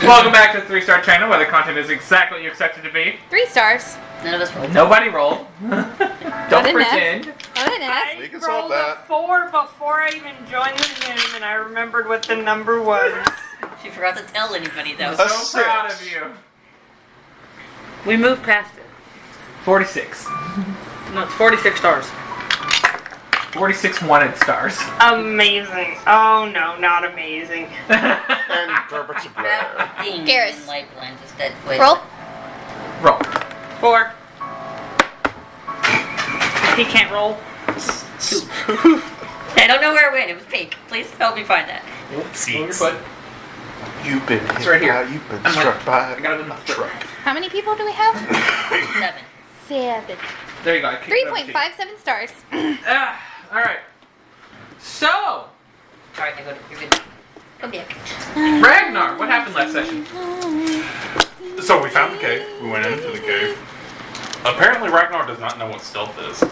Welcome back to the 3-Star channel, where the content is exactly what you expect it to be. 3 stars. None of us rolled. Nobody rolled. Don't pretend. I rolled a 4 before I even joined the game, and I remembered what the number was. She forgot to tell anybody though. I'm so proud of you. We moved past it. 46. No, it's 46 stars. 46 wanted stars. Amazing. Oh no, not amazing. And Gerbert's a brother. Garrus. Light blend instead. Wait. Roll. Roll. 4. He can't roll. 2. I don't know where it went. It was pink. Please help me find that. Seats. You've been It's right here. You've been struck by I got it in the truck. How many people do we have? 7. 7. There you go. I kicked it over to you. 3.57 stars. Alright. So, Alright, you're good. Come back. Ragnar, what happened last session? So we found the cave. We went into the cave. Apparently Ragnar does not know what stealth is.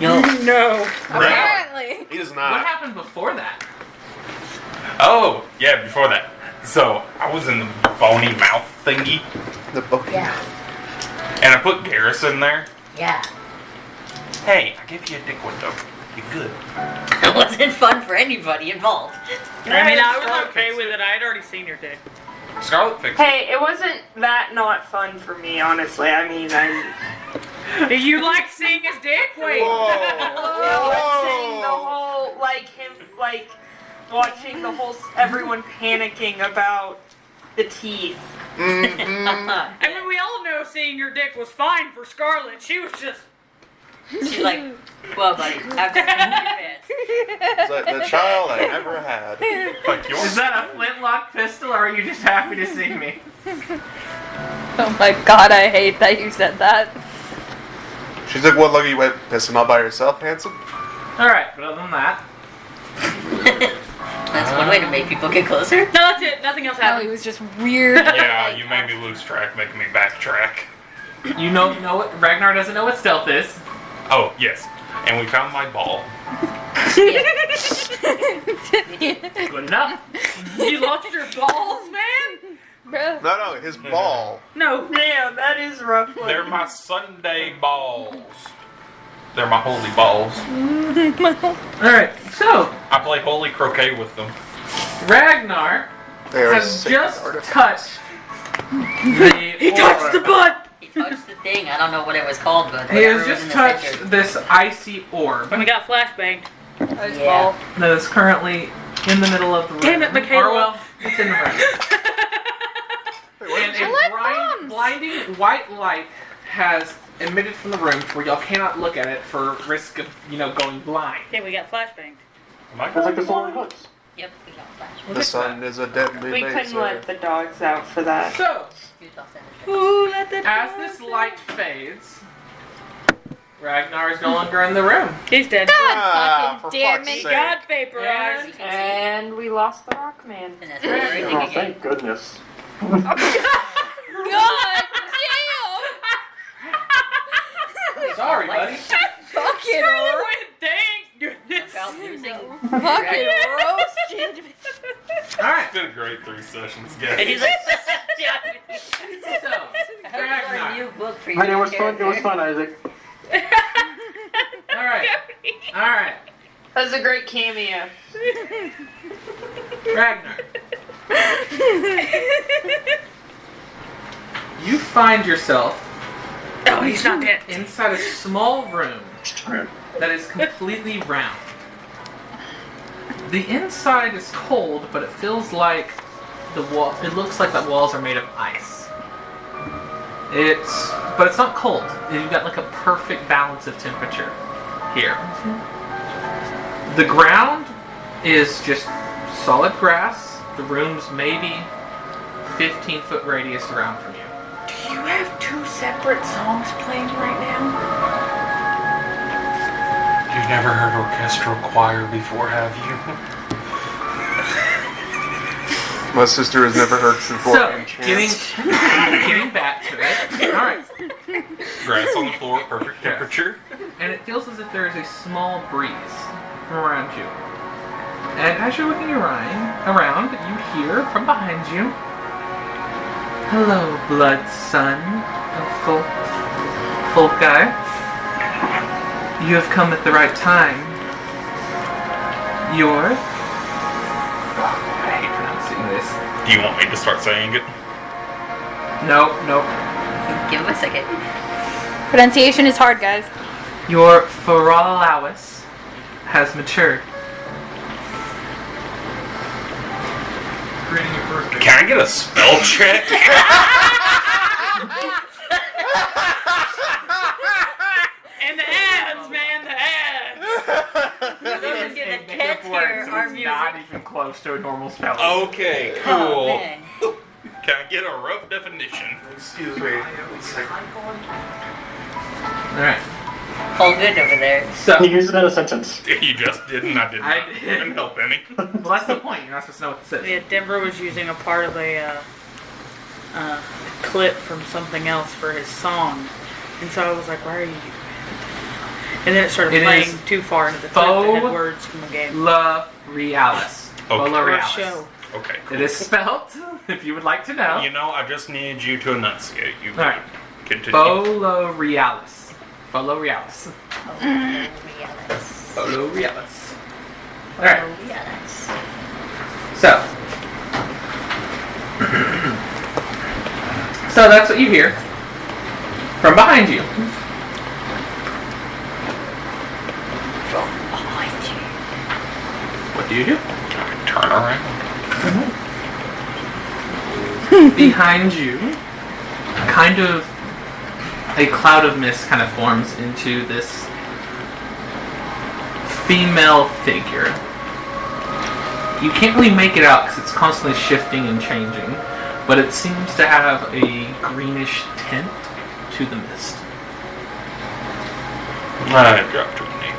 No. No. Apparently. He does What not. happened before that? Oh, yeah, before that. So I was in the bony mouth thingy, The book. Yeah. and I put Garrus in there. Yeah. Hey, I gave you a dick window. You good? It wasn't fun for anybody involved. I mean, I was okay with it. I had already seen your dick. Scarlet fixed it. Hey, it wasn't that not fun for me, honestly. I mean, Do you like seeing his dick? Wait. watching the whole, watching the whole, everyone panicking about the teeth. I mean, we all know seeing your dick was fine for Scarlet. She was just... She's like, well, buddy, I've got your pants. It's like the child I never had. Like yours? Is that a flintlock pistol, or are you just happy to see me? Oh my god, I hate that you said that. She's like, what, look, you went pissing all by yourself, handsome? Alright, but other than that, That's one way to make people get closer. No, that's it. Nothing else No, he happened. was just weird. Yeah, you made me lose track, making me backtrack. you know what? Ragnar doesn't know what stealth is. Oh, yes. And we found my ball. Good enough. You lost your balls, man? Bro. No, his ball. No. Damn, that is rough. They're my Sunday balls. They're my holy balls. Alright, so, I play holy croquet with them. Ragnar They are has sacred just artifacts. touched the He touched the butt. He touched the thing. I don't know what it was called, but He has whatever was just in the touched center. this icy orb And we got flashbanged. Yeah. that is currently in the middle of the room. Damn it, Michaela. Or, well, it's in the room. And I a like bombs. blinding white light has emitted from the room where y'all cannot look at it for risk of, going blind. Okay, we got flashbanged. Am I It's like the solar eclipse. Yep, we got flash. The sun is a deadly We laser. couldn't let the dogs out for that. So, You thought that. Ooh, let the as this light fades, Ragnar is no longer in the room. He's dead. Ah, Fucking for damn fuck's it. He sake. got vaporized. And we lost the rock man. And that's everything again. Thank goodness. God Sorry, buddy. damn! Fucking Wait, thank goodness. Without losing. fucking roasted. Alright, It's been a great 3 sessions, And guys. he's like, so, a Ragnar. new book for you. Honey, it was fun. It was fun, Isaac. Alright, alright. That was a great cameo. Ragnar. You find yourself Oh, he's not dead. inside a small room that is completely round. The inside is cold, but it feels like it looks like the walls are made of ice. But it's not cold. You've got like a perfect balance of temperature here. The ground is just solid grass. The room's maybe 15-foot radius around from you. Do you have 2 separate songs playing right now? You've never heard orchestral choir before, have you? My sister has never heard So, Gregorian getting chants. back to it. Alright. Grass on the floor, perfect temperature. And it feels as if there is a small breeze from around you. And as you're looking around, you hear from behind you Hello, blood son of Folkai. You have come at the right time. I hate pronouncing this. Do you want me to start saying it? Nope. Give him a second. Pronunciation is hard, guys. Your Feralawis has matured. Can I get a spell check? And the ads, man, the ads. Even get the kids here, our music. Not even close to a normal spell. Okay, cool. Oh, man. Can I get a rough definition? Excuse me. It's like, Alright. All good over there. So, Can you use it in a sentence? You just didn't. I didn't. I did. Didn't help any. well, that's the point. You're not supposed to know what this is. Yeah, Denver was using a part of a clip from something else for his song. And so I was like, why are you using it? And then it started It playing is too far into the clip that had Faux words from the game. La Realis. Okay. Fola Or a Realis. show. Okay, cool. It is spelled, if you would like to know. You know, I just need you to enunciate. You Alright. continue. Fola Realis. Fola Realis. Oh, yes. Fola Realis. Alright. Oh, yes. So. So that's what you hear from behind you. From behind you. What do you do? Turn around. Behind you, kind of a cloud of mist kind of forms into this female figure. You can't really make it out because it's constantly shifting and changing, but it seems to have a greenish tint to the mist. I dropped to a knee.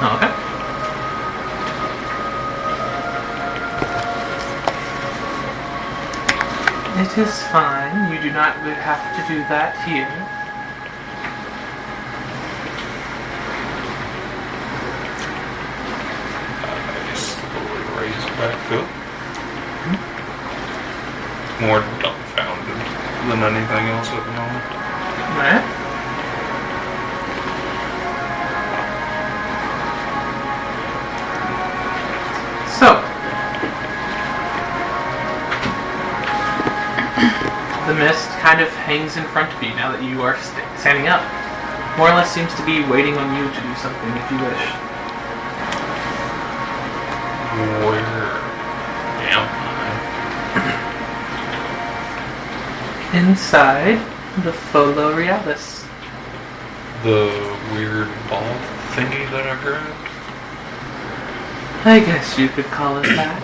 Oh, okay. It is fine. You do not have to do that here. I slowly raise back up. More dumbfounded than anything else at the moment. Alright. So, the mist kind of hangs in front of you now that you are standing up. More or less seems to be waiting on you to do something if you wish. Where am I? Inside the Folo Realis. The weird ball thingy that I grabbed? I guess you could call it that.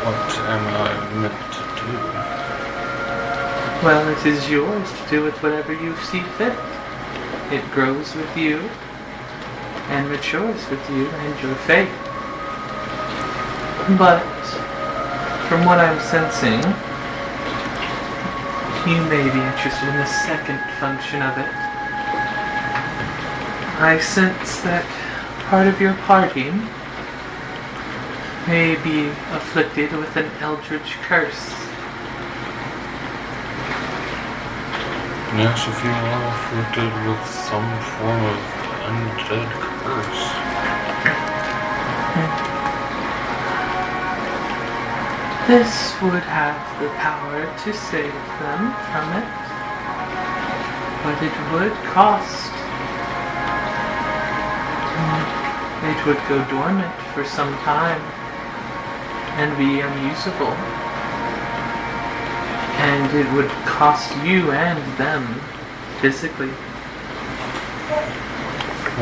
What am I meant to do? Well, it is yours to do with whatever you see fit. It grows with you and matures with you and your fate. But, from what I'm sensing, you may be interested in the second function of it. I sense that part of your party may be afflicted with an eldritch curse. Yes, if you are afflicted with some form of undead curse. This would have the power to save them from it, but it would cost. It would go dormant for some time and be unusable. And it would cost you and them physically.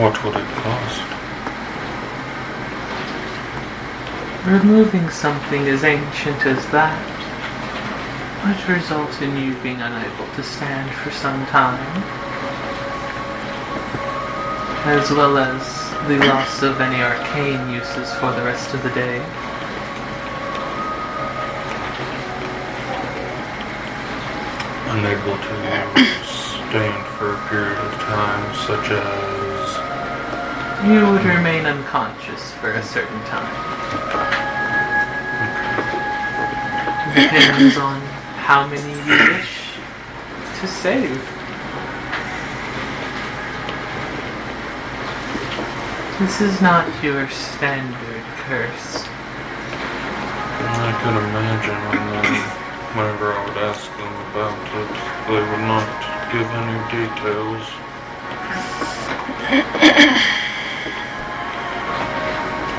What would it cost? Removing something as ancient as that would result in you being unable to stand for some time, as well as the loss of any arcane uses for the rest of the day. Unable to stand for a period of time, such as you would remain unconscious for a certain time. Depends on how many you wish to save. This is not your standard curse. I could imagine, and then whenever I would ask them about it, they would not give any details.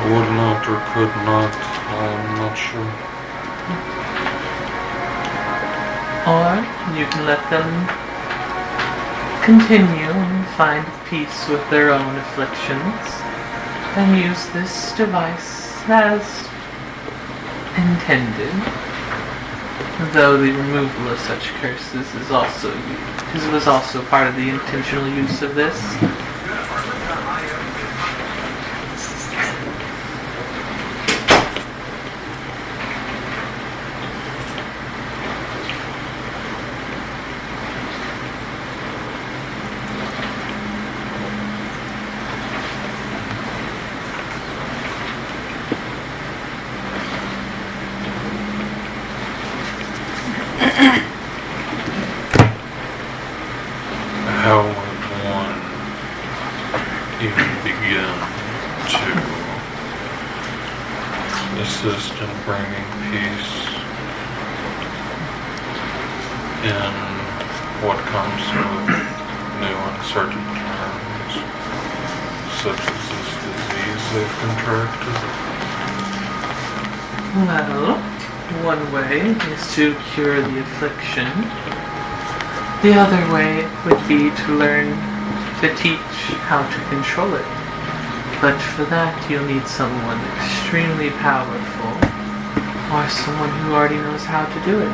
Would not or could not, I'm not sure. Or you can let them continue and find peace with their own afflictions and use this device as intended. Though the removal of such curses was also part of the intentional use of this. How would one even begin to assist in bringing peace in what comes with new uncertain terms, such as this disease they've contracted? Well, one way is to cure the affliction. The other way would be to learn to teach how to control it. But for that, you'll need someone extremely powerful, or someone who already knows how to do it.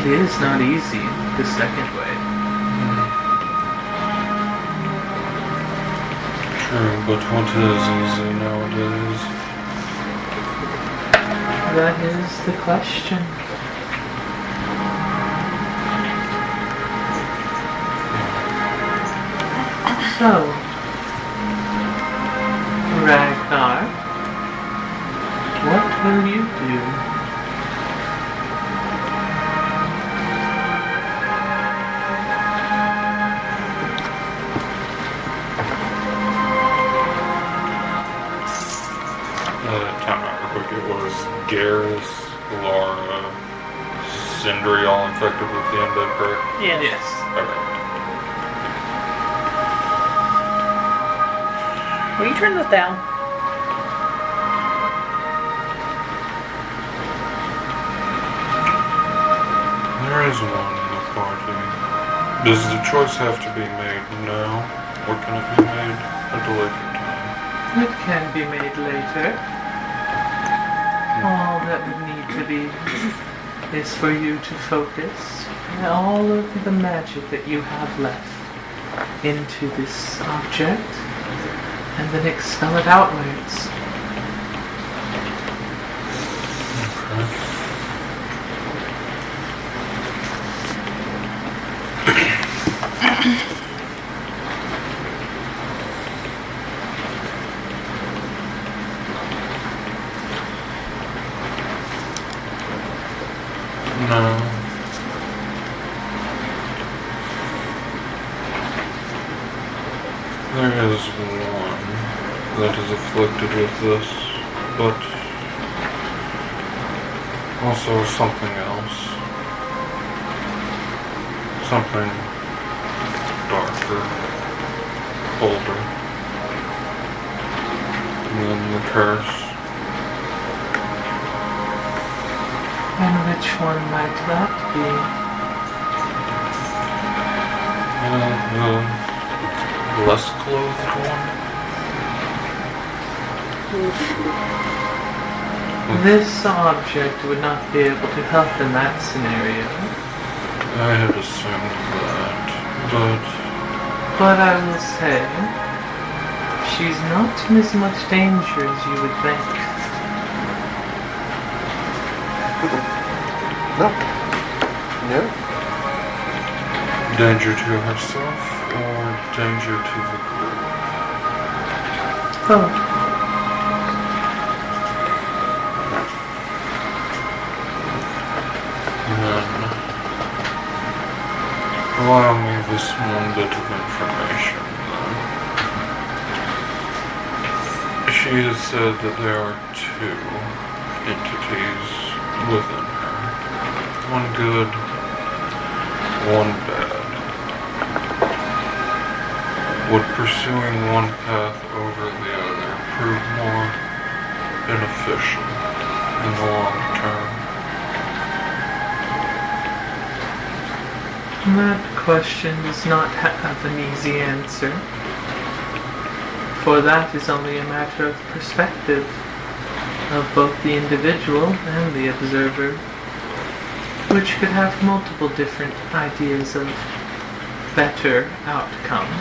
It is not easy, the second way. True, but what is easy nowadays? That is the question. So, Ragnar, what will you do? Time out real quick. It was Garrus, Laura, Sindri all infected with the undead, correct? Yes. Okay. Will you turn this down? There is one in the party. Does the choice have to be made now, or can it be made at a later time? It can be made later. All that would need to be is for you to focus all of the magic that you have left into this object and then expel it outwards. No. There is one that is afflicted with this, but also something else. Something darker, older than the curse. And which one might that be? The less clothed one? This object would not be able to help in that scenario. I had assumed that, But I will say, she's not in as much danger as you would think. No. No. Danger to herself or danger to the group? Oh. Then allow me this one bit of information. She has said that there are two entities within her. One good, one bad. Would pursuing one path over the other prove more beneficial in the long term? That question does not have an easy answer, for that is only a matter of perspective of both the individual and the observer, which could have multiple different ideas of better outcome.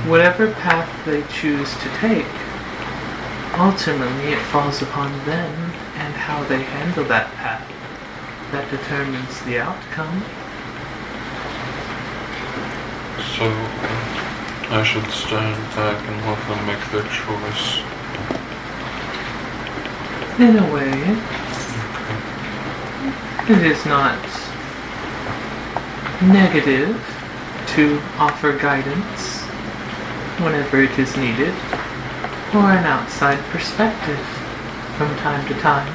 Whatever path they choose to take, ultimately it falls upon them and how they handle that path that determines the outcome. So, I should stand back and let them make their choice. In a way, it is not negative to offer guidance whenever it is needed, or an outside perspective from time to time.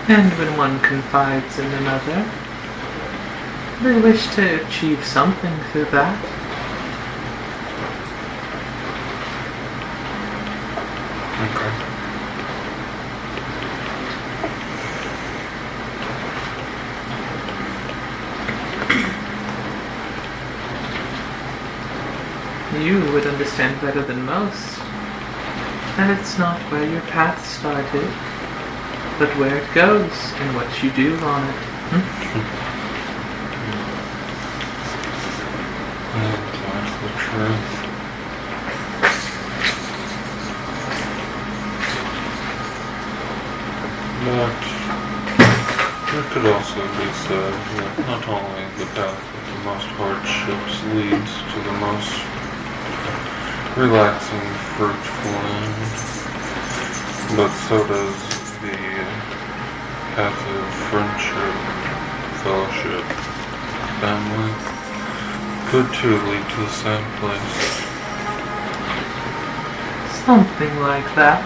And when one confides in another, they wish to achieve something through that. Okay. You would understand better than most that it's not where your path started, but where it goes and what you do on it. That's the truth. But it could also be said that not only the path with the most hardships leads to the most relaxing, fruitful end, but so does the path of friendship, fellowship, family, could too lead to the same place. Something like that.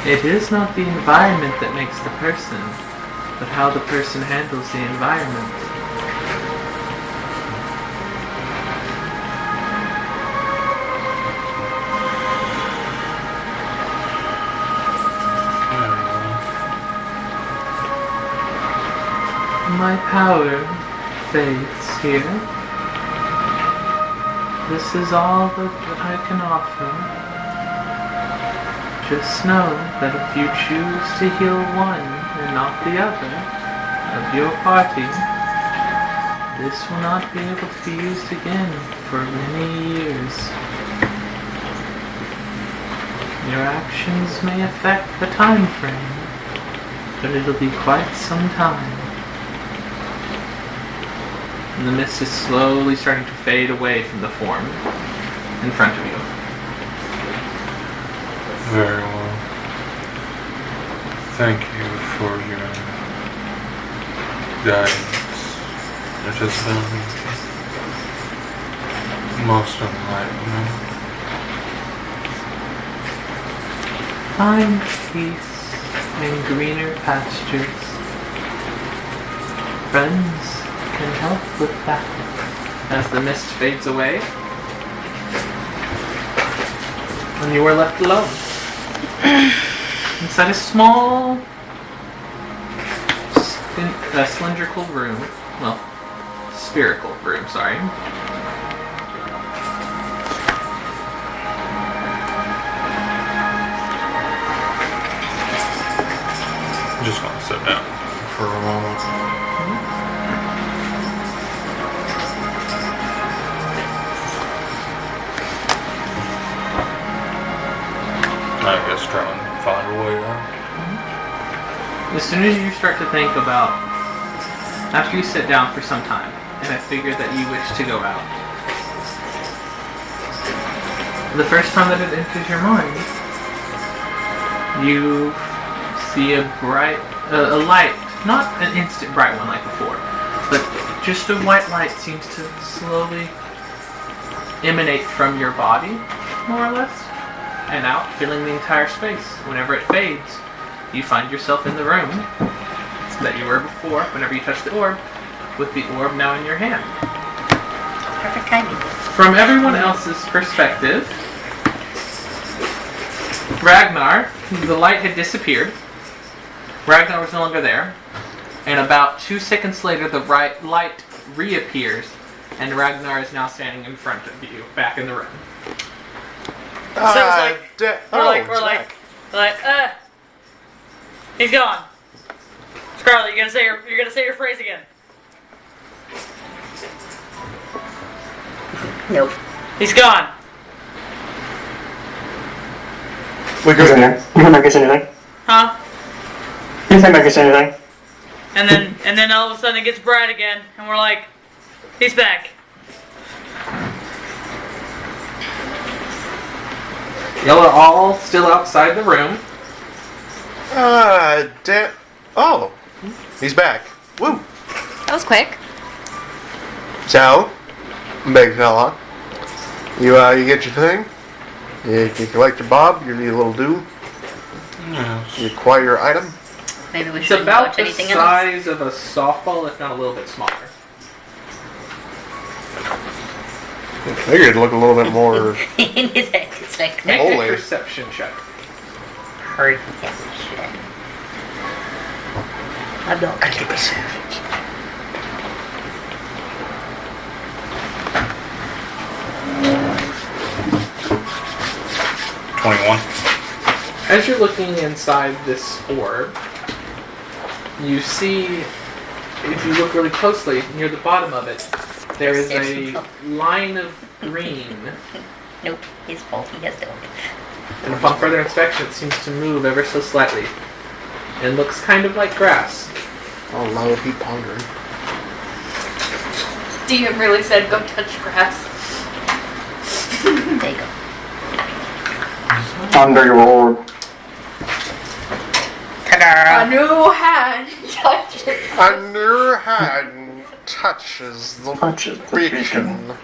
It is not the environment that makes the person, but how the person handles the environment. My power fades here. This is all that I can offer. Just know that if you choose to heal one and not the other of your party, this will not be able to be used again for many years. Your actions may affect the time frame, but it'll be quite some time. And the mist is slowly starting to fade away from the form in front of you. Very well. Thank you for your guidance. It has been most enlightening. Find peace in greener pastures. Friends can help with that. As the mist fades away, and you are left alone. Inside a small, cylindrical room. Well, spherical room, sorry. Just want to sit down for a moment. Just try and find a way out. As soon as you start to think about, after you sit down for some time, and I figure that you wish to go out, the first time that it enters your mind, you see a light, not an instant bright one like before, but just a white light seems to slowly emanate from your body, more or less, and out, filling the entire space. Whenever it fades, you find yourself in the room that you were before, whenever you touched the orb, with the orb now in your hand. Perfect timing. From everyone else's perspective, Ragnar, the light had disappeared. Ragnar was no longer there. And about 2 seconds later, the light reappears, and Ragnar is now standing in front of you, back in the room. Sounds like, he's gone. Scarlet, you're gonna say your phrase again. Nope. He's gone. We He's in go. there. You can't make us anything. Huh? You can't make us anything. And then all of a sudden it gets bright again, and we're like, he's back. Y'all are all still outside the room. Oh, he's back. Woo. That was quick. So, big fella, you get your thing. You collect your bob. You need a little do. Yes. You acquire your item. Maybe we It's shouldn't about touch the anything else. size of a softball, if not a little bit smaller. I figured it'd look a little bit more. In his head, it's like Make Holy. a perception check. hurt. I'm not going to be savage. As you're looking inside this orb, you see, if you look really closely, near the bottom of it, there is a line of green. Nope, his fault. He has to open. And upon further inspection, it seems to move ever so slightly. And looks kind of like grass. Oh, now I keep pondering. DM really said go touch grass. There you go. Under your orb. Ta-da! A new hand touches. A new hand touches the Touches the beacon.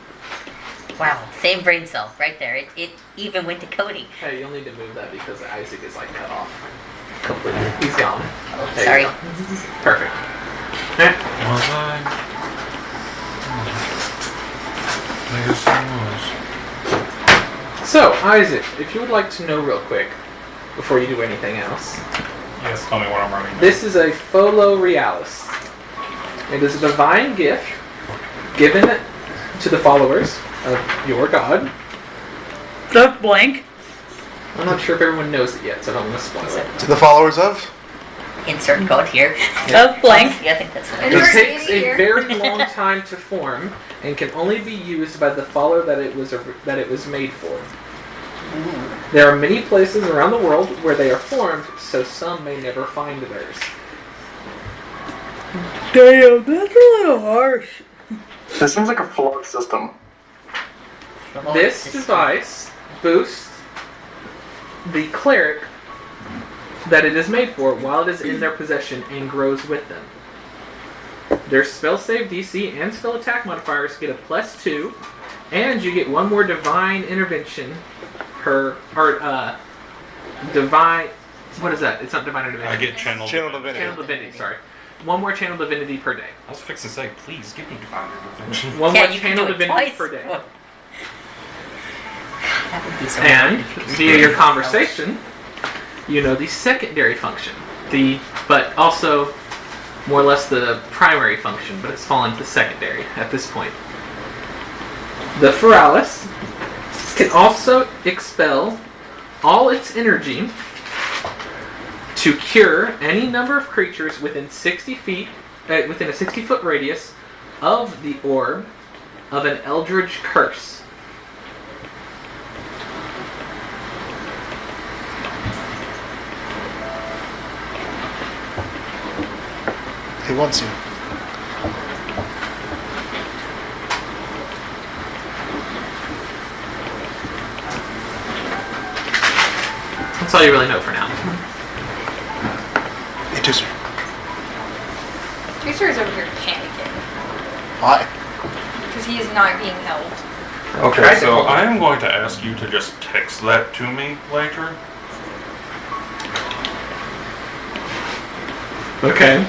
Wow, same brain cell right there. It even went to Cody. Hey, you'll need to move that because Isaac is like cut off. Completely. He's gone. Oh, There sorry. you go. Perfect. Okay. Was I? I guess I So, Isaac, if you would like to know real quick, before you do anything else, Yes, tell me what I'm running. this is a Folo Realis. It is a divine gift given to the followers of your god. The blank. I'm not sure if everyone knows it yet, so I don't want to spoil it. To the followers of? Insert code here. Of blank. Yeah, I think that's It Insert takes it a here. very long time to form and can only be used by the follower that it was made for. There are many places around the world where they are formed, so some may never find theirs. Damn, that's a little harsh. This seems like a flawed system. This device boosts the cleric that it is made for while it is in their possession and grows with them. Their spell save DC and spell attack modifiers get a +2, and you get one more divine intervention per divine. What is that? It's not divine intervention. I get channel. Channel divinity. Channel divinity. Sorry, one more channel divinity per day. I was fixing to say, please give me divine intervention. One Yeah, more you can channel do it divinity twice. per day. That would be so And hard. via your conversation, you know the secondary function, but also more or less the primary function, but it's fallen to secondary at this point. The Feralis can also expel all its energy to cure any number of creatures within 60 feet, within a 60-foot radius of the orb of an eldritch curse. He wants you. That's all you really know for now. Hey, Tooster. Tooster is over here panicking Why? because he is not being held. Okay, so I am going to ask you to just text that to me later. Okay.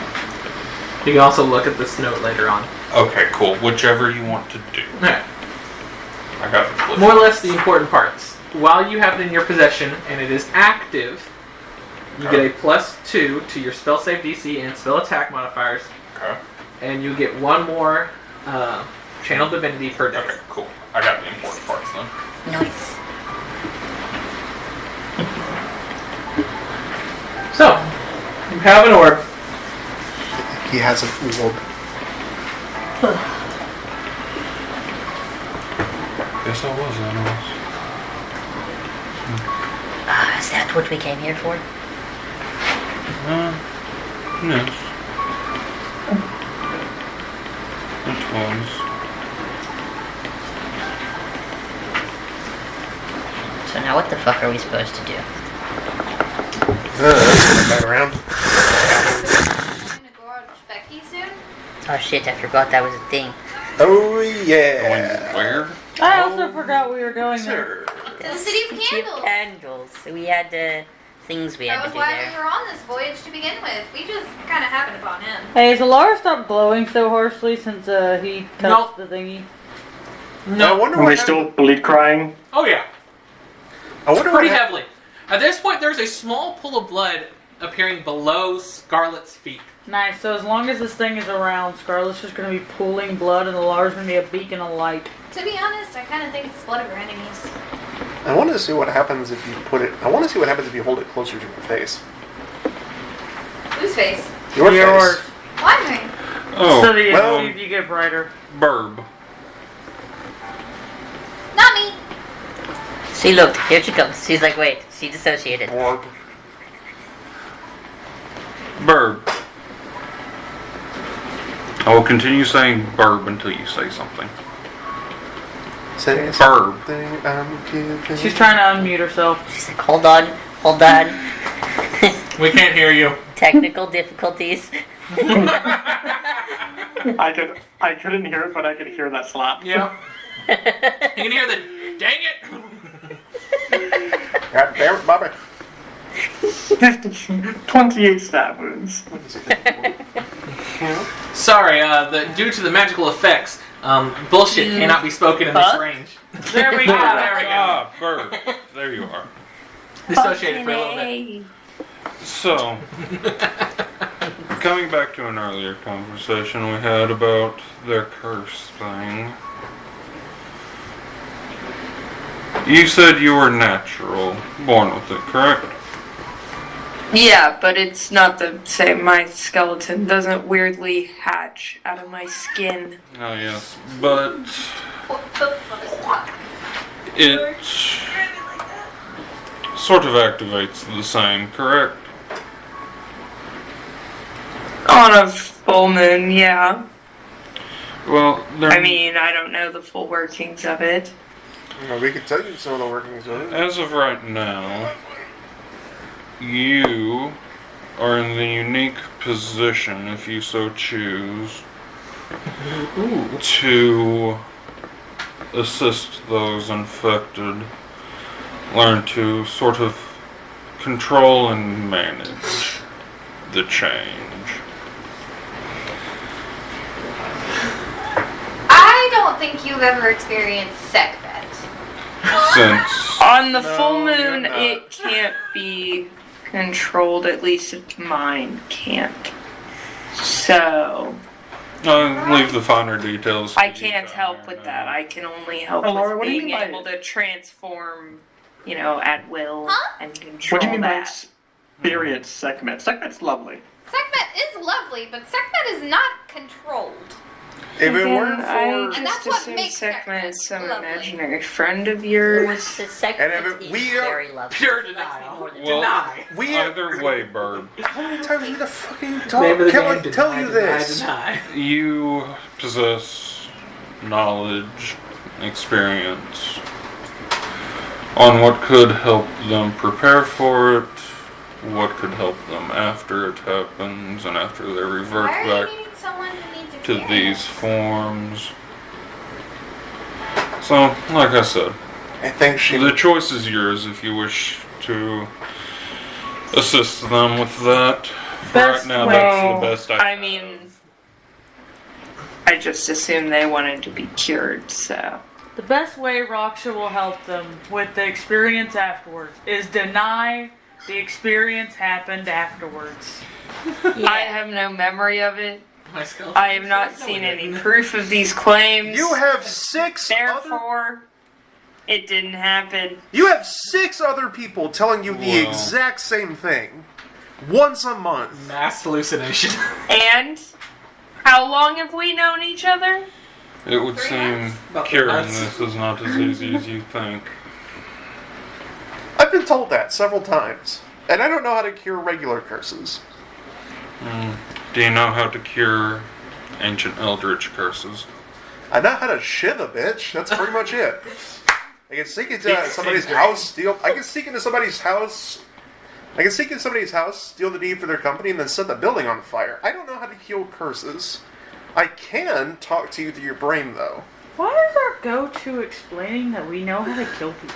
You can also look at this note later on. Okay, cool. Whichever you want to do. Alright. I got the flip. More or less the important parts. While you have it in your possession and it is active, you get a +2 to your spell save DC and spell attack modifiers. Okay. And you get one more channel divinity per day. Okay, cool. I got the important parts then. Nice. So, you have an orb. He has an orb. Yes, I was animals. Is that what we came here for? Yes. It was. So now what the fuck are we supposed to do? Back around. Becky soon? Oh shit, I forgot that was a thing. Oh, yeah. Where? I also forgot we were going there. The City of Candles. Candles. So we had things we had That to was do why there. we were on this voyage to begin with. We just kind of happened upon him. Hey, has Alara stopped glowing so harshly since he touched Nope. the thingy? No, I wonder Are what they still bleed crying? Oh yeah, I wonder pretty what heavily. At this point, there's a small pool of blood appearing below Scarlet's feet. Nice, so as long as this thing is around, Scarlet's just going to be pooling blood and Alara's going to be a beacon of light. To be honest, I kind of think it's blood of our enemies. I want to see what happens if you put it. I want to see what happens if you hold it closer to your face. Whose face? Your Yours. face. Why? Oh, So that you, well- you get brighter. Burb. Not me. See, look, here she comes. She's like, wait, she dissociated. Orb. Burb. I will continue saying burb until you say something. Say Burb. something I'm giving. She's trying to unmute herself. She's like, hold on. We can't hear you. Technical difficulties. I couldn't hear it, but I could hear that slap. Yeah. You can hear the dang it. God damn it, Bobby. 28 stab wounds. Sorry, due to the magical effects, bullshit cannot be spoken in this range. There we go. There we go. Ah, burb. There you are. Dissociated for a little bit. So, coming back to an earlier conversation we had about their curse thing. You said you were natural, born with it, correct? Yeah, but it's not the same. My skeleton doesn't weirdly hatch out of my skin. Oh yes, but What the fuck? it sort of activates the same, correct? On a full moon, yeah. Well, I mean, I don't know the full workings of it. Well, we could tell you some of the workings of it. as of right now, you are in the unique position, if you so choose, to assist those infected, learn to sort of control and manage the change. I don't think you've ever experienced Sekbet. Since On the No, full you're moon, not. it can't be controlled, at least if mine can't. So, I'll leave the finer details. I to you can't down help there with now. that. I can only help Oh, Laura, with what do you being mean by- able to transform, at will Huh? and control What do you mean by that. spirit segment? Segment's lovely. Sekbet is lovely, but Sekbet is not controlled. If it weren't I for... just that's what assumed makes Sekma is some lovely. imaginary friend of yours. The second And if it- we are very lovely. Pure Makes me denial. more than Well, Deny. We either way, Bird, How many times did I fucking Name talk? of the Can I game, tell deny, you deny, this? deny. you possess knowledge, experience on what could help them prepare for it, what could help them after it happens, and after they revert Why are back you needing someone who needs to experience? these forms. So, like I said, I think she... the choice is yours if you wish to assist them with that. For right Best now, way- that's the best I I mean, I just assumed they wanted to be cured, so. The best way Raksha will help them with the experience afterwards is deny the experience happened afterwards. I have no memory of it. My skull. I have not seen any proof of these claims. You have 6 other... Therefore, it didn't happen. You have 6 other people telling you the Wow. exact same thing. Once a month. Mass hallucination. And how long have we known each other? It would 3 seem months? About 3 curing months. this is not as easy as you think. I've been told that several times. And I don't know how to cure regular curses. Do you know how to cure ancient eldritch curses? I know how to shiv a bitch. That's pretty much it. I can sneak into somebody's house, steal... I can sneak into somebody's house... I can sneak into somebody's house, steal the deed for their company, and then set the building on fire. I don't know how to kill curses. I can talk to you through your brain, though. Why is our go-to explaining that we know how to kill people?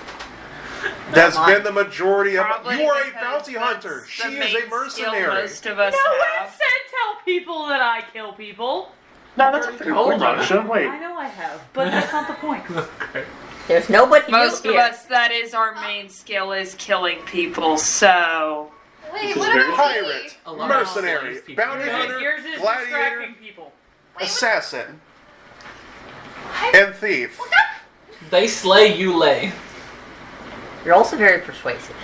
That's been the majority of... Probably You are a because bounty that's hunter. the She is main a skill mercenary. most of us No one have. said tell people that I kill people. No, that's a pretty Hold good on. Raksha. Wait. I know I have, but that's not the point. There's nobody Most new of here. us, that is our main skill, is killing people, so... Wait, This what is very about Pirate, A lot of mercenary, slaves people. bounty Yours hunter, yours is gladiator, distracting people. assassin, and thief. They slay, you lay. You're also very persuasive.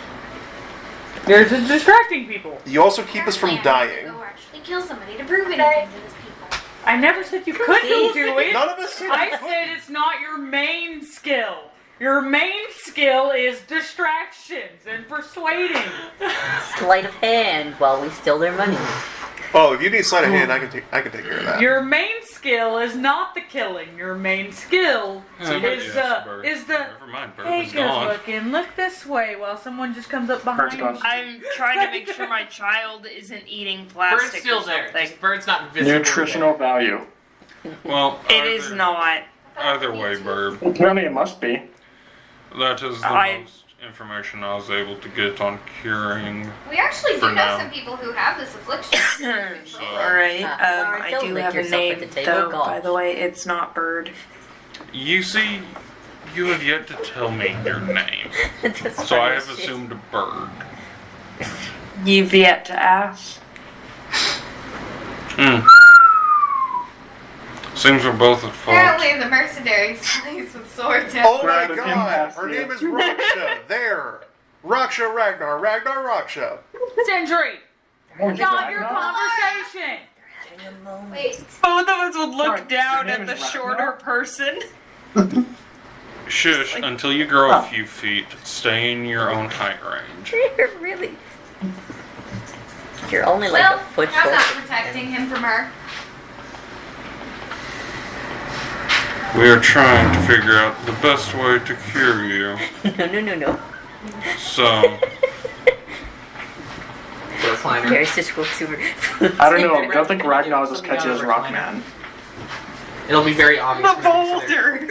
Yours is distracting people. You also keep us from dying. Go actually kill somebody to prove anything to these people. I never said you couldn't do it. None of us said I you said it's not your main skill. Your main skill is distractions and persuading. Sleight of hand while we steal their money. Oh, if you need sleight of hand, I can take care of that. Your main skill is not the killing. Your main skill is the Never mind, Bird hey, was good gone. looking. Look this way while someone just comes up behind Bird's you. gone. I'm trying to make sure my child isn't eating plastic Bird's still or there. something. Just Bird's not visible. Nutritional value. Well, It is not. Either way, Bird, Apparently it must be. that is the most information I was able to get on curing. We actually For do know now. some people who have this affliction. Alright, Alright, I don't do lick have a yourself at name, the table, though, golf. by the way. It's not Bird. You see, you have yet to tell me your name, That's so I funny have shit. assumed Bird. You've yet to ask. Seems we're both at fault. Apparently the mercenary slays with swords. Oh my Right, god, impasse, her yeah. name is Raksha. There. Raksha Ragnar. Ragnar Raksha. Sentry, Oh, not your Ragnar? conversation. Wait, Both of us would look Sorry, down your at name the is shorter Ragnar? person. Shush, until you grow a few feet, stay in your own height range. You're really... You're only like well, a foot I'm short. not protecting him from her. We are trying to figure out the best way to cure you. No. So, Gary's just go super... I don't know. I don't think Ragnar is as catchy as Rockman. It'll be very obvious. The boulder!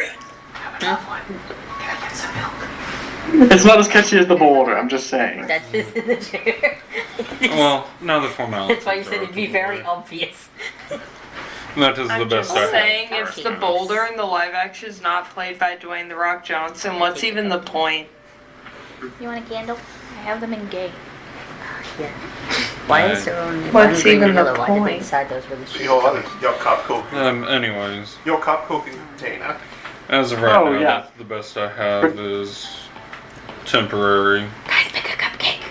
It's not as catchy as the boulder, I'm just saying. That's this in the chair. well, now the formality. That's why you said it'd be very obvious. That is the I'm best just I have. saying, if the boulder in the live action is not played by Dwayne The Rock Johnson, what's even the point? You want a candle? I have them in gay. Yeah. Why is there only What's one green even the vanilla? Why did they point? decide those were the shit? Your cup cooking. Anyways, Your cup cooking container. as of right Oh, now, yeah. that's the best I have is temporary. Guys, pick a cupcake.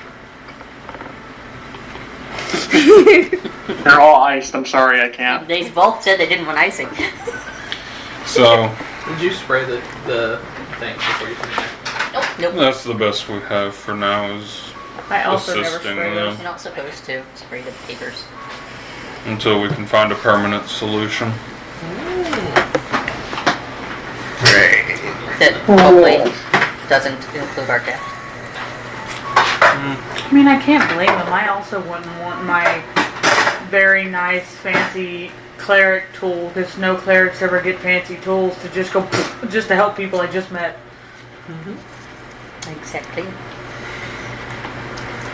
They're all iced. I'm sorry, I can't. They both said they didn't want icing. So Did you spray the thing before you put it in there? Nope. that's the best we have for now is I also never assisting spray those. You're not supposed to spray the papers. until we can find a permanent solution. That hopefully doesn't include our death. I mean, I can't blame them. I also wouldn't want my very nice, fancy cleric tool, because no clerics ever get fancy tools, to just go, just to help people I just met. Exactly.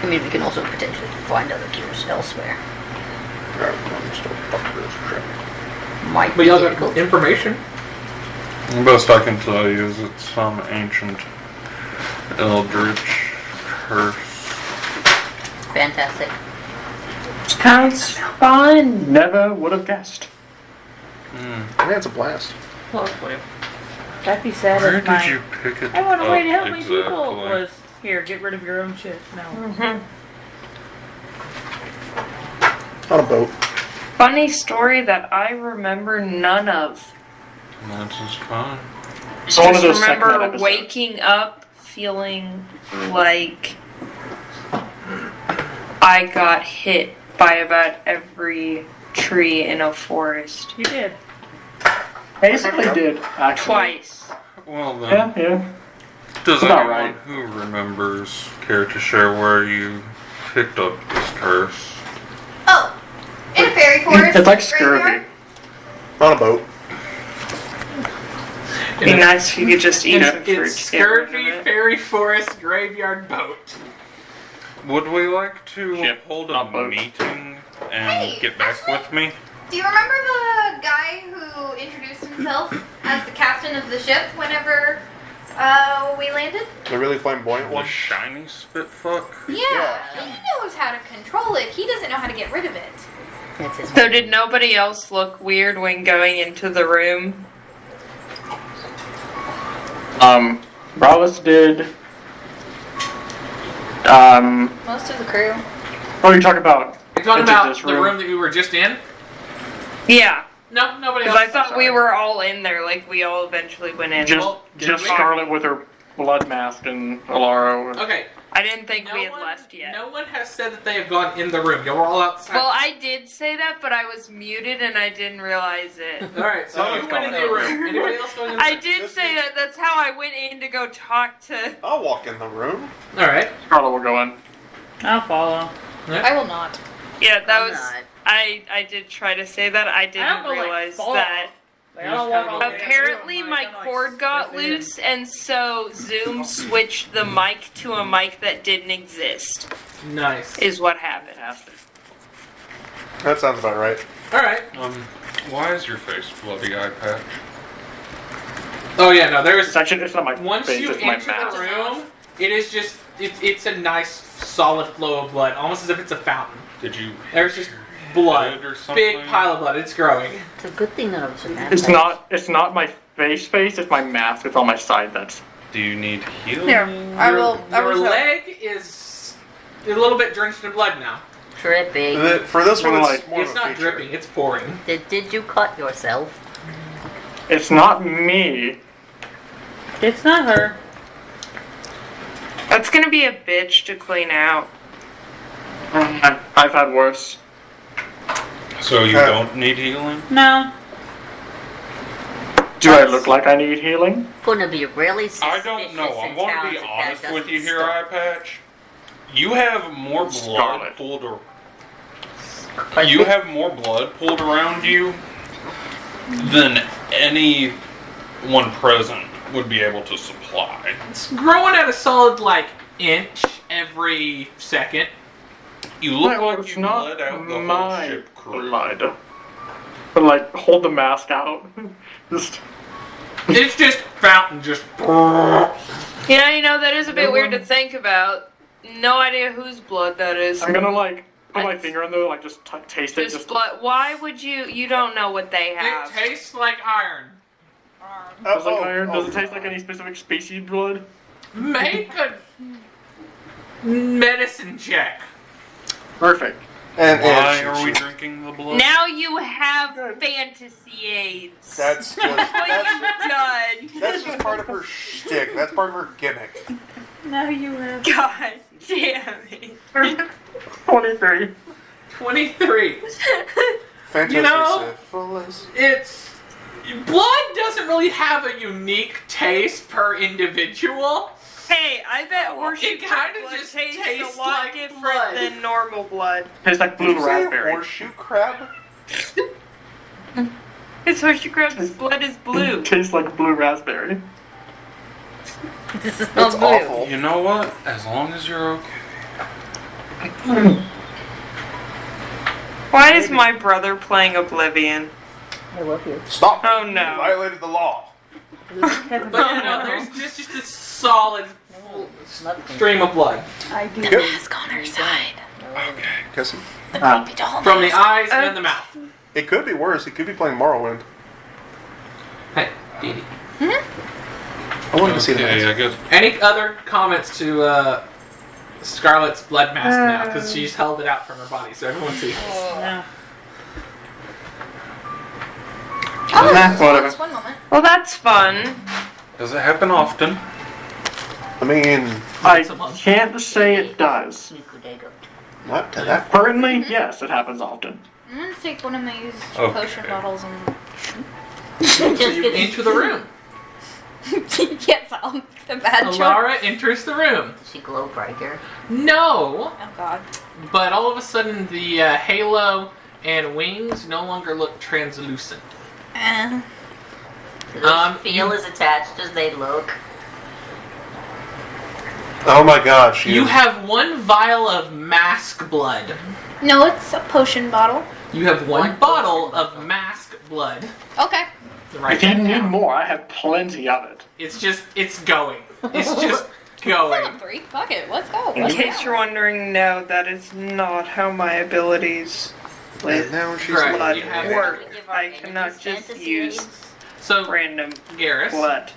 I mean, we can also potentially find other cures elsewhere. Might But be y'all difficult. got information? The best I can tell you is it's some ancient eldritch curse. Fantastic. Sounds fun. Never would have guessed. Yeah, it's a blast. Hopefully. That'd be sad Where if did my... you pick it I want a way to up help me people. exactly? Was, here, get rid of your own shit. No. On a boat. Funny story that I remember none of. That's just fine. It's one of Just those second remember episodes. waking up feeling like I got hit by about every tree in a forest. You did. Basically did, actually. Twice. Well then, Yeah. does about anyone right. who remembers care to share where you picked up this curse? Oh, in a fairy forest. It's like scurvy. graveyard. On a boat. It'd be nice if you could just eat some fruit. It's to get rid of Scurvy it. Fairy Forest Graveyard Boat. Would we like to Ship, hold a not boat. meeting and Hey, get back actually- with me? Do you remember the guy who introduced himself as the captain of the ship whenever we landed? The really flamboyant The one. shiny spitfuck? Yeah, he knows how to control it. He doesn't know how to get rid of it. That's his So did nobody else look weird when going into the room? Brawlis did. Most of the crew. What are you talking about? You're talking Into about this the room that we were just in? Yeah, No, nobody because else. I thought we were all in there, like we all eventually went in. Just, Well, did just we? Scarlet with her blood mask and Alaro. Okay. I didn't think we No had one, left yet. no one has said that they have gone in the room. Y'all were all outside. Well, I did say that, but I was muted and I didn't realize it. Alright, so you went in the room. Anybody else going in the I room? did say that. That's how I went in to go talk to. I'll walk in the room. Alright. Scarlet will go in. I'll follow. I will not. Yeah, that I'm was. not. I did try to say that. I didn't go, like, realize fall. that. Like, I don't walk all the way in the Apparently, room, my like, I'm, like, cord got step in. loose, and so Zoom switched the mic to a mic that didn't exist. Nice. Is what happened. That sounds about right. Alright. Why is your face bloody eye patch? Oh yeah, no, there's... It's actually, it's not my Once face, you it's my enter mask. the room, it is just... It's a nice, solid flow of blood. Almost as if it's a fountain. Did you There's just blood. head or something? Big pile of blood. It's growing. It's a good thing none of us are mad. It's not my face, it's my mask. It's on my side. That's. Do you need healing? Here, I will. I Your will show. leg is a little bit drenched in blood now. Dripping. For this one, it's Like, more It's of a not feature. dripping, it's pouring. Did you cut yourself? It's not me. It's not her. That's gonna be a bitch to clean out. I've had worse. So you Okay. don't need healing? No. Do I look like I need healing? Gonna be really I suspicious. don't know. I'm and going to talented be that honest with doesn't you here, stop. Eye Patch. You have more blood Scarlet. pulled around you than anyone present would be able to supply. It's growing at a solid, like, inch every second. You look Well, like it's you not bled out the whole my ship crew. blood. But like, hold the mask out. Just. It's just fountain, just... You know, that is a bit weird to think about. No idea whose blood that is. I'm gonna like put my finger in there, like just taste it. This Just. blood. Why would you don't know what they It have? tastes like iron. Does it taste like any specific species blood? Make a medicine check. Perfect. Why are we drinking the blood? Now you have fantasy aids. That's just What you've done. that's just part of her shtick. That's part of her gimmick. Now you have. God damn it. 23. 23. Fantasy You know, syphilis. It's blood doesn't really have a unique taste per individual. Hey, I bet horseshoe It kinda blood just tastes tastes a lot like different blood. than normal blood. Tastes like Did blue you say raspberry. horseshoe crab? It's horseshoe crab's blood is blue. Tastes like blue raspberry. This is That's not blue. awful. You know what? As long as you're okay. Why is my brother playing Oblivion? I love you. Stop! Oh, You no. violated the law. But you know, there's just a solid stream of blood. I do. Good. Mask on her side. Okay. Kissing. From the eyes and the mouth. It could be worse. He could be playing Morrowind. Hey, Dee Dee. I wanted to see Okay, that. I guess. Any other comments to Scarlett's blood mask now? Because she's held it out from her body, so everyone sees. No. Oh, Whatever. just one moment. Well, that's fun. Does it happen often? I mean, I can't say it does. not to that. Currently, yes, it happens often. I'm gonna take one of my used Okay. potion bottles and. So you enter the room. Yes, I'm the bad choice. Alara enters the room. Is she glow brighter? No, Oh god. but all of a sudden the halo and wings no longer look translucent. Do those feel as attached as they look? Oh my gosh. You have one vial of mask blood. No, it's a potion bottle. You have one bottle of mask blood. Okay. Right If you need now. more, I have plenty of it. It's going. It's just Level going. 3. Fuck it. Let's go. In case you're wondering, no, that is not how my abilities with Now she's Right. blood You have- work. I cannot just use So, random Garrus, blood.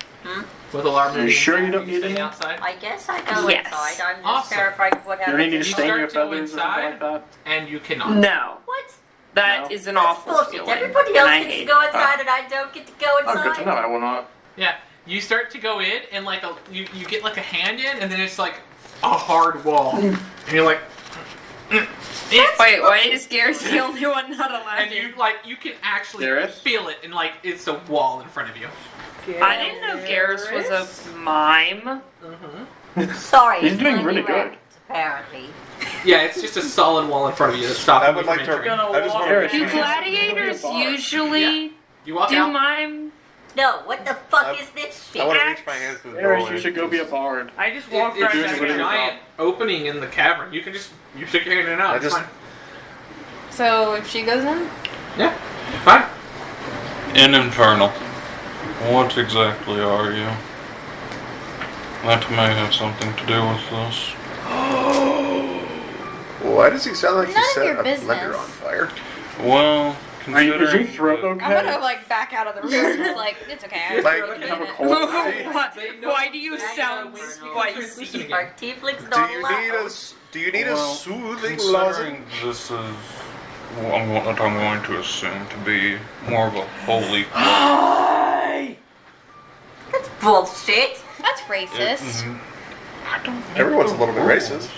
with alarm Are you sure you don't need staying any? outside, I guess I go Yes. inside. I'm just Awesome. terrified of what You don't happens. need to You stain your start to go feathers or anything like inside. that. and you cannot. No, What? that No. is an That's awful bullshit. feeling. Everybody and else I gets to hate go it. inside and I don't get to go Oh, inside. good to know. I will not. Yeah, you start to go in, and like you get like a hand in, and then it's like a hard wall, and you're like, Wait, why is Garrus the only one not allowed and in? you can actually Garrus? feel it, and like it's a wall in front of you. I didn't know Garrus was a mime. Sorry, He's it's doing gonna really be good. wrecked, apparently. Yeah, it's just a solid wall in front of you that stops I you would from like to. entering. I just want Garrus, to. Do you gladiators usually You walk do out. mime? No, what the fuck I- is this I shit? want to reach my hands through the Garrus, doorway. you should go be a bard. I just walked It's right doing just back a really in. good. giant opening in the cavern. You can just stick your hand in and out. I It's just- fine. So if she goes in, Yeah, fine. In Infernal. What exactly are you? That may have something to do with this. Why does he sound like he None of set your a business. blender on fire? Well, Are you, is your considering throat that- okay? I'm gonna like back out of the room. It's like it's okay. Like, You have a cold? Why do you sound spicy? Spicy. Our tieflings do don't you allow. need a do you need a Well, soothing lozenge? considering this is what I'm going to assume to be more of a holy That's bullshit. That's racist. Everyone's a little bit racist.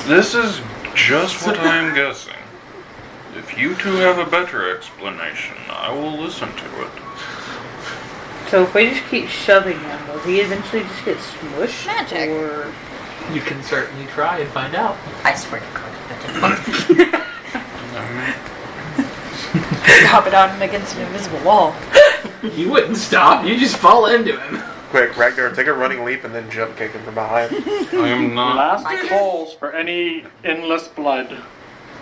This is just what I'm guessing. If you two have a better explanation, I will listen to it. So if we just keep shoving him, will he eventually just get smushed? Magic. Or You can certainly try and find out. I swear to God. Stop it on him against an invisible wall. You wouldn't stop. You just fall into him. Quick, Ragnar, take a running leap and then jump kick him from behind. I am not. Last calls for any endless blood.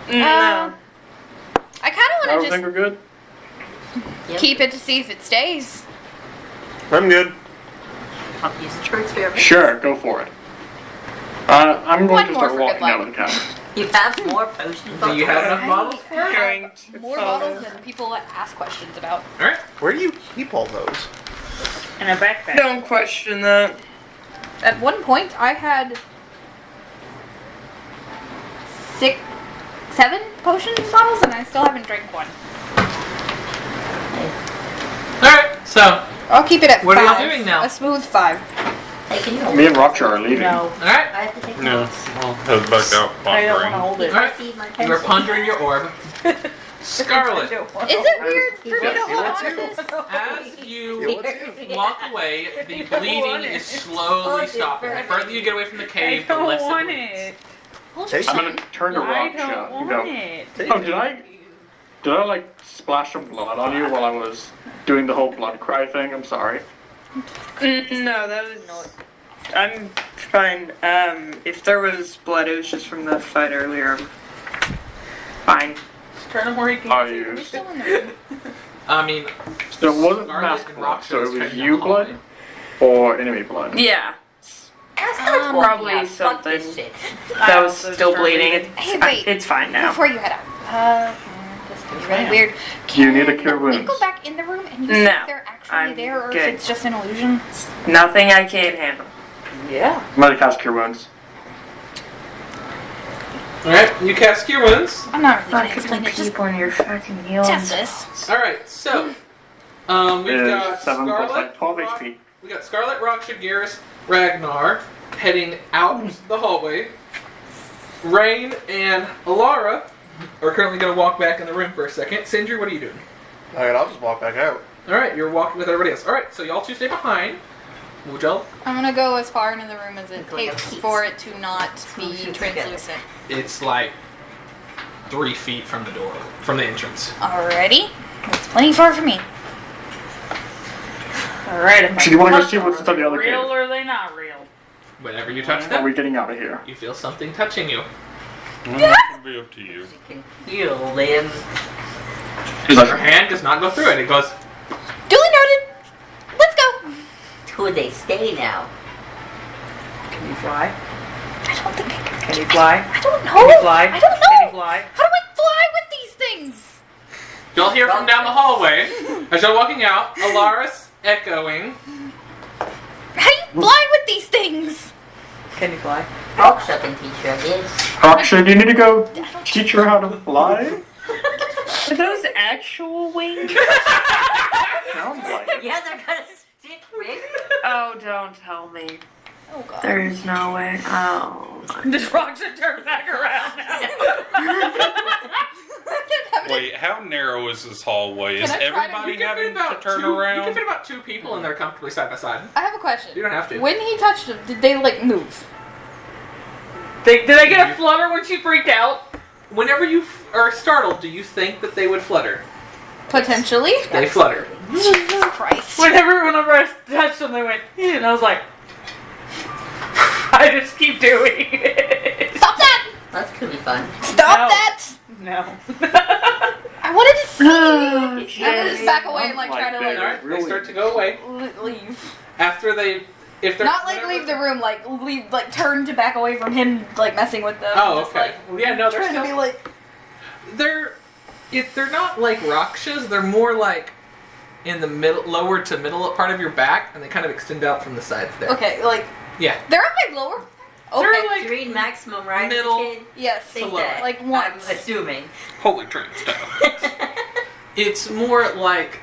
I No. kind of want Everything to we're good? just keep it to see if it stays. I'm good. I'll use the true experiment. Sure, go for it. I'm going One to more start for walking good luck. out of the cabin. You have more potions. Do you have enough bottles? Going to More follow. bottles than people ask questions about. All right. Where do you keep all those? in a backpack. Don't question that. At one point, I had 7 potion bottles, and I still haven't drank one. Alright, so. I'll keep it at 5. What are y'all doing now? A smooth 5. Me and Rockstar are leaving. No. Alright. I have to take No, notes. I'll head back out I don't want to pondering. hold it. Alright. See my You are pencil. pondering your orb. Scarlet, Is it weird for me to hold on to this? as you walk away, the bleeding is slowly stopping. The further you get away from the I cave, the don't less want bleeds. it. I'm gonna turn to I Rockstar. don't You want know. it. Oh, did I like splash some blood on you while I was doing the whole blood cry thing? I'm sorry. No, that was. I'm fine. If there was blood, it was just from the fight earlier. Fine. Turn him where he can. Are We're you? still in the room. I mean, So it wasn't Scarlet mask and blood, so Rockstar it is was heading you down the hallway. blood or enemy blood? Yeah. Probably Probably fuck something this shit. that was also still start bleeding. bleeding. Hey, wait. It's fine now. Before you head out. This could be really weird. You need to cure Can we wounds. go back in the room and you see No, if they're actually I'm there or good. if it's just an illusion? Nothing I can't handle. Yeah. I'm gonna cast cure wounds. alright, you cast Cure Wounds. I'm not really Fuck, gonna it's explain gonna it. Just keep on your fucking healing. test this. Alright, so, we've It got is 7 plus Scarlet, like 12 Rock- HP. we got Scarlet, Raksha, Garrus, Ragnar heading out the hallway. Rain and Alara are currently going to walk back in the room for a second. Sindri, what are you doing? Alright, I'll just walk back out. Alright, you're walking with everybody else. Alright, so y'all two stay behind. Would y'all? I'm gonna go as far into the room as it Like a takes piece. for it to not be Smoosh it translucent. It's like 3 feet from the door, from the entrance. Alrighty. That's plenty far for me. Alright. So you wanna go see what's inside the other real cave? or are they not real? Whenever you touch Are them, we getting out of here? you feel something touching you. It'll be up to you. You can heal them. He's Your like, hand does not go through it. It goes, Duly noted. Let's go. Who they stay now? Can you fly? I don't think I can. Can you fly? I don't know. Can you fly? I don't Can you know. fly? How do I fly with these things? you'll hear from down the hallway, as you're walking out, Alaris echoing. How do you fly with these things? Can you fly? Rockstar can teach you, I guess. Rockstar, do you need to go teach her how to fly? Are those actual wings? Sounds like it. Yeah, they're gonna stick with. Oh, don't tell me. Oh god. There is no way. Oh. This rock should turn back around now. Wait, how narrow is this hallway? Is Can I try to- everybody You can fit having to about turn two. You around? can fit about 2 people in there comfortably side by side. I have a question. You don't have to. When he touched them, did they like move? Did I get a flutter when she freaked out? Whenever you are startled, do you think that they would flutter? Potentially. They flutter. Jesus Christ. Whenever I touched them, they went, and I was like, I just keep doing it. Stop that! That's gonna be fun. Stop No. that! No. I wanted to see. I'm Okay. gonna just back away and like try to All like right, Really? they start to go away. leave. After they, if they're Not like leave the room, like leave, like turn to back away from him, like messing with them. Oh, Just, okay. Like, Well, yeah, no, they're trying to be still. like. They're not like rakshas. They're more like in the middle, lower to middle part of your back, and they kind of extend out from the sides there. Okay, like Yeah. they're a bit lower. Okay. They're like You read maximum, right? Middle. Kid? yes. Think Hello. that. Like I'm once. assuming. Holy train stuff. it's more like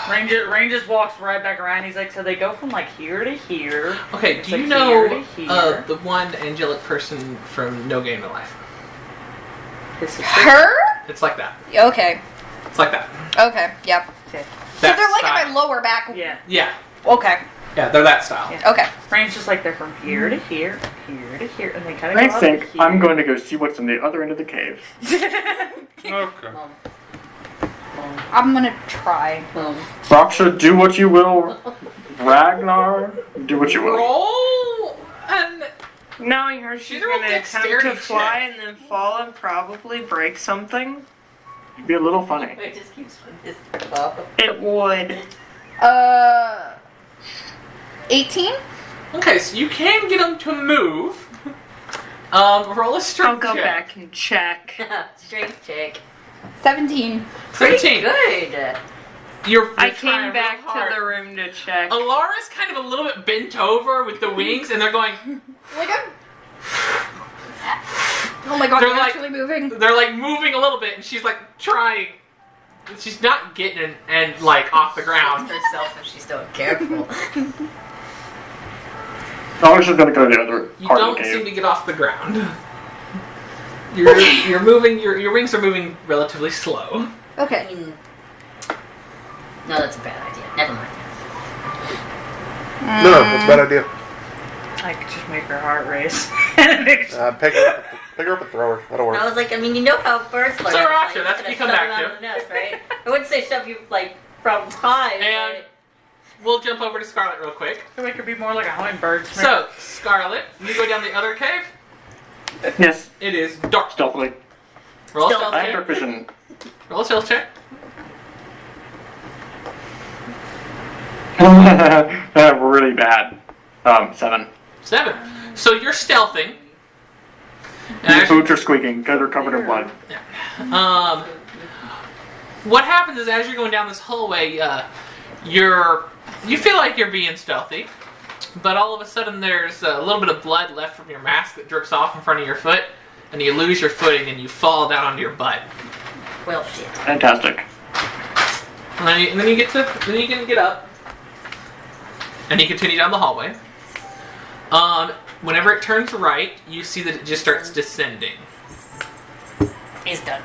Rain just walks right back around. He's like, so they go from like here to here. okay. It's Do you like know here to here. the one angelic person from No Game No Life? His sister. Her? It's like that. Okay. It's like that. Okay. Yep. Okay. So That they're like style. at my lower back. Yeah. Yeah. Okay. Yeah, they're that style. Yeah. Okay. Rain's just like they're from here to here, here to here, and they kind of I go think up to here. I'm going to go see what's in the other end of the cave. Okay. Mom. I'm gonna try. Rockstar, do what you will. Ragnar, do what you will. Roll and Knowing her, she's General gonna attempt dexterity to fly check. and then fall and probably break something. It'd be a little funny. It just keeps this up. It would. 18. okay, so you can get them to move. Roll a I'll strength go check. back and check. Strength check. 17. Pretty 17. good. You're I trying came back real hard. to the room to check. Alara's kind of a little bit bent over with the wings, and they're going. Like I'm. Oh my god, They're you're like- actually moving. They're like moving a little bit, and she's like trying. She's not getting and like off the ground. herself if she's not careful. I was just gonna go to the other You part of don't the seem cave. to get off the ground. You're moving. Your wings are moving relatively slow. Okay. No, that's a bad idea. Never mind. No, that's a bad idea. I could just make her heart race. Pick her up and throw her. That'll work. I was like, I mean, you know how birds learn. So, Like, Rasha, you're that's gonna what you come shove back them out to. of the nest, right? I wouldn't say shove you like from high. And we'll jump over to Scarlet real quick. To make her be more like a hummingbird. So, Scarlet, you go down the other cave. Yes. It is dark. Stealthily. Roll a stealth I have check. dark vision. Roll a stealth check. Really bad. 7. 7. So you're stealthing. The boots are squeaking because they're covered in blood. What happens is as you're going down this hallway, you feel like you're being stealthy, but all of a sudden there's a little bit of blood left from your mask that drips off in front of your foot, and you lose your footing and you fall down onto your butt. Well, shit. Fantastic. And then you can get up, and you continue down the hallway. Whenever it turns right, you see that it just starts descending. He's done.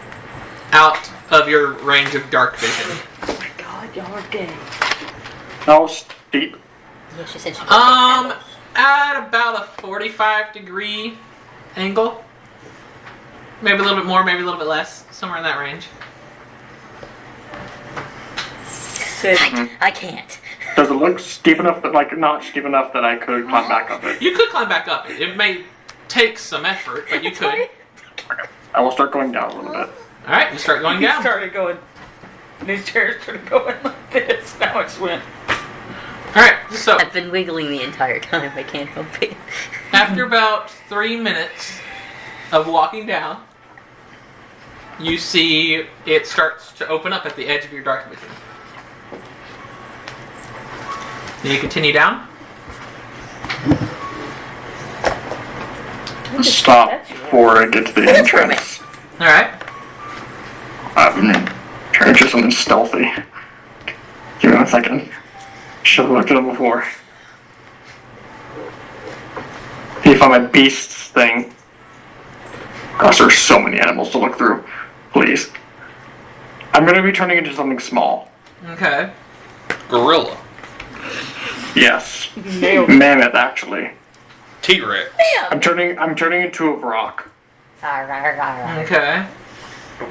Out of your range of dark vision. Oh my god, y'all are gay. How steep? Yeah, she said she could At about a 45-degree angle. Maybe a little bit more, maybe a little bit less. Somewhere in that range. I can't. Does it look steep enough that, like, not steep enough that I could climb back up it? You could climb back up it. It may take some effort, but you could. I will start going down a little bit. Alright, you start going He down. started going. These chairs started going like this. Now it's went. Alright, so I've been wiggling the entire time. I can't help it. after about 3 minutes of walking down, you see it starts to open up at the edge of your dark vision. Then you continue down. Stop before I get to the entrance. Alright. I'm trying to do something stealthy. Give me 1 second. Should have looked at them before. See if I'm a beasts thing. Gosh, there's so many animals to look through. Please. I'm going to be turning into something small. Okay. Gorilla. Yes. Nailed it. Mammoth, actually. T-Rex. I'm turning into a rock. Okay.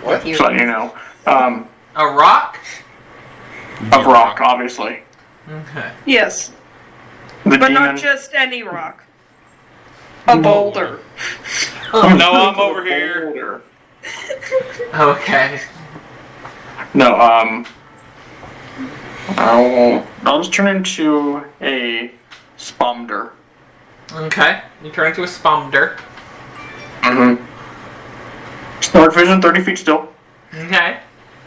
What? Just letting you know. A rock? A rock, obviously. Okay. Yes, The but demon. not just any rock. A boulder. Oh, no, I'm over here. Boulder. Okay. No, I'll just turn into a spomder. Okay. You turn into a spomder. Mm-hmm. Dark vision, 30 feet still. Okay.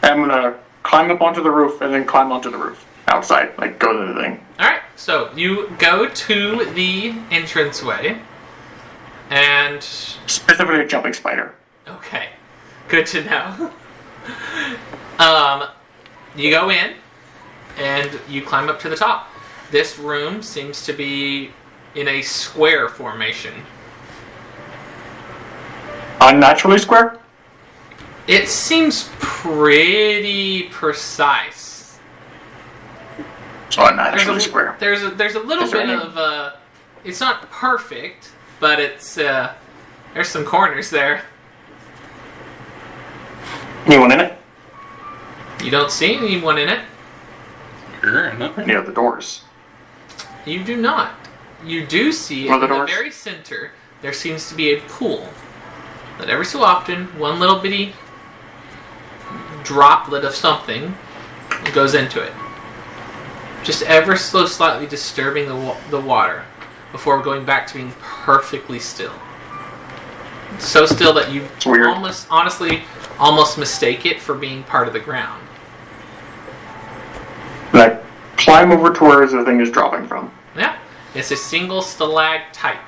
I'm gonna climb up onto the roof and then climb onto the roof. Outside, like go to the thing. Alright, so you go to the entranceway, and... Specifically a jumping spider. Okay. Good to know. You go in, and you climb up to the top. This room seems to be in a square formation. Unnaturally square? It seems pretty precise. So unnaturally square. There's a little Is there bit any- of it's not perfect, but it's there's some corners there. Anyone in it? You don't see anyone in it. You're in it. Any of the doors? You do not. You do see What in are the the doors? very center there seems to be a pool. That every so often, one little bitty droplet of something goes into it. Just ever so slightly disturbing the water before going back to being perfectly still. So still that you Weird. almost mistake it for being part of the ground. And I climb over to where the thing is dropping from. Yeah, it's a single stalactite.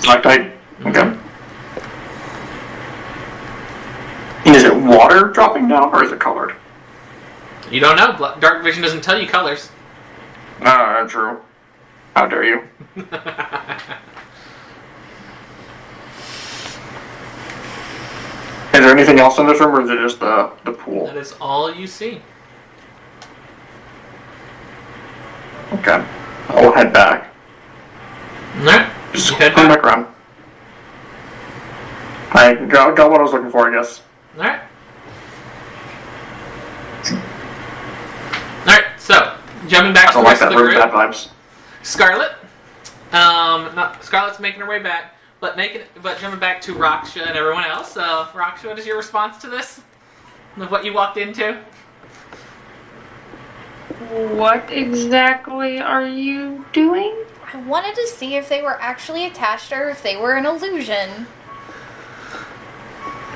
Stalactite. Okay. And is it water dropping down, or is it colored? You don't know. Dark vision doesn't tell you colors. True. How dare you? Is there anything else in this room, or is it just the pool? That is all you see. Okay. I'll head back. Alright. Just head turn back. back around. I got what I was looking for, I guess. Alright. Alright, so, jumping back I to the don't like rest of that the room. group. Bad vibes. Scarlet. Scarlet's making her way back, but jumping back to Raksha and everyone else. Raksha, what is your response to this? Of what you walked into? What exactly are you doing? I wanted to see if they were actually attached or if they were an illusion.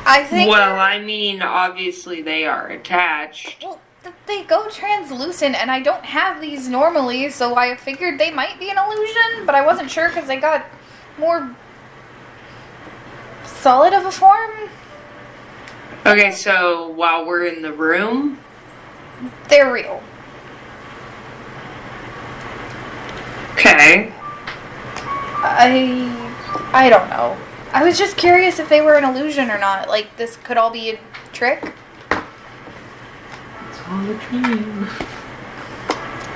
I think. Well, I mean, obviously they are attached. Well, they go translucent, and I don't have these normally, so I figured they might be an illusion, but I wasn't sure because they got more solid of a form. Okay, so while we're in the room, they're real. Okay. I don't know. I was just curious if they were an illusion or not. Like, this could all be a trick. It's all a dream.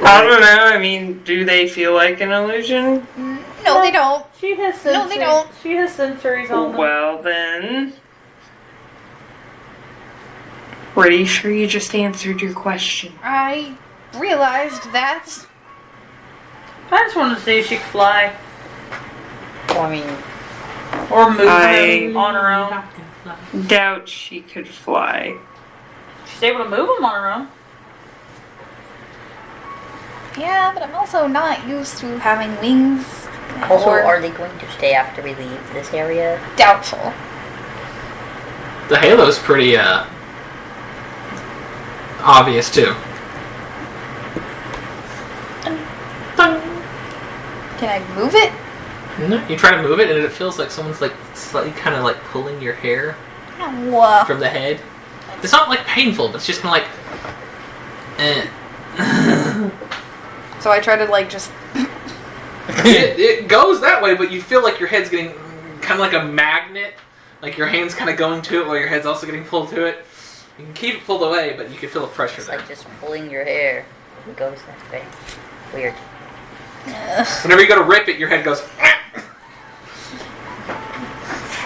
I don't know. I mean, do they feel like an illusion? No, they don't. She has sensories. No, they don't. She has sensories on them. Well, then. Pretty sure you just answered your question. I realized that. I just wanted to see if she could fly. I mean, or move on her own. Doubt she could fly. She's able to move them on her own. Yeah, but I'm also not used to having wings. also, are they going to stay after we leave this area? Doubtful. The halo's pretty obvious too. Can I move it? No, you try to move it, and it feels like someone's like slightly kind of like pulling your hair from the head. It's not like painful, but it's just kind of like. So I try to like just. it goes that way, but you feel like your head's getting kind of like a magnet. Like your hand's kind of going to it, while your head's also getting pulled to it. You can keep it pulled away, but you can feel the pressure It's there. like just pulling your hair. It goes that way. Weird. Whenever you go to rip it, your head goes.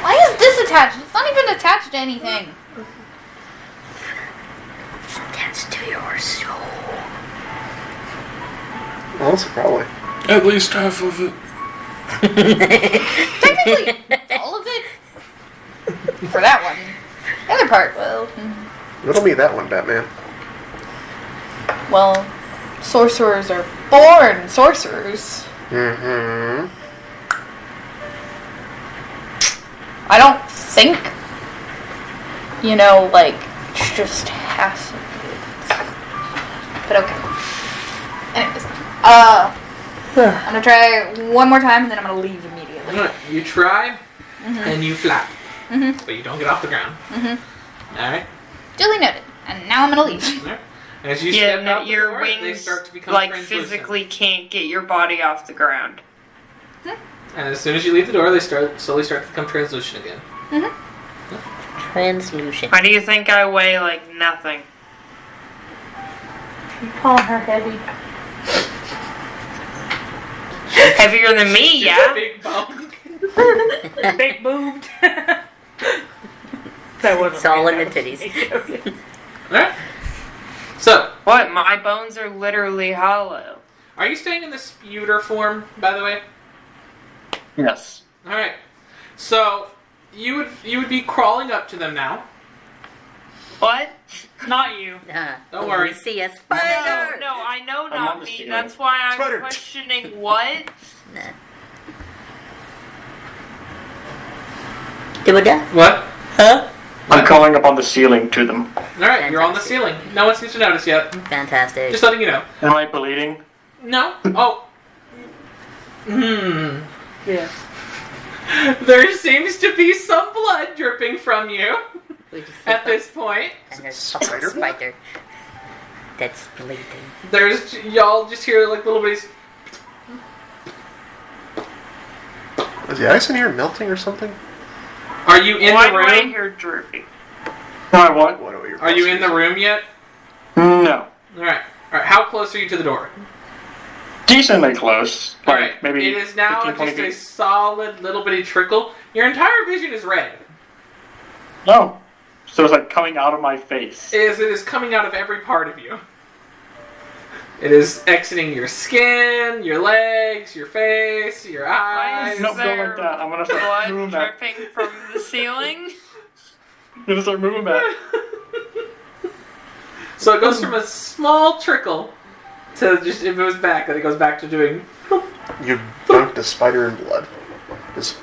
Why is this attached? It's not even attached to anything. It's attached to your soul. Well, that's probably. At least half of it. Technically, all of it. For that one. The other part, well. Riddle me that one, Batman. Well, sorcerers are born sorcerers. Mm-hmm. I don't think, like, it's just has to be. But okay. Anyways, I'm gonna try one more time and then I'm gonna leave immediately. You try, and you flap, but you don't get off the ground. All right. Duly noted. And now I'm gonna leave. All right. As you step out the your door, wings they start to become like translucent. physically can't get your body off the ground. And as soon as you leave the door, they slowly start to become translucent again. Translucent. Why do you think I weigh like nothing? You calling her heavy? Heavier than me, She's yeah. a big bone. Big boobed. That wasn't It's all me, in the that was titties. me. Alright. So, What? My bones are literally hollow. are you staying in the sputer form, by the way? Yes. Alright. So, you would be crawling up to them now. What? Not you. Don't worry. We see a spider. No, I know I'm not on the me. ceiling. That's why I'm Spider. questioning what? Nah. Do it that? What? Huh? I'm calling up on the ceiling to them. Alright, you're on the ceiling. No one seems to notice yet. Fantastic. Just letting you know. Am I bleeding? No? Oh. Yes. There seems to be some blood dripping from you at this point. And there's a spider that's bleeding. There's y'all just hear like little bitties. Is the ice in here melting or something? Are you in Why the do I room? hear dripping? No, what? What are your Are you in the room yet? No. All right. How close are you to the door? Decently close. All Like, right. maybe It is now 15, 20 just a feet. solid little bitty trickle. Your entire vision is red. No. So it's like coming out of my face. It is coming out of every part of you. It is exiting your skin, your legs, your face, your eyes. Is No, go there like that. I'm gonna start blood moving back. dripping from the ceiling? I'm gonna start moving back. So it goes from a small trickle to just it moves back, and it goes back to doing. You dunked a spider in blood. This,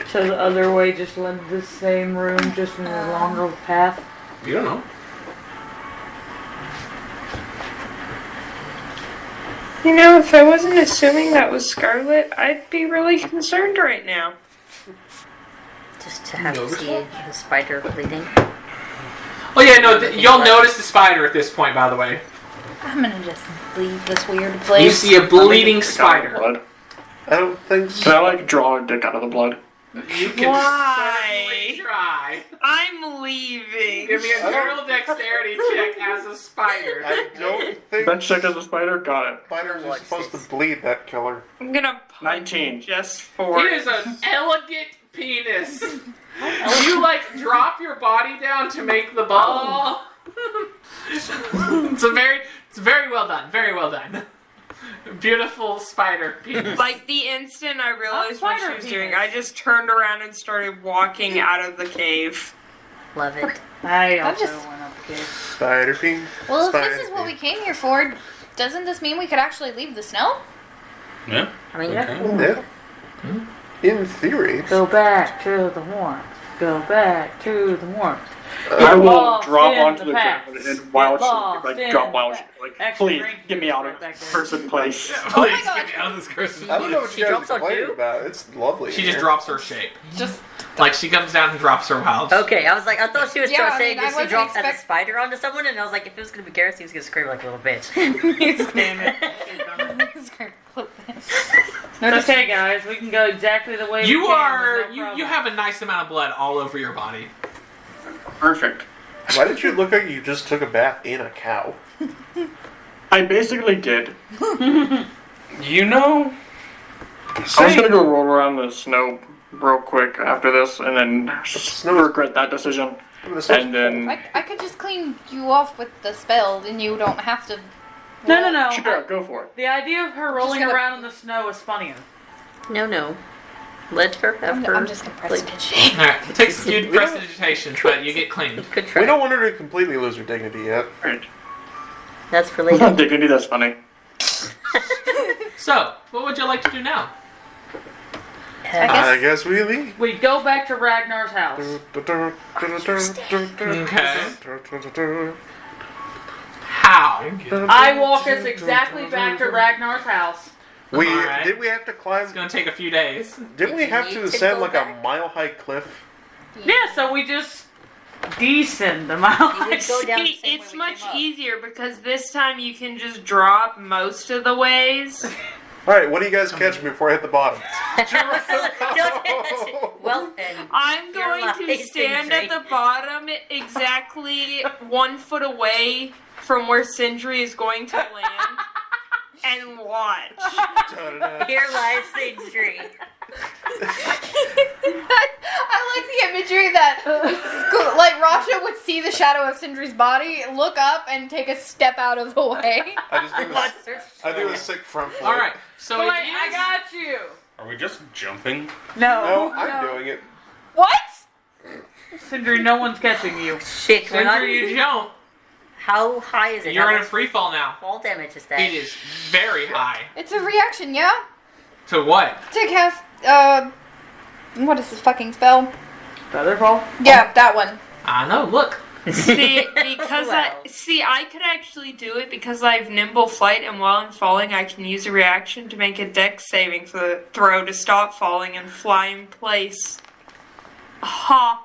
So the other way just led to the same room, just in a longer path. You don't know. You know, if I wasn't assuming that was Scarlet, I'd be really concerned right now. Just to have to see the spider bleeding. Oh yeah, no, y'all notice the spider at this point. By the way, I'm gonna just leave this weird place. you see a bleeding spider. Blood. I don't think so. Can I like draw a dick out of the blood? You can Why? certainly try. I'm leaving. Give me a general dexterity check as a spider. I don't think Bench check as a spider? Got it. spiders are supposed to bleed that killer. I'm gonna punch 19. just for It is an elegant penis. You like drop your body down to make the ball. It's very well done. Very well done. Beautiful spider penis. Like the instant I realized what she spider was penis. doing, I just turned around and started walking out of the cave. Love it. I I'm also just- went up the cave. Spider ping. Well, if spider this is what we ping. came here for, doesn't this mean we could actually leave the snow? Yeah. I mean, Okay. Yeah. In theory. Go back to the warmth. Go back to the warmth. I will lost drop in onto the the past. ground and while Get lost she, like, in drop the while past. she, like, Actually, please, drink get me juice out right of back there. cursed place. God. Please get me out of this cursed I don't know what She you guys drops are on complaining you? about. It's lovely. She in just here. drops her shape. Just Like she comes down and drops her wild. okay, I was like, I thought she was Yeah, trying to I say mean, I that she wasn't dropped as a expect- spider onto someone, and I was like, if it was gonna be Gareth, he was gonna scream like a little bitch. Damn it. Notice Okay, guys, we can go exactly the way we You came, are with no you problem. have a nice amount of blood all over your body. Perfect. Why did you look like you just took a bath in a cow? I basically did. You know, I was gonna go roll around the snow real quick after this, and then Snow is- regret that decision. And then I could just clean you off with the spell, and you don't have to. No. sure, go for it. The idea of her rolling gonna- around in the snow is funnier. No. Let her have her. I'm just gonna press it. Alright, it takes a few prestidigitation, but you get cleaned. Good try. we don't want her to completely lose her dignity yet. Right. That's for That's later. not dignity, that's funny. So, what would you like to do now? I guess we leave. We go back to Ragnar's house. How? I walk us exactly back to Ragnar's house. We Alright. did we have to climb? It's gonna take a few days. Didn't we Did you have need to to ascend go like back? a mile-high cliff? Yeah, so we just descend the mile. You would go down the See, same it's way we much came up. easier because this time you can just drop most of the ways. All right, what do you guys catch me before I hit the bottom? Well, and I'm Your going to life, stand Sindri. at the bottom exactly 1 foot away from where Sindri is going to land and watch. here lies Sindri. I like the imagery that, like, Rasha would see the shadow of Sindri's body, look up, and take a step out of the way. I do a sick front flip. Alright, so But it wait, I is- got you. Are we just jumping? No, I'm doing it. What? Sindri, no one's catching you. Shit, we're not. After you jump, How high is it? you're How in a much free fall now. fall damage is that? It is very high. It's a reaction, yeah? To what? To cast, what is this fucking spell? Featherfall? Yeah, that one. I know, look. See, because Well. I could actually do it because I have nimble flight, and while I'm falling, I can use a reaction to make a dex saving throw to stop falling and fly in place. Ha!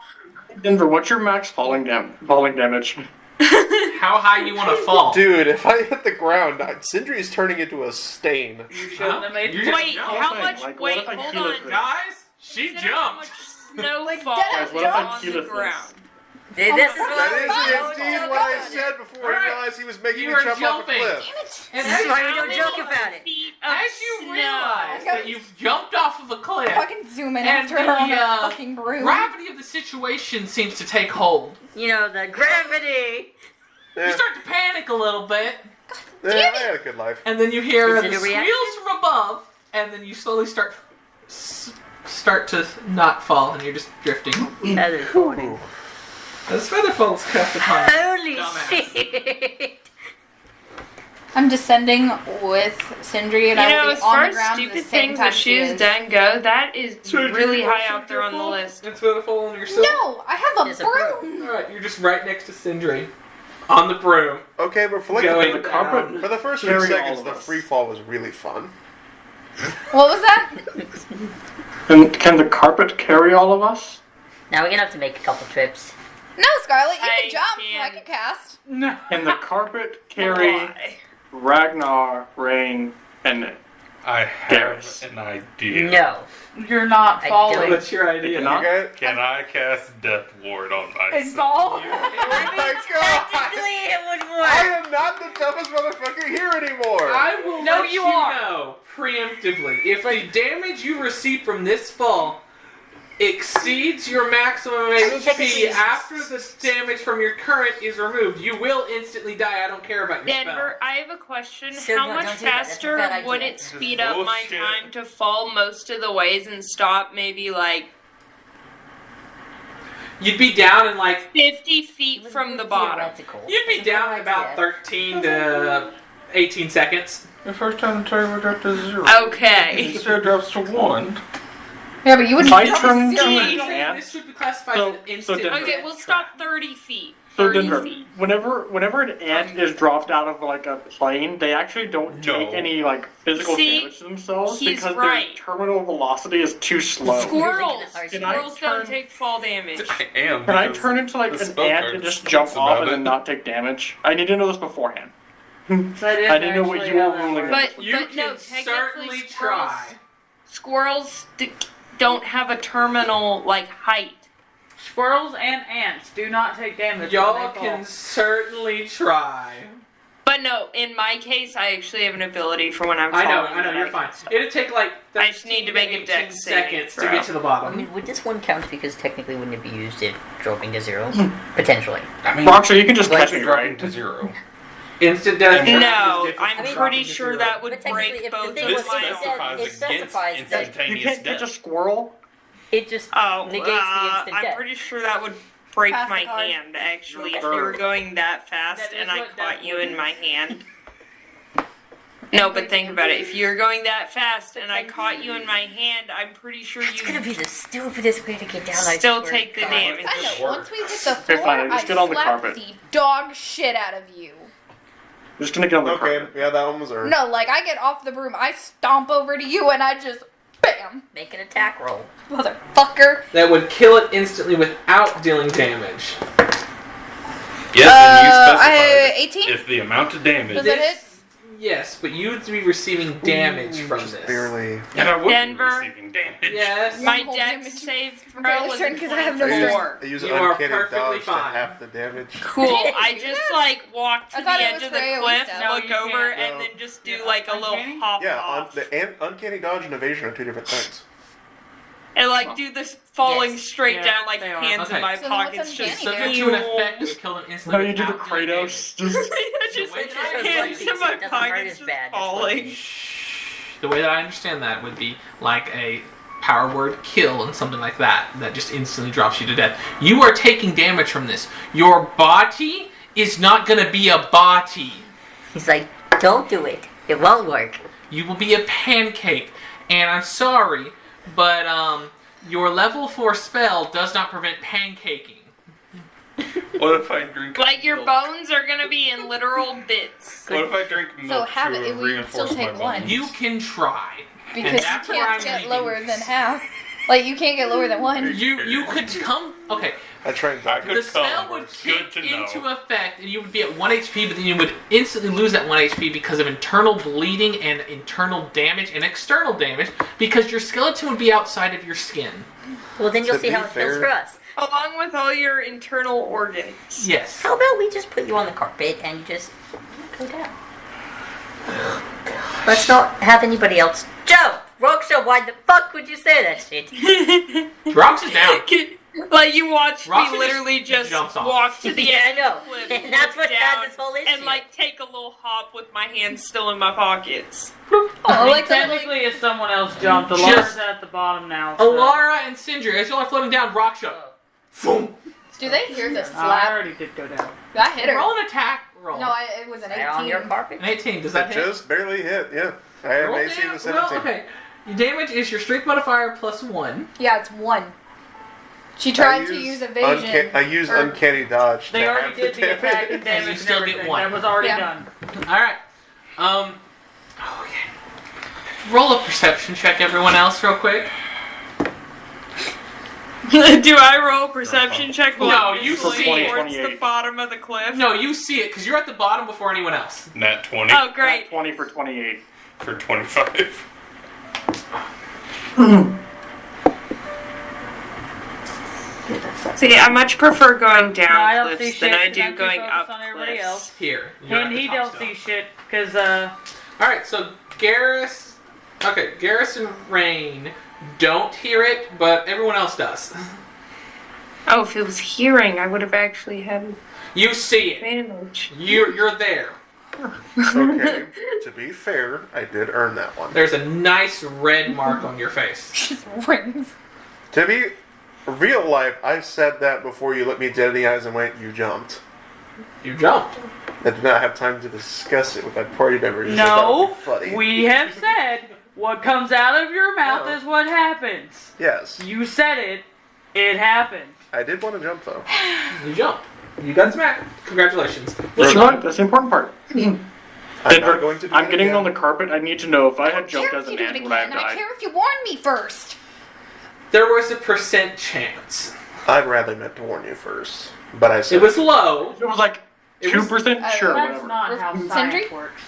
Denver, what's your max falling damage? How high you want to fall? Dude, if I hit the ground, Sindri's turning into a stain. You shouldn't have made You just Wait, jumped. how much? Like, what Wait, if I hold heal it on. for- Guys, she Consider how much jumped. snowfall Guys, what if I on heal the it for ground. This is That what is indeed what I said before I realized he was making You me are jump jumping. off a cliff. And This is why we How don't many joke about it. feet of as you snow? realize that you've jumped off of a cliff, Fucking zoom in and after her on the a fucking broom. gravity of the situation seems to take hold. You know, the gravity. You start to panic a little bit, I had a good life. and then you hear Is the it a squeals reaction? from above, and then you slowly start to not fall, and you're just drifting. Feather falling. As feather falls cast upon you. Holy Dumbass. shit. I'm descending with Sindri, and You I know, will as be on far the as ground at the stupid same things time as she shoes is. done go, that is So did really you high also out there on the fall? list. It's feather fall on yourself. No, I have a Disapprove. broom. Alright, you're just right next to Sindri. On the broom. Okay, but for like Going the the carpet for the first few carry seconds, all of the us. free fall was really fun. What was that? And can the carpet carry all of us? Now we're gonna have to make a couple trips. No, Scarlet, you I can jump. can- I can cast. No. Can the carpet carry Why? Ragnar, Rain, and I have Garrus? an idea. No. You're not I falling. don't. What's your idea? You cannot? Okay. Can I cast Death Ward on And myself? fall. Oh my god! Technically, it would I work. am not the toughest motherfucker here anymore. I will No, let you you are. know preemptively if the damage you receive from this fall exceeds your maximum technically- HP after the damage from your current is removed, you will instantly die. I don't care about your Denver, I have a question. So How no, much don't do that. That's a faster bad would idea. it speed up my Bullshit. time to fall most of the ways and stop maybe like spell. You'd be down in like 50 feet from the bottom? Theoretical. you'd be It's a down good in about idea. 13 to 18 seconds. The first time the timer dropped to 0. Okay. It drops to 1. Yeah, but you wouldn't. If I turn into Indeed. an ant, This would be classified So- as an instant. Denver- Okay, we'll stop 30 feet. so 30 Denver, feet. whenever an ant is dropped out of like a plane, they actually don't No. take any like physical See, damage to themselves he's because right. their terminal velocity is too slow. Squirrels! Can I Squirrels don't turn- take fall damage. I am. Can I because turn into like the an spell ant card and just speaks jump off about and then it. not take damage? I need to know this beforehand. That is I didn't know what actually you how were that ruling. works. But, You but can no, technically certainly squirrels, try. squirrels don't have a terminal like height. Squirrels and ants do not take damage. Y'all when they can fall. certainly try. But no, in my case, I actually have an ability for when I'm I falling. know, that you're I fine. can stop. It'd take like I just need to make a 18 dex saving seconds to throw. get to the I bottom. mean, would this one count because technically wouldn't it be used if dropping to 0? Potentially. I mean, Well, actually, you can just like catch me, dropping right? to 0. Instant death. No, is different I'm from pretty dropping to sure 0. that would But technically, break if the both thing of This was my it specifies it specifies against that You instantaneous can't catch a death. squirrel. it just Oh, negates the instant I'm death. pretty sure that would break Pass the my card. hand, actually, if Sure. you were going that fast That is and I what caught death you would in do. my hand. No, but think about it. If you're going that fast and I caught you in my hand, I'm pretty sure It's gonna you be the stupidest way to get down. I still swear take to the God. damage. I know. Work. Once we hit the Okay, floor, fine, just I get on the slap carpet. the dog shit out of you. I'm just gonna get on the Okay, carpet. yeah, that one was earned. No, like I get off the broom, I stomp over to you, and I just bam, Make an attack roll. motherfucker. That would kill it instantly without dealing damage. Yes, and you I specified 18. if the amount of damage. Does that hit? Yes, but you would be receiving damage from Just this. barely. And I would Denver. be receiving damage. Yes. My One whole dex damage. save I'm throw barely was certain a 'cause I have no 24. I use You are uncanny perfectly dodge to fine. half the damage. Cool. I just like walk I to the thought it edge was of for the AoE cliff, stuff. No, look you over, can't. and No. then just do Yeah, like a little uncanny? hop Yeah, off. uncanny dodge and evasion are two different things. And like do this falling Yes. straight Yeah, down, like they are. hands Okay. in my So then what's pockets, just uncanny Subject to an effect to kill an How instantly you do the without dealing damage. Kratos? Just just way that I hands understand in it my doesn't hurt pockets, as just bad, that's what it falling. is. The way that I understand that would be like a power word kill and something like that just instantly drops you to death. You are taking damage from this. Your body is not gonna be a body. He's like, don't do it. It won't work. You will be a pancake. And I'm sorry, but your level 4 spell does not prevent pancaking. What if I drink Like your milk? bones are gonna be in literal bits. What if I drink milk half to it would still reinforce my take one. bones? You can try. Because And you that's where can't I'm get leaving. lower than half. Like, you can't get lower than one. You could come. Okay. I tried. I could The spell come. would It's good kick to know. into effect, and you would be at 1 HP, but then you would instantly lose that 1 HP because of internal bleeding and internal damage and external damage, because your skeleton would be outside of your skin. Well, then you'll To see how be it feels fair- for us. Along with all your internal organs. Yes. How about we just put you on the carpet and you just go down? Let's not have anybody else jump. Roxha, why the fuck would you say that shit? Rox is down. Like you watch Roxy me literally just jumps off. walk to the Yeah, I edge know. of the cliff, And that's what down, had this whole issue. and like take a little hop with my hands still in my pockets. I mean, like the little- technically, if someone else jumped, Just- Alara's at the bottom now. So. Alara and Sindri, as y'all are floating down, Roxha. Boom. Do they hear the I slap? already did go down. I hit her. Roll an attack. Roll. No, it was an Stay on your 18. carpet. An 18. Does that hit? Just barely hit. Yeah, I had Roll an AC damage. of 17. Well, okay. Your damage is your strength modifier plus 1. Yeah, it's 1. She tried to use evasion. I used or- uncanny dodge. They to already half did the attack and You damage and still get everything. 1. That was already Yeah. done. Alright. Okay. Roll a perception check, everyone else, real quick. Do I roll a perception check? No, you Obviously see towards the 28. bottom of the cliff. No, you see it, because you're at the bottom before anyone else. Nat 20 Oh, great. 20 for 28. for 25. See, I much prefer going No, I down don't see cliffs shit. than I 'cause do I'm too going focused up on everybody cliffs. else. Here. You're at And the he top don't still. see shit, because, Alright, so Garrus... Okay, Garrus and Rain don't hear it, but everyone else does. Oh, if it was hearing, I would have actually had You see it. advantage. You're there. Okay, to be fair, I did earn that one. There's a nice red mark on your face. Rings. To be real life, I said that before you looked me dead in the eyes and went, "You jumped." You jumped. I did not have time to discuss it with my party members. no, funny. we have said what comes out of your mouth No. is what happens. Yes, You said it, it happened. I did want to jump though. You jumped. You got smacked. Congratulations. That's right. That's the important part. I'm Denver, not going to do I'm it getting again. on the carpet. I need to know if I had I jumped care as if you an do it ant, again, would I have and I died? care if you warn me first. There was a % chance. I'd rather meant to warn you first, but I said It was low. It was like It was- 2%? Sure, That's whatever. not how Sindri? science works.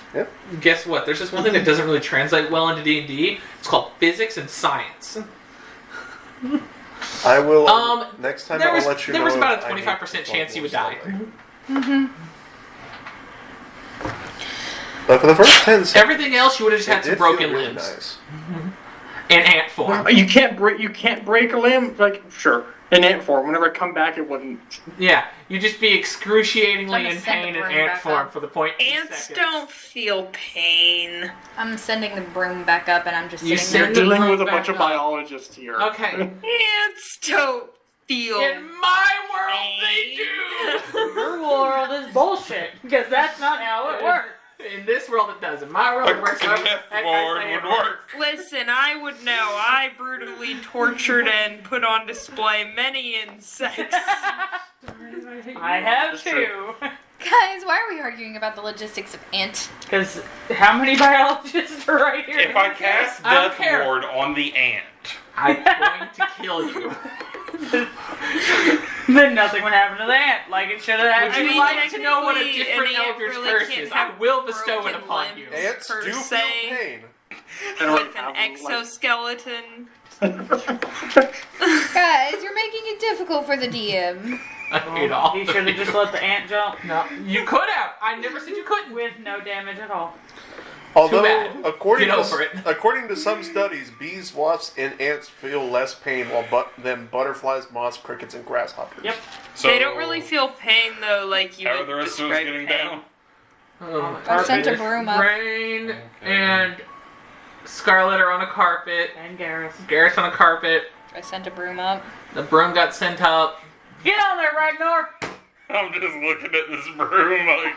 Guess what? There's just one thing that doesn't really translate well into D&D. It's called physics and science. I will. Um, next time there I'll was- let you there know. was about a if I 25% need to chance you would perform die. slowly. But for the first 10 seconds, Everything else, you would have just it had some did broken feel really limbs. nice. And ant form. You can't break a limb. Like, sure, in ant form. Whenever I come back, it wouldn't. Yeah, you'd just be excruciatingly I'm gonna in send pain the in broom ant back form up. for the point. Ants don't feel pain. I'm sending the broom back up, and I'm just You sitting You're send there. the dealing broom with a back bunch of up. biologists here. Okay. Ants don't feel In my world, they do! Your world is bullshit, because that's not how it works. In this world, it does. In my world, it works. A death ward would work. Listen, I would know. I brutally tortured and put on display many insects. I have That's too. Guys, why are we arguing about the logistics of ant? Because how many biologists are right here? If I cast I don't Death care. Ward on the ant, I'm going to kill you. Then nothing would happen to the ant, like it should have Would happened. you mean, like to know what a technically, different an ant Eldritch really curse can't is? I have will bestow it broken upon you. limbs. Ants Per do feel se. pain. With an exoskeleton. Guys, you're making it difficult for the DM. I hate all. He should have just let the ant jump. No, you could have. I never said you couldn't. With no damage at all. Although, bad. according Get to over it. according to some studies, bees, wasps, and ants feel less pain than butterflies, moths, crickets, and grasshoppers. Yep. so They don't really feel pain though, like you How are would the rest of us describe getting pain. down? I sent a broom up. Rain and Scarlet are on a carpet. And Garrus. Garrett's on a carpet. I sent a broom up. The broom got sent up. Get on there, Ragnar! I'm just looking at this broom like,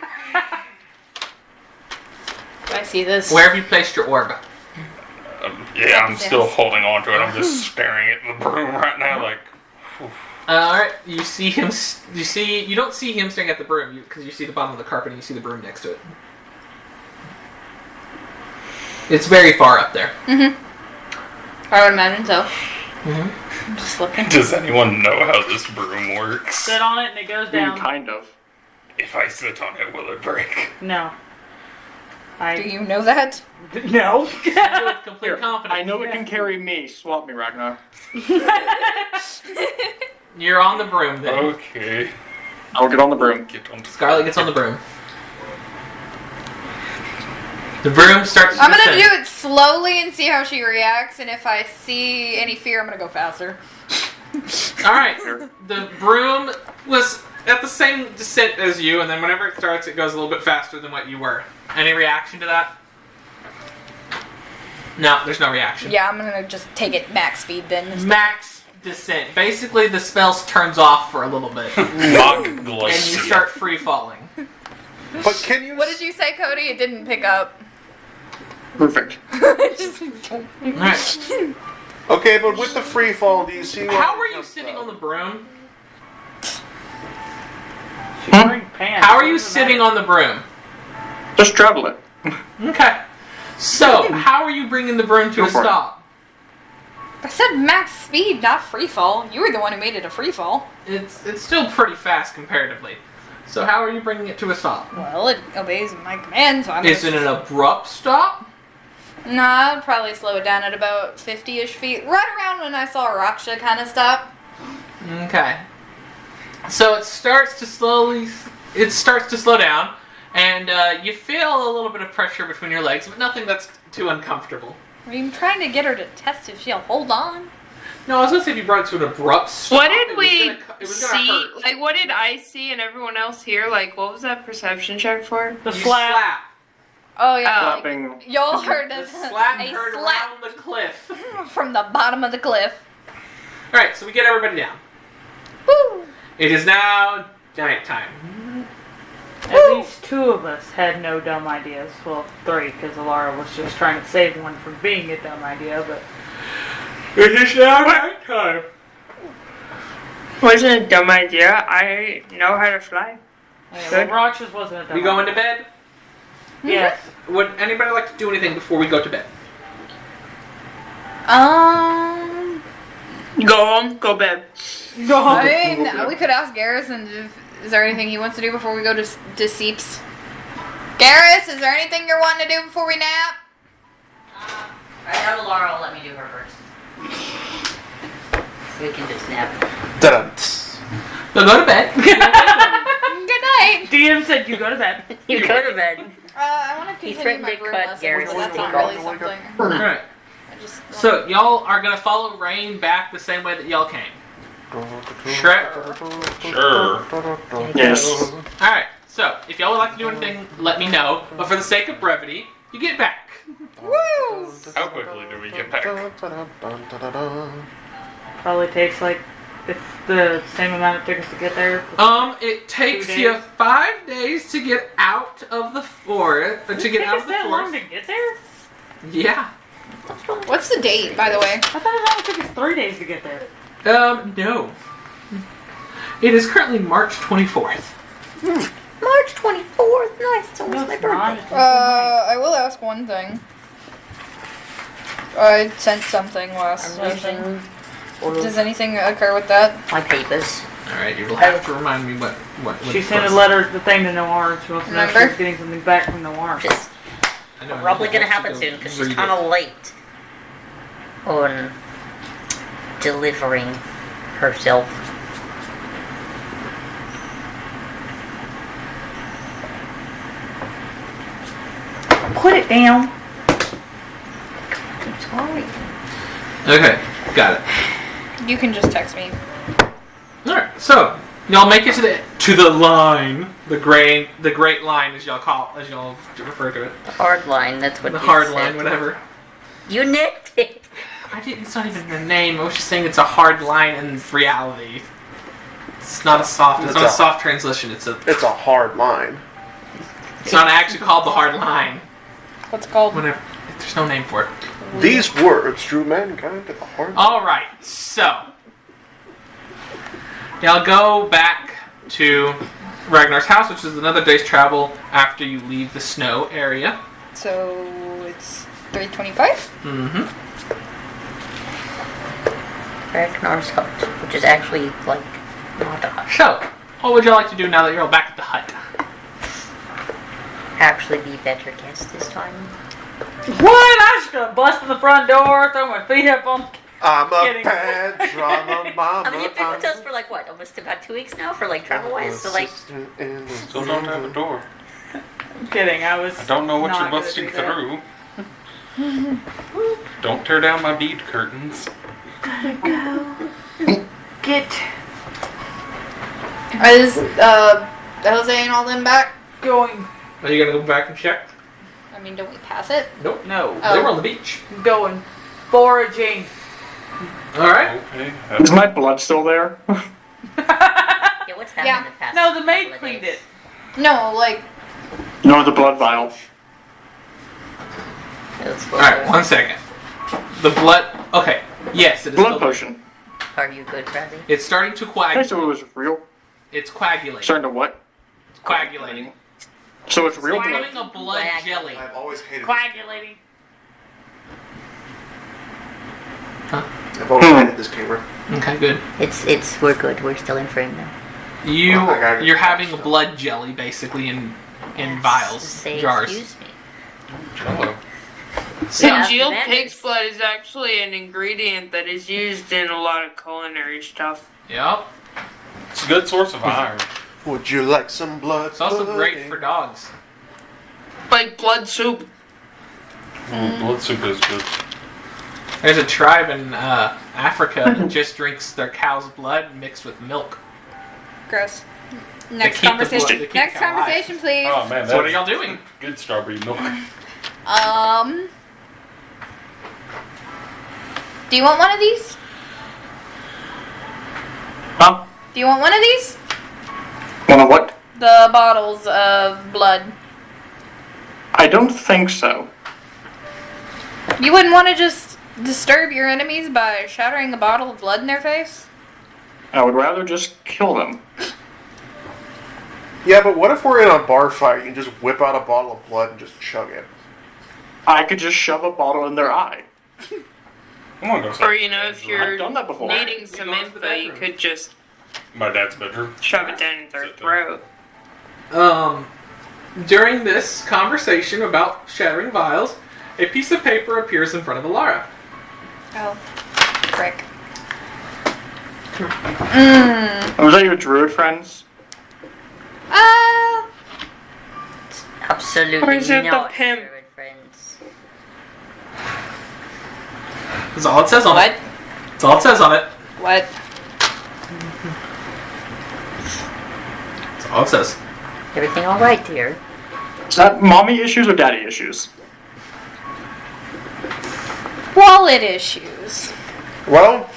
Do I see this? Where have you placed your orb? yeah, I'm still holding on to it. I'm just staring at the broom right now like, All right. You see him. You don't see him staring at the broom because you see the bottom of the carpet and you see the broom next to it. It's very far up there. I would imagine so. I'm just looking. Does anyone know how this broom works? Sit on it and it goes down. Kind of. If I sit on it, will it break? No. Do you know that? No. With complete confidence. I know it can carry me. Swap me, Ragnar. You're on the broom then. Okay. I'll get on the broom. Scarlet gets on the broom. The broom starts to I'm gonna descend. do it slowly and see how she reacts, and if I see any fear, I'm gonna go faster. Alright. The broom was at the same descent as you, and then whenever it starts, it goes a little bit faster than what you were. Any reaction to that? No, there's no reaction. Yeah, I'm gonna just take it max speed then. Max descent. Basically, the spell turns off for a little bit. And you start free falling. But can you... What did you say, Cody? It didn't pick up. Perfect. Alright. Okay, but with the free fall, do you see what... How are you sitting on the broom? How are you sitting on the broom? Just travel it. Okay. So, how are you bringing the broom to Go a for it. stop? I said max speed, not free fall. You were the one who made it a free fall. It's still pretty fast comparatively. So how are you bringing it to a stop? Well, it obeys my command, so I'm Is it an abrupt stop? Nah, I'd probably slow it down at about 50-ish feet. Right around when I saw Raksha kind of stop. Okay. So it starts to slow down, and you feel a little bit of pressure between your legs, but nothing that's too uncomfortable. Are you trying to get her to test if she'll hold on? No, I was gonna say if you brought it to an abrupt stop. What did we it was gonna see? hurt. Like, what did I see and everyone else hear? Like, what was that perception check for? The You slap. Oh, yeah. Slapping. Y'all heard The a slap a heard slap around the cliff. from the bottom of the cliff. Alright, so we get everybody down. Woo! It is now nighttime. At least two of us had no dumb ideas. Well, three, because Alara was just trying to save one from being a dumb idea, but... It is now nighttime. Wasn't a dumb idea. I know how to fly. Yeah, Good. well, Roxas wasn't a dumb We go idea. into bed? Yes. Would anybody like to do anything before we go to bed? Go home, go bed. Go home. I mean, we could ask Garrison if is there anything he wants to do before we go to Seeps. Garrus, is there anything you're wanting to do before we nap? I know Laura will let me do her first. So we can just nap. Da-dum. So go to bed. Good night. DM said you go to bed. You go to bed. I want to He continue threatened my to broom cut lessons, Garrus but that's to not take really off. something. Alright. I just So y'all are gonna follow Rain back the same way that y'all came. Shrek? Sure. Yes. Alright, so if y'all would like to do anything, let me know. But for the sake of brevity, you get back. Woo! How quickly do we get back? Probably takes like the same amount it took us to get there. It takes 2 you days. 5 days to get out of the forest. To get out of the that long forest. to get there? Yeah. What's the date, by the way? I thought it only took us 3 days to get there. No. It is currently March 24th. March 24th. Nice. It's almost my birthday. I will ask one thing. I sent something last session. Does anything occur with that? My papers. Alright, you'll have to remind me what She it's sent a supposed- letter, the thing to Noir. She wants to know if Remember? she's getting something back from Noir. Just I know, probably I gonna have to happen go soon because she's read kind it. of late on delivering herself. Put it down. I'm sorry. Okay, got it. You can just text me. Alright, so y'all make it to the line, the great line as y'all refer to it. The hard line, that's what The you hard said. line, whatever. You nicked it. It's not even the name. I was just saying it's a hard line in reality. It's not a soft translation. It's It's a hard line. not actually called the hard line. What's it called? Whatever. There's no name for it. These words drew mankind to the hard line. Alright, so Y'all go back to Ragnar's house, which is another day's travel after you leave the snow area. So it's 3:25. Mm-hmm. Ragnar's hut, which is actually like not a hut. So, what would y'all like to do now that you're all back at the hut? Actually, be better guests this time. What? I just gonna bust in the front door, throw my feet up on. I'm a Kidding. bad drama mama. I mean, you've been with us for like what, almost about 2 weeks now for like travel wise. So like, Still don't have a door. I'm kidding. I don't know what not you're gonna busting do that. through. Don't tear down my bead curtains. Get Is Jose and all them back? going. Are you gonna go back and check? I mean, don't we pass it? Nope. No. Oh. They were on the beach. Going. Foraging. Alright. Okay. Is my blood still there? yeah, what's happened Yeah. in the past? No, the maid couple of cleaned days? it. No, like No, the blood vial. Let's Alright, 1 second. The blood. Okay. Yes, it is Blood still potion. Are you good, Bradley? It's starting to I coagulate. so it was real. It's coagulating. Starting to what? It's coagulating. So it's real It's blood. becoming a blood jelly. I've always hated Coagulating. I've always hated this camera. Okay, good. We're good. We're still in frame now. You're having a blood jelly basically in vials, Say jars. excuse me. Jello. So, Congealed that pig's is- blood is actually an ingredient that is used in a lot of culinary stuff. yep. It's a good source of iron. Would you like some blood? It's also great pudding? for dogs. Like blood soup. Blood soup is good. There's a tribe in Africa that just drinks their cow's blood mixed with milk. gross. They Next keep the blood- conversation. they keep Next the cow alive. conversation, please. Oh man, So what are that's y'all doing? good strawberry milk. Do you want one of these? Huh? Do you want one of these? One of what? The bottles of blood. I don't think so. You wouldn't want to just disturb your enemies by shattering a bottle of blood in their face? I would rather just kill them. Yeah, but what if we're in a bar fight and just whip out a bottle of blood and just chug it? I could just shove a bottle in their eye. I'm gonna go Or, say- you know, if I've you're done that before. needing some go to the info, you bedroom. could just My dad's bedroom. shove it down their throat. During this conversation about shattering vials, a piece of paper appears in front of Alara. Oh, frick. Was that your druid friends? Absolutely Or is it the not. pimp? Druid friends. That's all it says on What? it. That's all it says on it. What? That's all it says. Everything all right, dear? Is that mommy issues or daddy issues? Wallet issues. Well,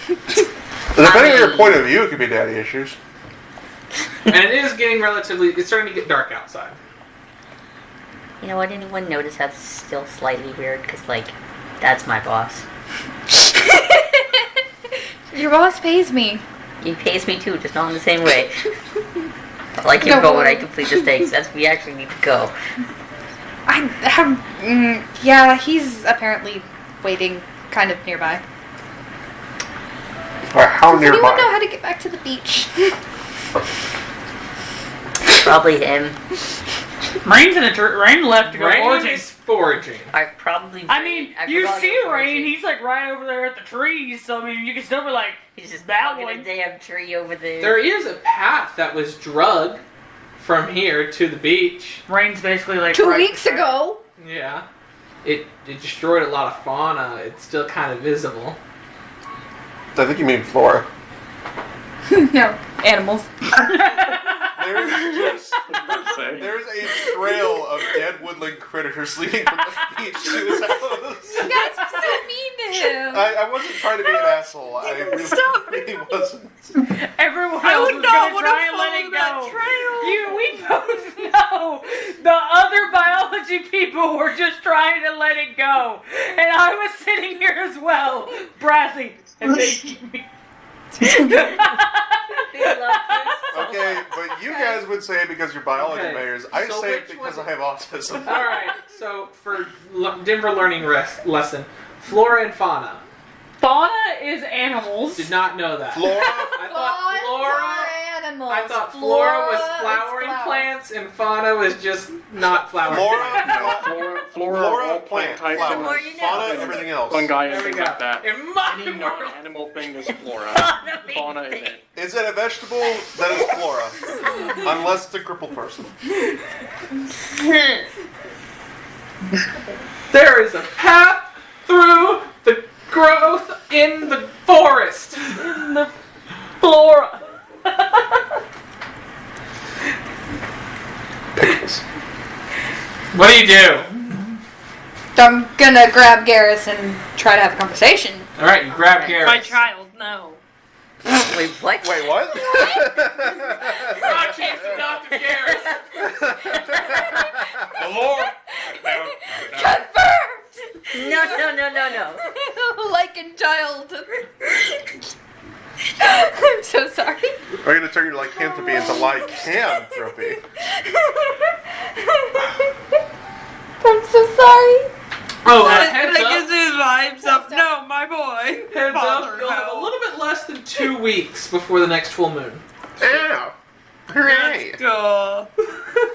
depending on your point of view, it could be daddy issues. And it is getting it's starting to get dark outside. You know what? Anyone notice that's still slightly weird? Because, like, that's my boss. Your boss pays me. He pays me too, just not in the same way. Like him No. go when I complete the stakes. That's we actually need to go. I have. Yeah, he's apparently waiting kind of nearby. Or how Does anyone know nearby? how to get back to the beach? Probably him. Rain's in a Rain left to go Rain foraging. is foraging. I mean, you forgot see you're Rain, foraging. he's like right over there at the trees, so I mean, you can still be like, He's just that bugging one. a damn tree over there. There is a path that was drug from here to the beach. Rain's basically like 2 right weeks beside- ago. Yeah. It destroyed a lot of fauna. It's still kind of visible. I think you mean flora. No, animals. There's a trail of dead woodland critters leading from the beach to his house. You guys are so mean to him. I wasn't trying to be an asshole. I really, really wasn't. Everyone I else would was not gonna wanna try and let follow it that go. trail. We both know the other biology people were just trying to let it go, and I was sitting here as well, Bradley, and thanking me. Okay, but you guys would say it because you're biology majors. I so say it which because I one- have autism. Alright, so for Denver learning lesson, flora and fauna. Fauna is animals. Did not know that. Flora? I thought flora. Animals. I thought flora was is flowering flower. plants and fauna was just not flowering plants. Flora, plant, type flowers. The more you know. Fauna, everything else. Fungi There and we things go. like that. In my Any world. non-animal thing is flora. Fauna is it. Is it a vegetable? That is flora. Unless it's a crippled person. There is a path through the growth in the forest. In the flora. Pickles. What do you do? I'm gonna grab Garrus and try to have a conversation. Alright, you grab Garrett. My child, no. Wait, what? Wait, what? Not chasing Dr. Garrett. Confirmed! No. Like a child. I'm so sorry. We're gonna turn your lycanthropy into lycanthropy. I'm so sorry. Oh, But heads it up. gives me the vibes of, no, my boy. Heads Father, up, you'll have a no. little bit less than 2 weeks before the next full moon. Ow. Hooray. Go.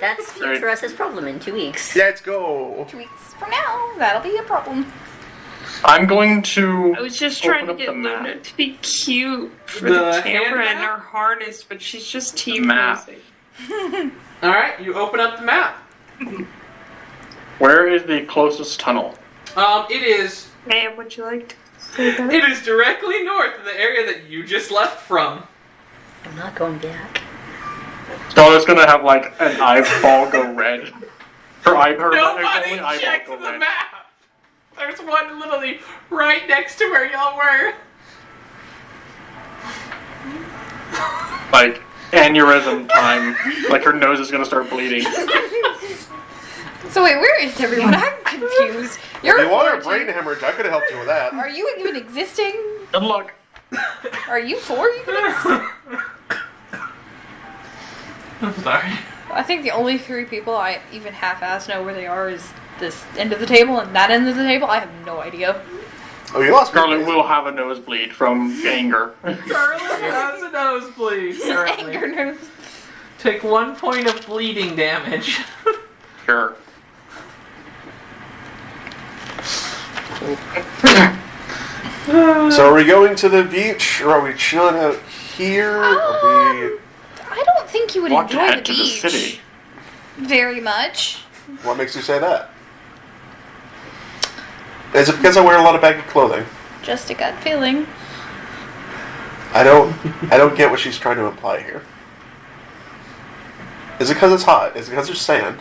That's future us's problem in 2 weeks. Let's go. 2 weeks from now, that'll be a problem. I'm going to I was just open trying to up get the Luna map. to be cute for The the, hand camera and map? her harness, but she's just team map. posing. Alright, you open up the map. Where is the closest tunnel? It is Ma'am, would you like to say that? It is directly north of the area that you just left from. I'm not going back. So it's gonna have like an eyeball go red. Her Nobody only eyeball checked go the red. map. There's one literally right next to where y'all were. Like aneurysm time. Like her nose is gonna start bleeding. So wait, where is everyone? I'm confused. You're If you want a 4G. brain hemorrhage, I could have helped you with that. Are you even existing? Good luck. Are you 4 even existing? I'm sorry. I think the only 3 people I even half-ass know where they are is this end of the table and that end of the table. I have no idea. Oh, you lost Scarlet will have a nosebleed from anger. Charlotte has a nosebleed currently. Anger nose. Take 1 point of bleeding damage. Sure. So are we going to the beach, or are we chilling out here? Are we... I don't think you would Want to enjoy the head to the beach city. very much. What makes you say that? Is it because I wear a lot of baggy clothing? Just a gut feeling. I don't get what she's trying to imply here. Is it because it's hot? Is it because there's sand?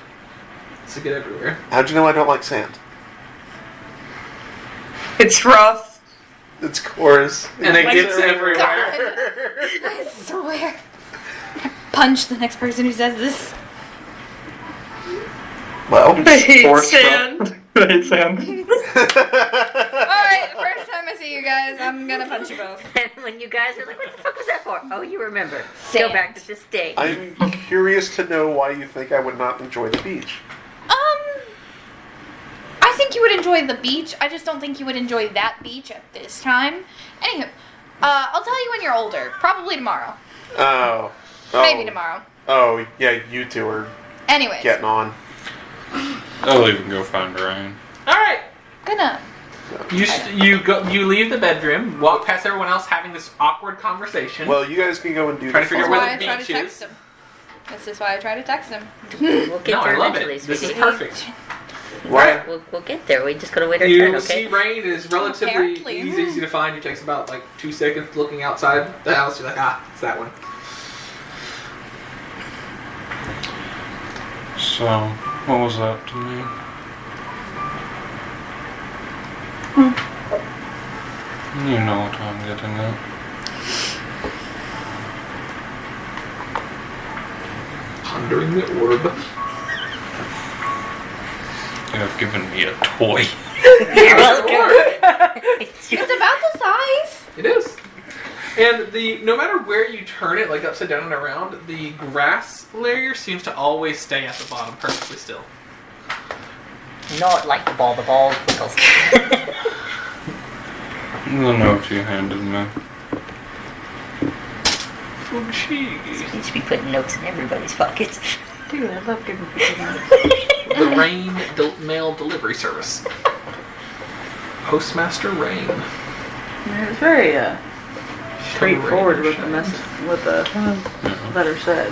It's to get everywhere. How'd you know I don't like sand? It's rough. It's coarse. And it gets God, everywhere. I swear. I punch the next person who says this. Well, I hate Force sand. I hate sand. Alright, the first time I see you guys, I'm gonna punch you both. And when you guys are like, what the fuck was that for? Oh, you remember. Sand. Go back to this day. I'm curious to know why you think I would not enjoy the beach. I think you would enjoy the beach. I just don't think you would enjoy that beach at this time. Anywho, I'll tell you when you're older. Probably tomorrow. Oh. Maybe tomorrow. Oh, yeah, you two are Anyways, getting on. I'll even go find Ryan. Alright. gonna. You leave the bedroom, walk past everyone else having this awkward conversation. Well, you guys can go and do Try to the figure phone. out That's where why I the try to beach text is. him. This is why I try to text him. We'll get No, I there love eventually, it. This is sweetie. perfect. What? We'll get there. We just gotta wait our You turn, see okay? rain is relatively Apparently. easy to find. It takes about like 2 seconds looking outside the house. You're like, it's that one. So, what was that to me? You know what I'm getting at. Pondering the orb. You have given me a toy. You're welcome. It's about the size. It is. And no matter where you turn it, like upside down and around, the grass layer seems to always stay at the bottom perfectly still. Not like the ball tickles. The note you handed me. Oh, jeez. You should be putting notes in everybody's pockets. Dude, I love giving people notes. The Rain Mail Delivery Service. Postmaster Rain. I mean, it was very straightforward with the message, what the letter said.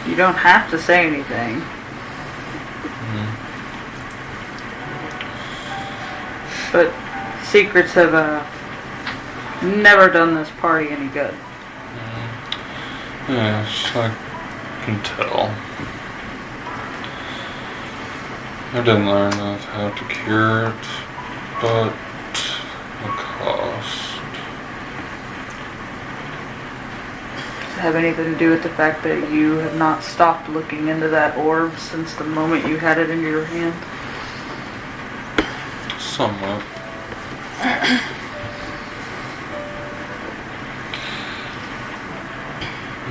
You don't have to say anything. But secrets have never done this party any good. Yes, I can tell. I didn't learn how to cure it, but the cost. Does it have anything to do with the fact that you have not stopped looking into that orb since the moment you had it in your hand? Somewhat.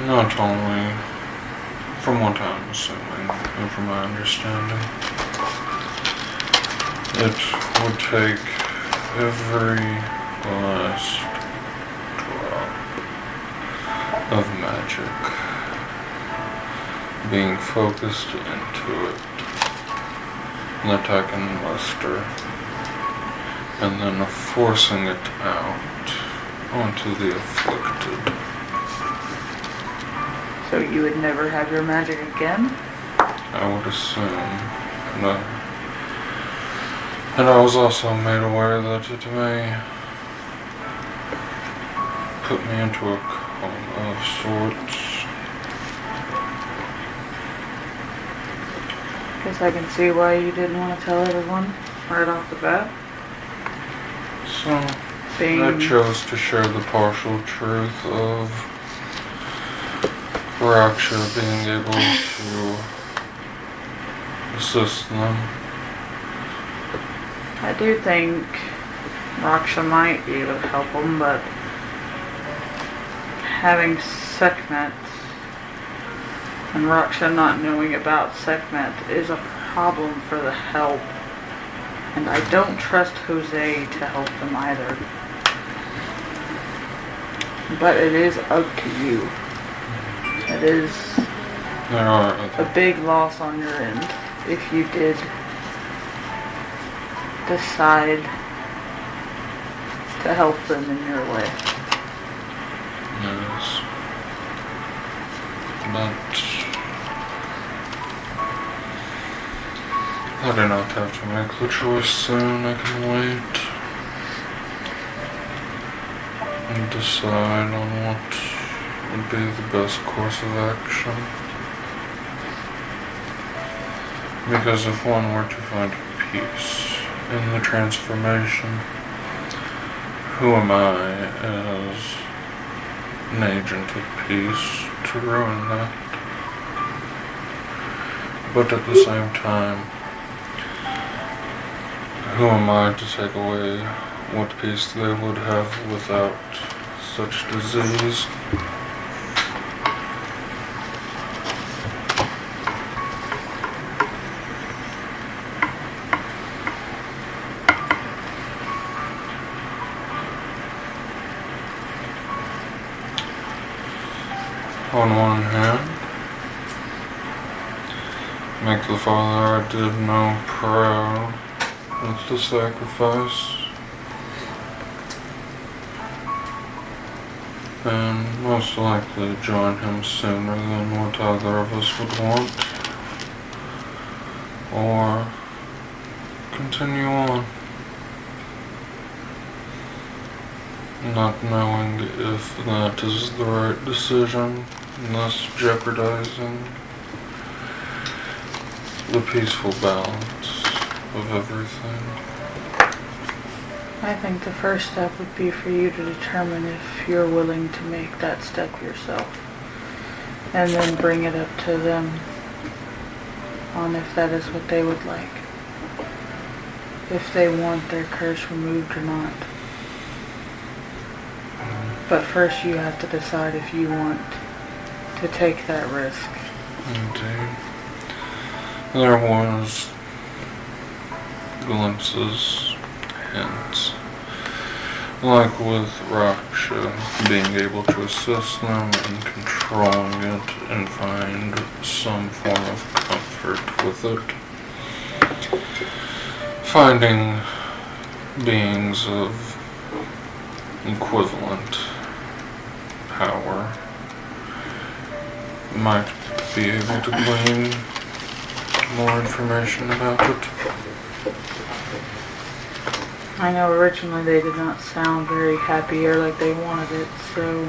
Not only from what I'm assuming and from my understanding. It would take every last drop of magic being focused into it that I can muster, and then forcing it out onto the afflicted. So you would never have your magic again? I would assume. No. And I was also made aware that it may put me into a coma of sorts. Guess I can see why you didn't want to tell everyone right off the bat. So, I chose to share the partial truth of Raksha being able to assist them. I do think Raksha might be able to help them, but having Sekhmet and Raksha not knowing about Sekhmet is a problem for the help. And I don't trust Jose to help them either. But it is up to you. It is a big loss on your end if you did decide to help them in your way. Yes. But I do not have to make the choice soon. I can wait and decide on what would be the best course of action. Because if one were to find peace in the transformation, who am I as an agent of peace to ruin that? But at the same time, who am I to take away what peace they would have without such disease? On one hand, make the father I did know proud with the sacrifice, and most likely join him sooner than what either of us would want, or continue on, not knowing if that is the right decision, and thus jeopardizing the peaceful balance of everything. I think the first step would be for you to determine if you're willing to make that step yourself, and then bring it up to them on if that is what they would like, if they want their curse removed or not. But first you have to decide if you want to take that risk. Indeed. There was glimpses, hints, like with Raksha being able to assist them in controlling it and find some form of comfort with it. Finding beings of equivalent power might be able to glean more information about it. I know originally they did not sound very happy or like they wanted it, so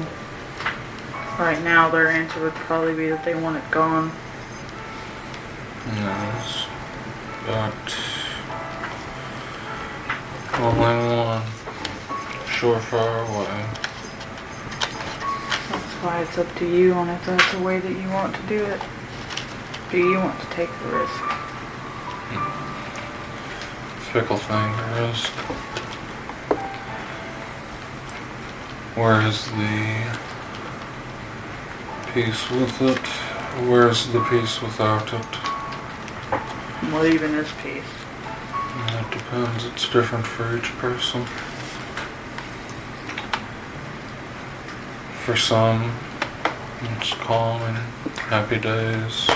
right now their answer would probably be that they want it gone. Yes, but only one surefire way. That's why it's up to you on if that's the way that you want to do it. Do you want to take the risk? Fickle thing, risk. Where is the peace with it? Where's the peace without it? What even is peace? That depends. It's different for each person. For some, it's calm and happy days.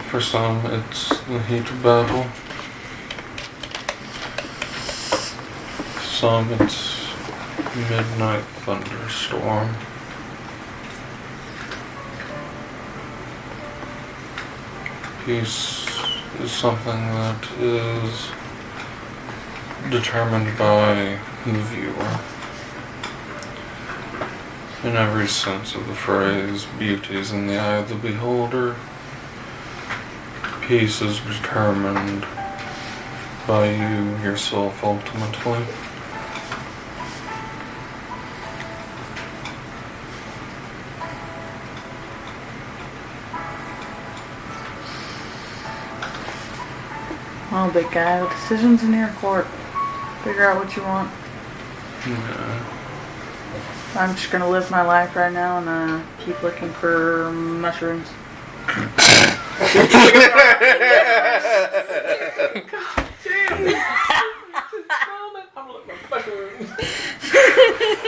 For some, it's the heat of battle. Some, it's midnight thunderstorm. Peace is something that is determined by the viewer. In every sense of the phrase, beauty is in the eye of the beholder. Peace is determined by you yourself ultimately. Well, big guy, the decision's in your court. Figure out what you want. Yeah. I'm just gonna live my life right now and keep looking for mushrooms.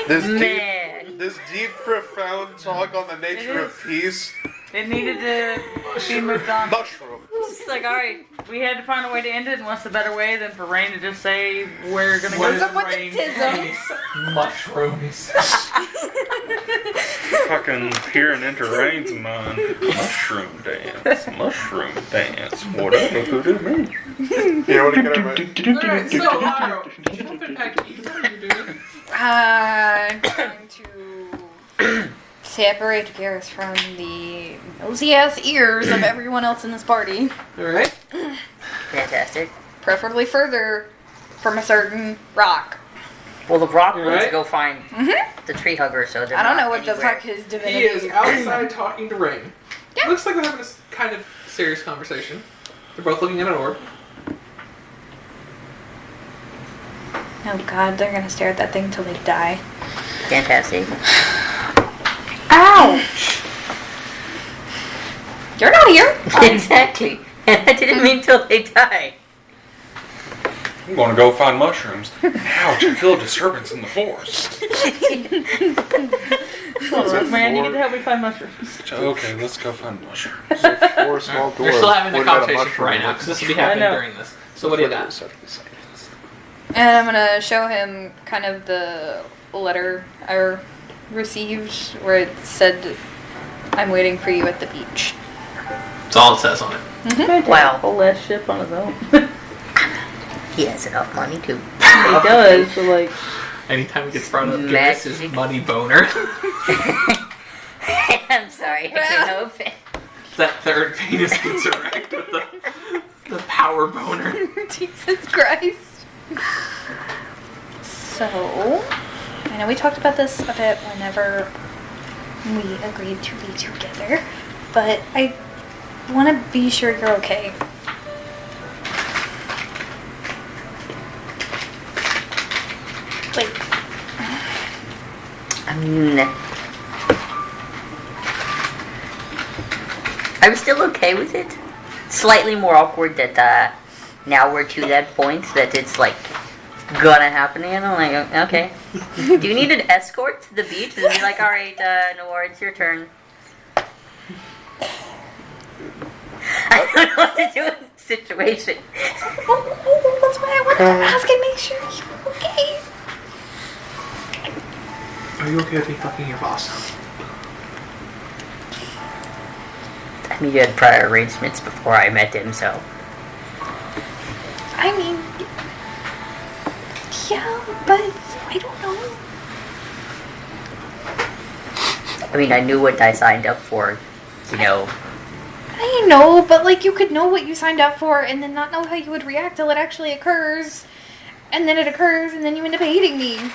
This deep, profound talk on the nature of peace. It needed to be moved on. Mushroom. It's like, alright, we had to find a way to end it, and what's the better way than for Rain to just say, we're gonna What's go up with the tisms? Mushrooms. Fucking peering into Rain's mind. Mushroom dance. Mushroom dance. Whatever could it mean? You know what Alright, so Laura, jumping back to you, what are you doing? I'm trying to separate Garrus from the nosy ass ears of everyone else in this party. Alright. Fantastic. Preferably further from a certain rock. Well, the rock wants Right. to go find the tree hugger, so they're I don't not know what the anywhere. fuck his divinity He is outside talking to Rain. Yeah. Looks like they're having a kind of serious conversation. They're both looking at an orb. Oh god, they're gonna stare at that thing until they die. Fantastic. Ouch! You're not here. Exactly. And I didn't mean till they die. I'm gonna go find mushrooms. Ouch, I feel a disturbance in the forest. Look, man, you need to help me find mushrooms. Okay, let's go find mushrooms. Four small dwarves. They're still having a What about conversation mushroom? right now, because this will be happening during this. So what do you got? And I'm gonna show him kind of the letter I received where it said, "I'm waiting for you at the beach." That's all it says on it. Wow. Whole last ship on his own. He has enough money to. He does, but like, Anytime it gets brought up, Garrus is money boner. I'm sorry, I can't help it. That third penis gets erect with the power boner. Jesus Christ. So, I know we talked about this a bit whenever we agreed to be together, but I want to be sure you're okay. Like, I mean, I'm still okay with it. Slightly more awkward that now we're to that point that it's like gonna happen again. I'm like, okay. Do you need an escort to the beach? And be like, all right, Noir, it's your turn. I don't know what to do in this situation. That's why I wanted to ask and make sure you're okay. Are you okay with me fucking your boss? I mean, you had prior arrangements before I met him, so. I mean, yeah, but I don't know. I mean, I knew what I signed up for, you know. I know, but like you could know what you signed up for and then not know how you would react till it actually occurs. And then it occurs and then you end up hating me.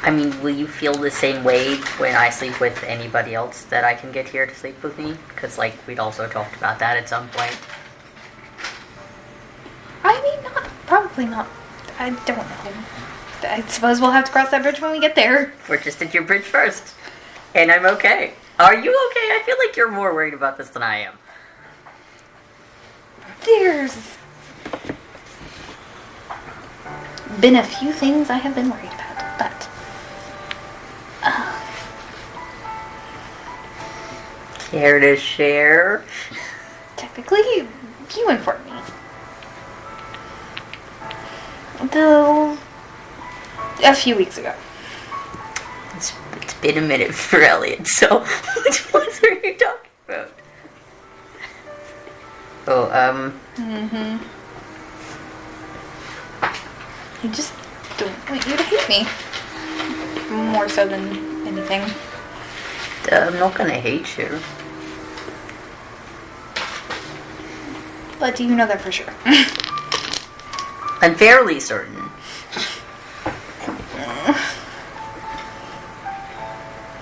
I mean, will you feel the same way when I sleep with anybody else that I can get here to sleep with me? Because, like, we'd also talked about that at some point. I mean, probably not. I don't know. I suppose we'll have to cross that bridge when we get there. We're just at your bridge first. And I'm okay. Are you okay? I feel like you're more worried about this than I am. There's been a few things I have been worried about, but care to share? Technically, you informed me. Though, a few weeks ago. It's been a minute for Elliot, so which ones are you talking about? Oh, I just don't want you to hate me. More so than anything. I'm not gonna hate you. But do you know that for sure? I'm fairly certain.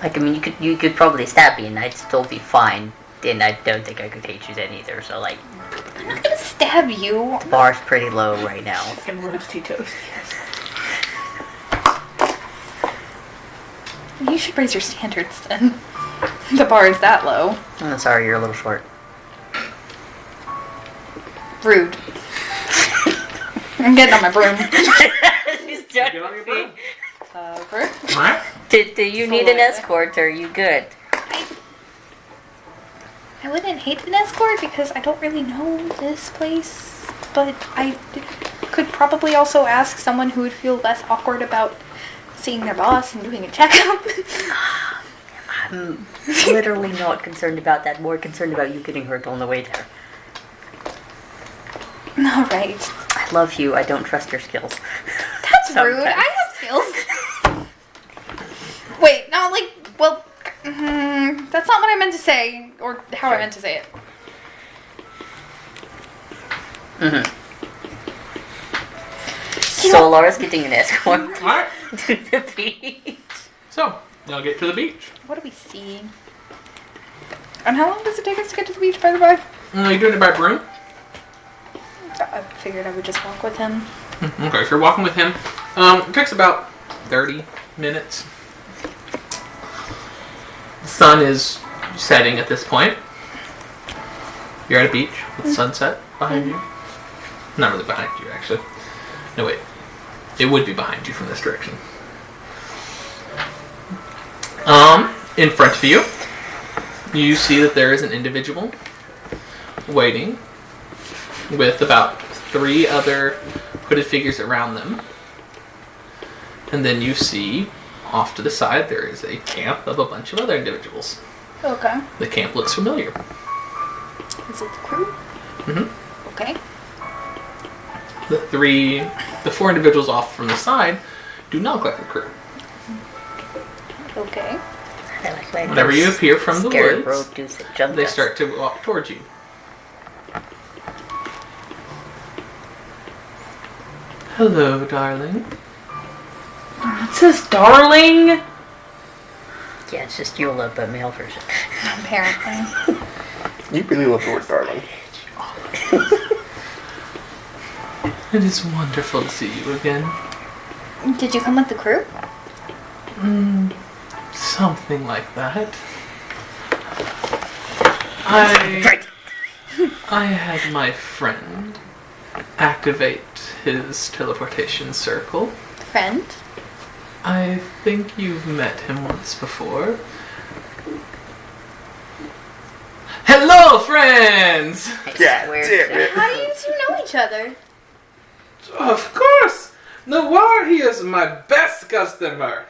Like, I mean, you could probably stab me and I'd still be fine. And I don't think I could hate you then either, so like... I'm not gonna stab you. The bar's pretty low right now. Fucking roasty toast. You should raise your standards then. The bar is that low. I'm sorry, you're a little short. Rude. I'm getting on my broom. She's done with me. Over. What? Do you need an escort or are you good? I wouldn't hate an escort because I don't really know this place, but I could probably also ask someone who would feel less awkward about seeing their boss and doing a checkup. I'm literally not concerned about that. More concerned about you getting hurt on the way there. Alright. I love you. I don't trust your skills. That's rude. I have skills. Wait, no, like, well, that's not what I meant to say, or how I meant to say it. So Laura's getting an escort What? to the beach. So, y'all get to the beach. What do we see? And how long does it take us to get to the beach, by the way? You doing it by broom? I figured I would just walk with him. Okay, so you're walking with him. It takes about 30 minutes. The sun is setting at this point. You're at a beach with sunset behind you. Not really behind you, actually. No, wait. It would be behind you from this direction. In front of you, you see that there is an individual waiting with about 3 other hooded figures around them. And then you see, off to the side, there is a camp of a bunch of other individuals. Okay. The camp looks familiar. Is it the crew? Mm-hmm. Okay. The 4 individuals off from the side do not look like the crew. Okay. Whenever you appear from the woods, they start to walk towards you. Hello, darling. It says darling. Yeah, it's just your love, but male version. Apparently. You really love the word darling. It is wonderful to see you again. Did you come with the crew? Something like that. I had my friend activate his teleportation circle. Friend? I think you've met him once before. Hello, friends! Yeah, damn it. How do you two know each other? Of course! Noir, he is my best customer.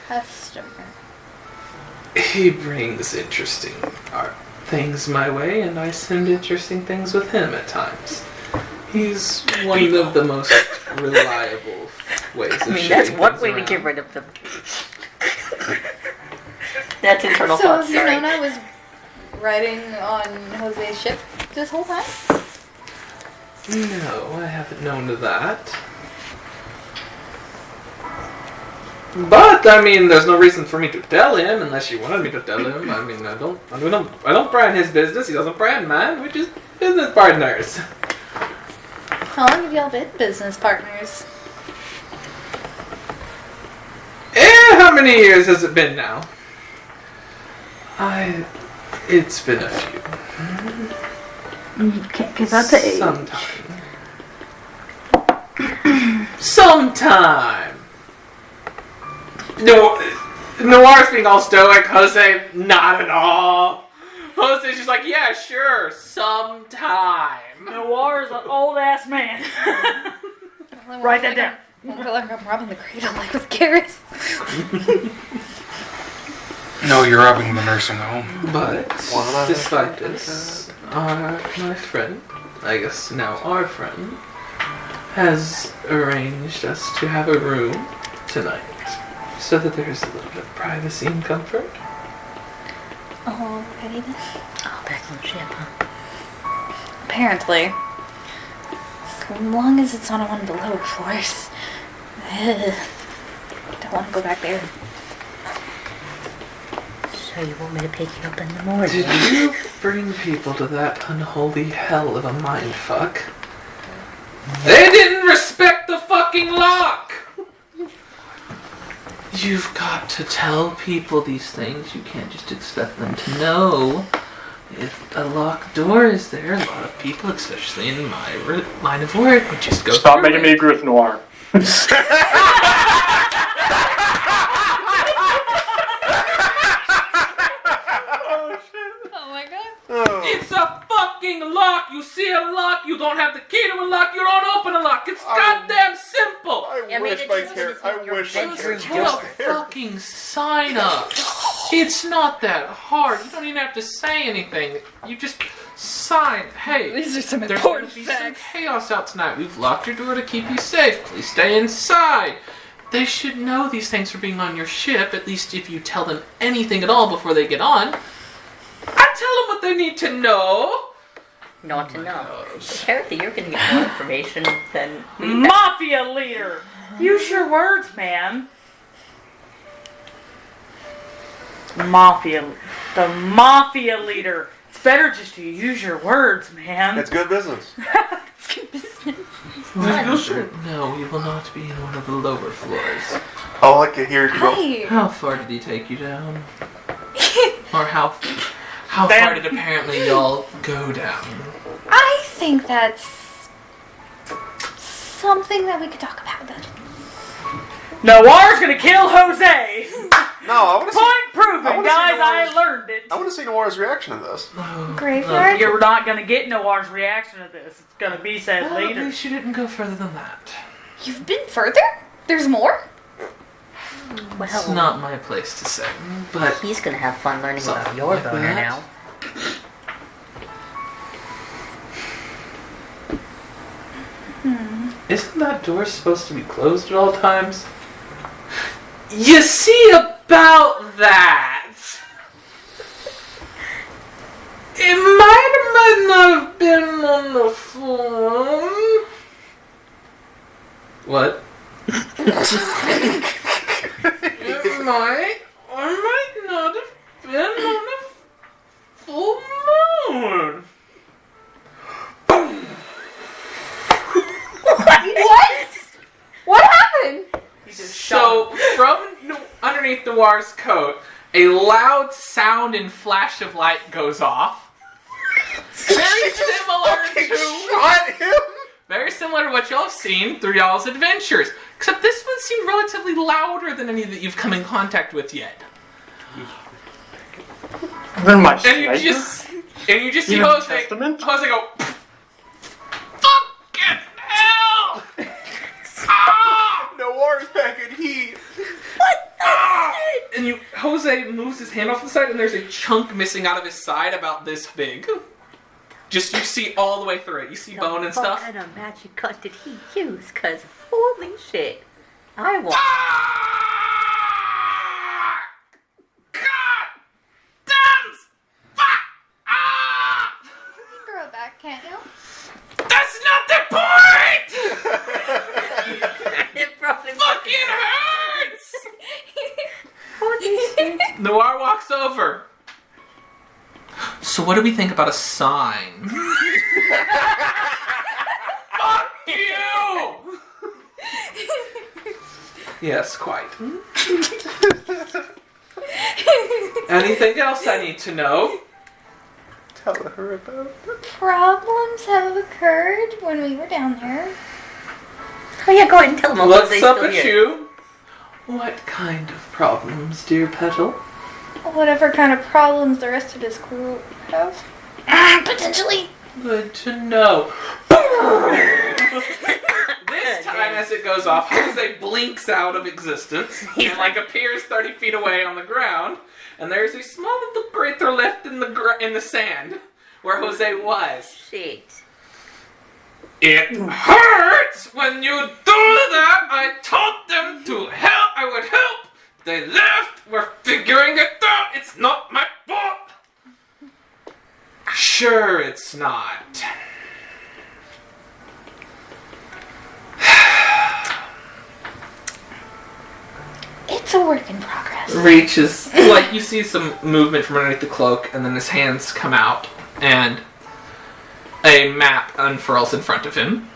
Customer. He brings interesting art things my way, and I send interesting things with him at times. He's one of the most reliable ways of shipping that's one things way to around. get rid of them. That's internal So thoughts, have you sorry. known I was riding on Jose's ship this whole time? No, I haven't known of that. But I mean, there's no reason for me to tell him unless you wanted me to tell him. I mean, I don't pry in his business. He doesn't pry in mine. We're just business partners. How long have y'all been business partners? How many years has it been now? It's been a few. You can't give out the age. Sometime. Noir's being all stoic. Jose, not at all. Jose's just like, yeah, sure, sometime. Noir is an old ass man. Write that down. I feel like I'm robbing the cradle like with Garrus. No, you're robbing the nursing home. But, despite this, my friend, I guess now our friend, has arranged us to have a room tonight. So that there's a little bit of privacy and comfort. Oh, ready then? Oh, back on the ship, huh? Apparently. As long as it's on one of the lower floors. Don't want to go back there. So you want me to pick you up in the morning? Did you bring people to that unholy hell of a mindfuck? They didn't respect the fucking lock! You've got to tell people these things. You can't just expect them to know. If a locked door is there, a lot of people, especially in my line of work, would just go Stop through making it. me agree with Noir. Oh my god. It's a fucking lock! You see a lock, you don't have the key to a lock, you don't open a lock. It's goddamn simple! I wish my bedroom Put a fucking sign up. It's not that hard. You don't even have to say anything. You just sign. Hey, These are some there's important gonna be some facts. chaos out tonight. We've locked your door to keep you safe. Please stay inside. They should know these things for being on your ship, at least if you tell them anything at all before they get on. I tell them what they need to know. Not to know. Apparently you're going to get more information than we have. Mafia leader! Use your words, man. The mafia leader. It's better just to use your words, man. It's good business. No, we will not be in one of the lower floors. All I can hear is go. Hi. How far did he take you down? Or how far did apparently y'all go down? I think that's something that we could talk about then. Noir's gonna kill Jose! No, I want to see. Point proven, I wanna see guys, I Noir's- learned it. I want to see Noir's reaction to this. Graveyard? You're not gonna get Noir's reaction to this. It's gonna be said Well, at later. least you didn't go further than that. You've been further? There's more? It's not my place to say, but He's going to have fun learning about something your like boner that. now. Isn't that door supposed to be closed at all times? You see about that? It might not have been on the phone. What? It might or might not have been on the full moon. What? What happened? Noir's coat, a loud sound and flash of light goes off. Very similar to shot him. Very similar to what y'all have seen through y'all's adventures. Except this one seemed relatively louder than any that you've come in contact with yet. Then my And you just see Jose go, fucking hell! Noir's back in heat. And Jose moves his hand off the side, and there's a chunk missing out of his side about this big. Just you see all the way through it. You see bone and stuff. What kind of magic cut did he use? Cause holy shit, I want. God damn! Fuck! You can throw it back, can't you? That's not the point! It probably fucking hurts! Noir walks over. So what do we think about a sign? Fuck you! Yes, quite. Anything else I need to know? Tell her about it. Problems have occurred when we were down there. Oh yeah, go ahead and tell them. Looks up at you. What kind of problems, dear Petal? Whatever kind of problems the rest of this crew have. Potentially. Good to know. This time, as it goes off, Jose blinks out of existence and appears 30 feet away on the ground. And there's a small little crater left in the sand where Jose was. Shit. It hurts when you do that. I told them to help. I would help. They left. We're figuring it out. It's not my fault. Sure, it's not. It's a work in progress. Reaches, you see some movement from underneath the cloak, and then his hands come out, and a map unfurls in front of him.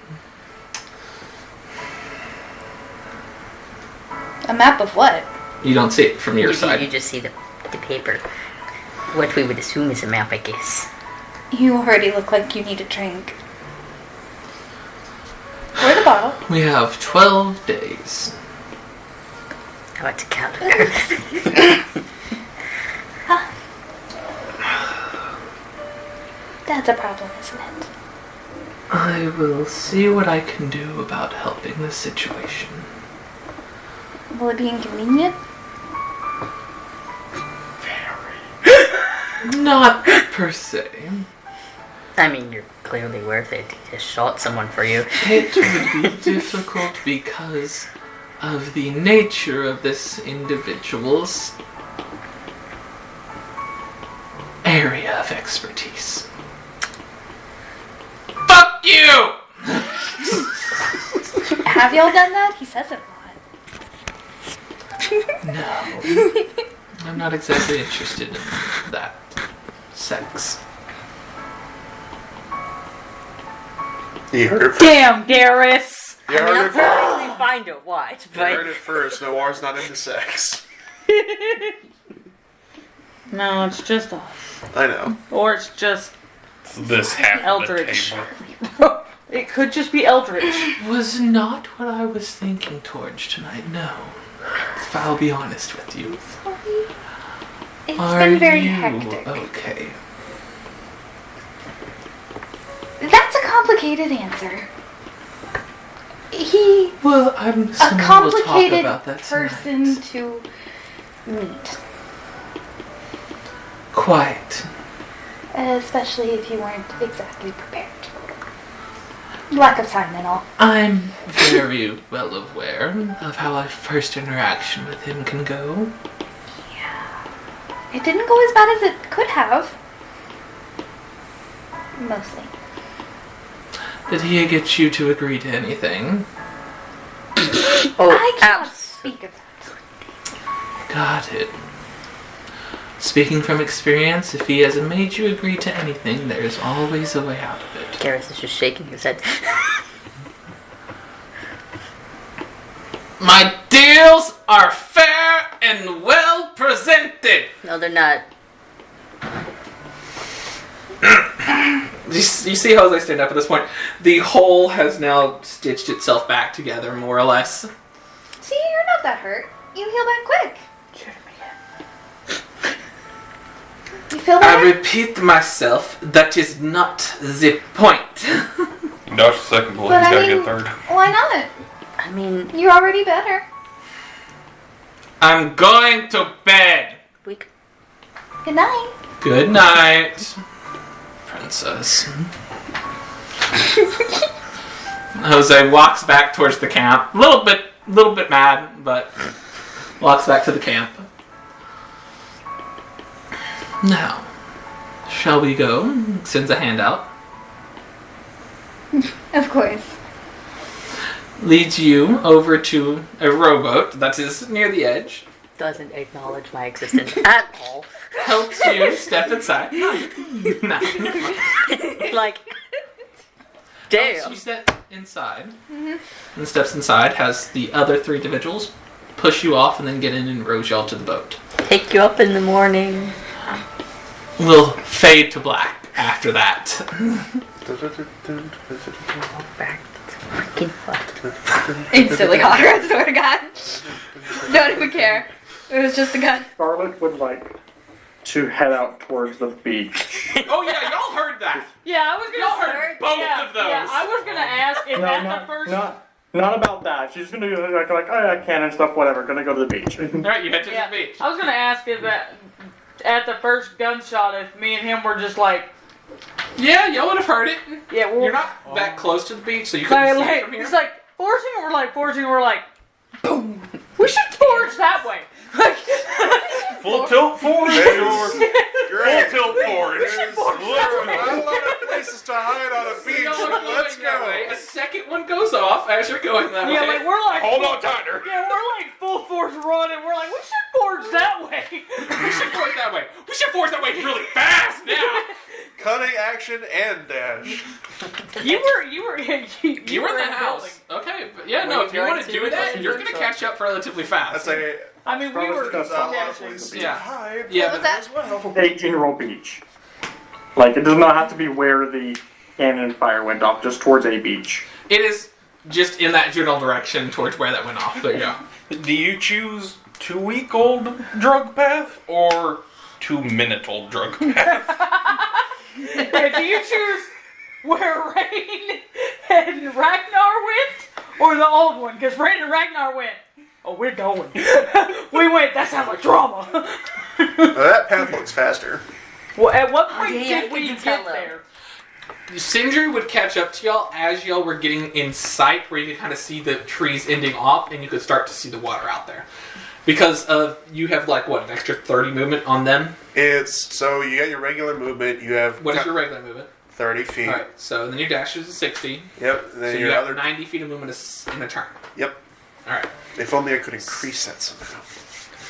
A map of what? You don't see it from your side. You just see the paper. What we would assume is a map, I guess. You already look like you need a drink. Or the bottle. We have 12 days. Oh, it's a calendar. That's a problem, isn't it? I will see what I can do about helping the situation. Will it be inconvenient? Not per se. I mean, you're clearly worth it. He just shot someone for you. It would be difficult because of the nature of this individual's area of expertise. Fuck you! Have y'all done that? He says it a lot. No. I'm not exactly interested in that sex. You heard it first. Damn, Garrus! You heard it first. I'll find it. Watch, You but heard it first. Noir's not into sex. No, it's just us. I know. Or it's just This half Eldritch. of the table. It could just be Eldritch. Was not what I was thinking towards tonight, no. If I'll be honest with you. Sorry. It's Are been very you hectic. okay? That's a complicated answer. He Well, I'm a assuming we'll talk complicated about that person tonight. to meet. Quite. Especially if you weren't exactly prepared. Lack of time and all. I'm very well aware of how a first interaction with him can go. Yeah. It didn't go as bad as it could have. Mostly. Did he get you to agree to anything? I cannot speak of that. Got it. Speaking from experience, if he hasn't made you agree to anything, there's always a way out of it. Garrus is just shaking his head. My deals are fair and well presented. No, they're not. You see Jose stand up at this point. The hole has now stitched itself back together, more or less. See, you're not that hurt. You heal that quick. You feel I better? repeat myself, that is not the point. He dodged the second bullet, But he's I gotta mean- get third. Why not? I mean, You're already better. I'm going to bed. we. Good night. Good night, princess. Jose walks back towards the camp. A little bit mad, but walks back to the camp. Now, shall we go? Sends a hand out. Of course. Leads you over to a rowboat that is near the edge. Doesn't acknowledge my existence at all. Helps you step inside. No. Like, Helps damn. you step inside. And steps inside, has the other 3 individuals push you off and then get in and rows y'all to the boat. Pick you up in the morning. We'll fade to black after that. Back. Freaking hot. Instantly hotter, I swear to God. Don't even care. It was just a gun. Scarlet would like to head out towards the beach. Oh yeah, y'all heard that. Yeah, I was gonna Y'all heard both of those. Yeah, I was gonna ask if at the first. Not about that. She's gonna do like, oh yeah, I can and stuff, whatever. Gonna go to the beach. Alright, you head to Yeah, the beach. I was gonna ask if at the first gunshot, if me and him were just like, Yeah, y'all would have heard it. yeah, well, You're not that close to the beach, so you couldn't see it from here. it's like forging. We're like, boom. We should forge that way. Full tilt forward. There's- Full tilt forward. There's literally not a lot of places to hide on a beach. Y'all are Let's going that go. way. A second one goes off as you're going that Yeah, way. like we're like, Hold on tighter. yeah, we're like full force running. We're like, we should forge that way. We should force that way. We should force that way really fast now. Cutting action and dash. You were You were in the house. Okay, but yeah, no, if you want to do that, you're going to catch up relatively I fast. say, I mean, we were. Scarlet's there's a lot Yeah. of places to Yeah. hide. Yeah, What was but that? As well. 18-year-old beach. Like it does not have to be where the cannon fire went off. Just towards a beach. it is just in that general direction towards where that went off. There you go. Do you choose 2-week-old drug path or 2-minute-old drug path? Yeah, do you choose where Rain and Ragnar went, or the old one? Because Rain and Ragnar went. Oh, we're going. We went. That sounds like drama. Well, that path looks faster. Well, at what point yeah, I did we can get tell them. there? Sindri would catch up to y'all as y'all were getting in sight, where you could kind of see the trees ending off, and you could start to see the water out there. Because of you have like what, an extra 30 movement on them. It's so you got your regular movement. You have What is your regular movement? 30 feet. All right, so then your dash is a 60. Yep. And then So you your have other. 90 feet of movement in a turn. Yep. All right, If only I could increase that somehow.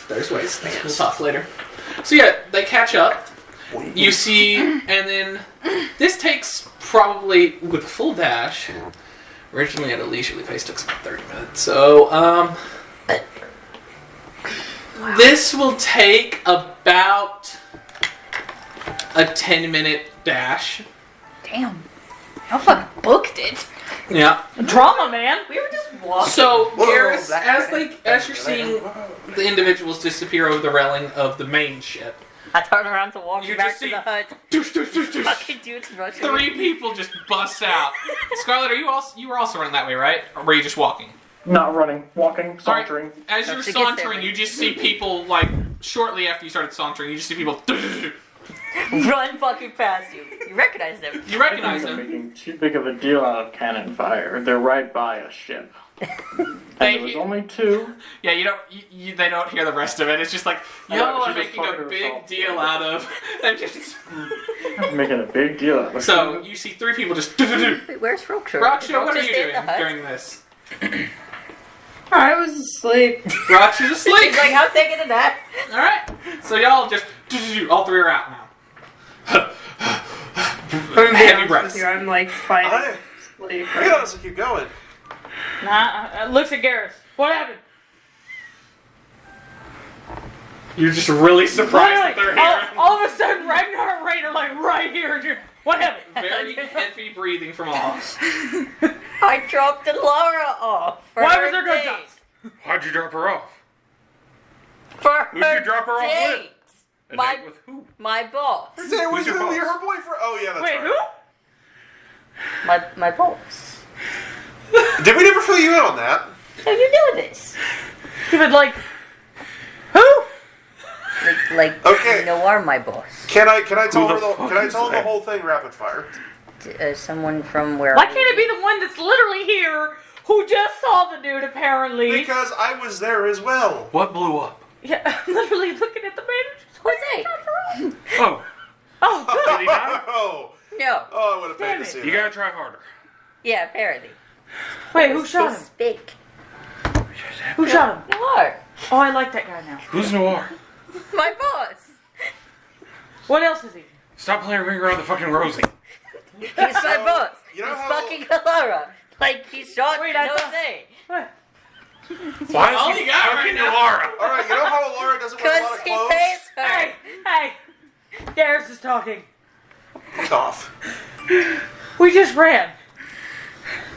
there's ways. We'll talk later. So yeah, they catch up. You see, and then this takes probably with a full dash. Originally at a leisurely pace took about 30 minutes. So this will take about a 10-minute dash. Damn. Y'all fucking booked it. Yeah. Drama, man. We were just walking. So, Whoa, Garrus, that- as you're seeing the individuals disappear over the railing of the main ship, I turn around to walk You back just to see- the hut. doosh, doosh, doosh, doosh. Fucking dudes rushing. 3 people just bust out. Scarlett, you were also running that way, right? Or were you just walking? Not running, walking, All right. sauntering. As So you're she gets there, sauntering, right? you just see people, like, shortly after you started sauntering, you just see people, Run fucking past you. You recognize them. you recognize They're them. making too big of a deal out of cannon fire. They're right by a ship. And there was only 2. Yeah, they don't hear the rest of it. It's just like, I yo, know, I'm she just making a fucking big herself. deal out of, and just, Making a big deal out of it. so you see 3 people just, Wait, where's Roksha? Raksha, what are you stay in doing the hut? during this? I was asleep. Raksha's asleep. She's like, I'm taking a nap. Alright, so y'all just, all 3 are out now. I'm gonna be Heavy honest breaths. with you, I'm like fighting I, sleep. I gotta keep going. Nah, looks at Garrus. What happened? You're just really surprised that they're here. All of a sudden, Ragnar and Rain are like right here. And what happened? Very heavy breathing from off. I dropped Laura off. Why was there gunshots? Why'd you drop her off? For Who'd her you drop her off with? date. A My- date with who? My boss. Her date was Who's your really boss? her boyfriend. Oh yeah, that's Wait, right. who? My boss. Did we never fill you in on that? How you know this? He would like, who? Like Okay. Noir, my boss. Can I tell Who her the the fuck Can I is tell her the that? whole thing rapid fire? Someone from where? Why can't it be the one that's literally here who just saw the dude apparently? Because I was there as well. What blew up? Yeah, I'm literally looking at the manager. Jose. Oh, Oh, good. did he die? Oh, No. oh, I would have paid Damn to it. see You that. gotta try harder. Yeah, apparently. Wait, who shot him? Speak. Who shot him? Noir. Oh, I like that guy now. Who's Noir? My boss. What else is he? Stop playing ring around the fucking Rosie. He's my boss. you know He's how- fucking Laura. Like he shot Wait, I thought- Jose. What? Why all is he you got fucking right now. Laura? All right, you know how Laura doesn't wear a lot Because of he clothes? pays her. Hey, hey, Garrus is talking. Fuck off. We just ran.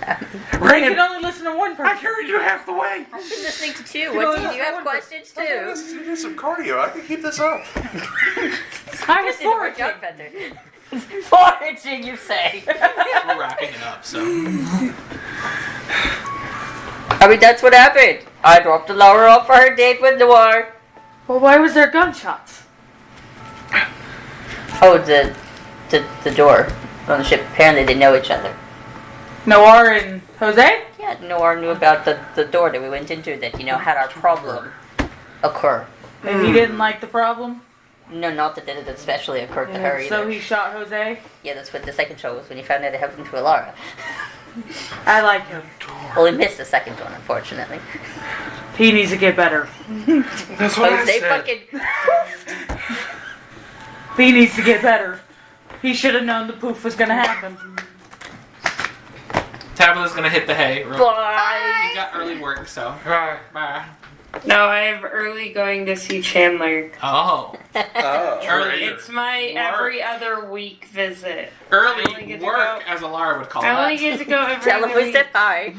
I Reagan, can only listen to one I person. carried you half the way. I've been listening to two. What do you have questions Okay, too? let's do some cardio. I can keep this up. I was Just need to work foraging. out better. Foraging, you say? We're wrapping it up, so. I mean, that's what happened. I dropped Laura off for her date with Noir. Well, why was there gunshots? Oh, the door on the ship. Apparently, they know each other. Noir and Jose? Yeah, Noir knew about the door that we went into that, had our problem occur. And he didn't like the problem? No, not that it especially occurred to her And either. so he shot Jose? Yeah, that's what the second show was when he found out it happened to Alara. I like him. Well, he missed the second one, unfortunately. He needs to get better. That's what I Jose said. fucking... He needs to get better. He should have known the poof was gonna happen. Tabitha's gonna hit the hay. Bye! You got early work, so. Bye. Bye. No, I have early going to see Chandler. Oh. Early. It's my every other week visit. I only Early get to work, go- as Alara would call I only it. get to go every Tell him other we week. said hi.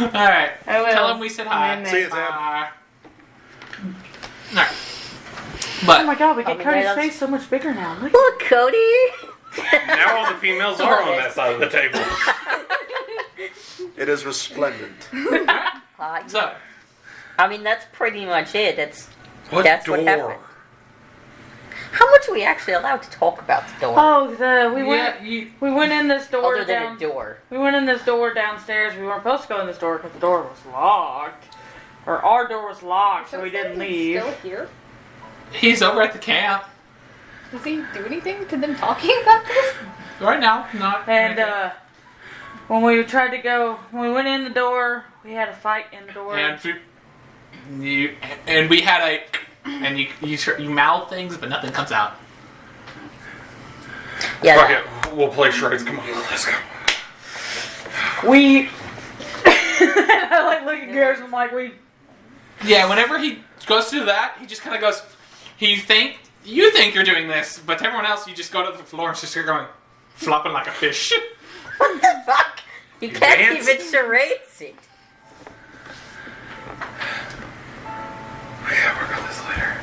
Alright. I will. Tell him we said hi. And then See you, Tab. Bye. Alright. Oh But my god, we get mean, Cody's that's- face so much bigger now. Look. Look, Cody! Now all the females are on that side of the table. It is resplendent. so I mean, that's pretty much it. That's What That's door? what happened. How much are we actually allowed to talk about the door? Oh, we went in this door Other than down. a door. We went in this door downstairs. We weren't supposed to go in this door because the door was locked. Or our door was locked, so we didn't leave. Still here? he's over at the camp Does he do anything to them talking about this? right now. Not And when we tried to go, when we went in the door, we had a fight in the door. and we had a and you mouth things, but nothing comes out. Yeah. Fuck it. We'll play charades. Come on, let's go. We. I like look at Garrus and I'm like, we. Yeah, whenever he goes to do that, he just kind of goes. You think you're doing this, but to everyone else, you just go to the floor and just start going flopping like a fish. What the fuck? You can't dance? even charades it. We gotta work on this later.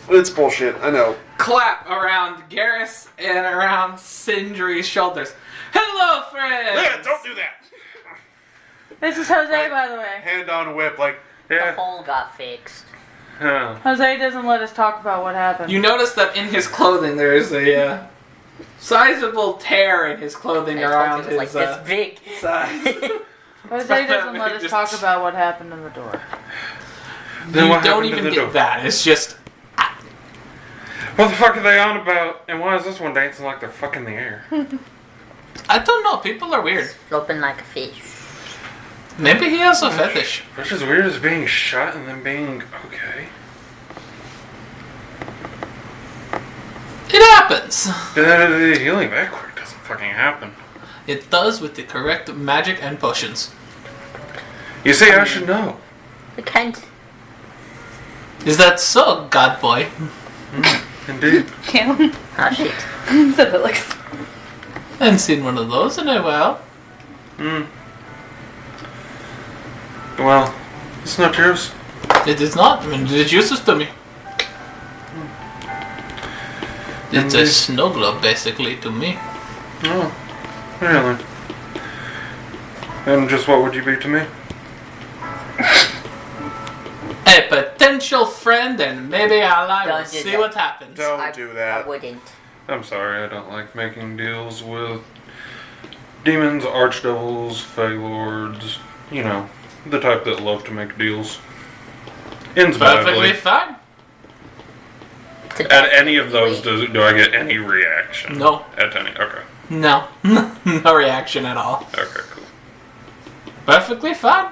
It's bullshit. I know. Clap around Garrus and around Sindri's shoulders. Hello, friends. Yeah, don't do that. This is Jose, by the way. Hand on whip, like The Yeah. hole got fixed. Oh. Jose doesn't let us talk about what happened. You notice that in his clothing there is a sizable tear in his clothing I around told you it his was like this big. side. Jose doesn't let us talk about what happened in the door. Then You what don't happened to even the get door? that. It's just What the fuck are they on about? And why is this one dancing like they're fucking the air? I don't know. People are weird. Flopping like a fish. Maybe he has a fetish. Which is weird as being shot and then being okay. It happens. The healing backward doesn't fucking happen. It does with the correct magic and potions. You see, I should know. We can't. Is that so, God boy? Indeed. Yeah. Ah, shit. So that looks. I haven't seen one of those in a while. Well, it's not yours. It is not. I mean, it's useless to me. It's a snow globe, basically, to me. Oh, really? And just what would you be to me? A potential friend, and maybe ally. We'll Don't do see that. what happens. Don't do that. I wouldn't. I'm sorry, I don't like making deals with demons, archdevils, fey lords. You know, the type that love to make deals. Ends Perfectly badly. fine. At any of those, do I get any reaction? No. At any? Okay. No. No reaction at all. Okay, cool. Perfectly fine.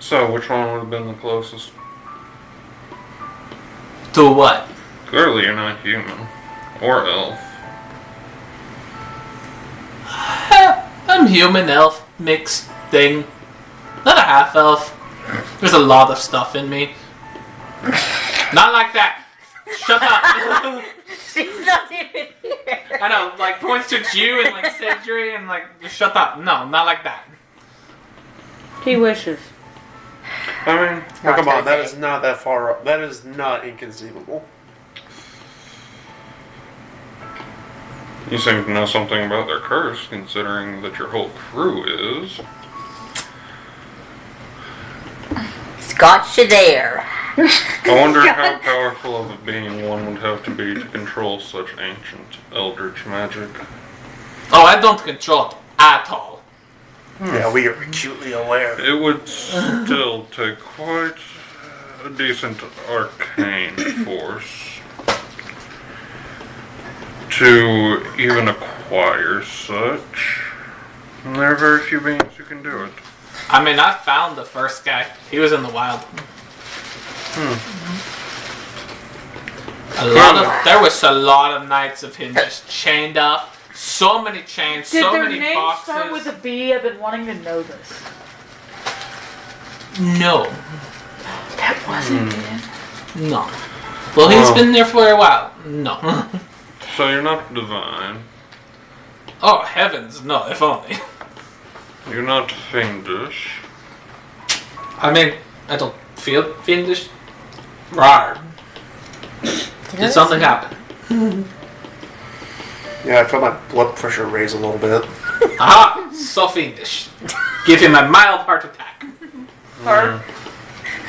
So, which one would have been the closest? To what? Clearly, you're not human. Or elf. I'm human elf mixed thing. Not a half elf. There's a lot of stuff in me. Not like that. Shut up. She's not even here. I know, like points to you and like Cedric and like shut up. No, not like that. He wishes. I mean, not come on, that Jose. is not that far up. That is not inconceivable. You seem to know something about their curse, considering that your whole crew is. Scott there. I wonder how powerful of a being one would have to be to control such ancient eldritch magic. Oh, I don't control it at all. Yeah, we are acutely aware. It would still take quite a decent arcane force to even acquire such. And there are very few beings who can do it. I mean, I found the first guy. He was in the wild. There was a lot of nights of him just chained up. So many chains, Did so their many name boxes. start with a B? I've been wanting to know this. No. That wasn't it. No. Well, he's been there for a while. No. So you're not divine. Oh, heavens, no, if only. You're not fiendish. I mean, I don't feel fiendish. Rawr. Did something happen? Yeah, I felt my blood pressure raise a little bit. Aha! So fiendish. Give him a mild heart attack. Her.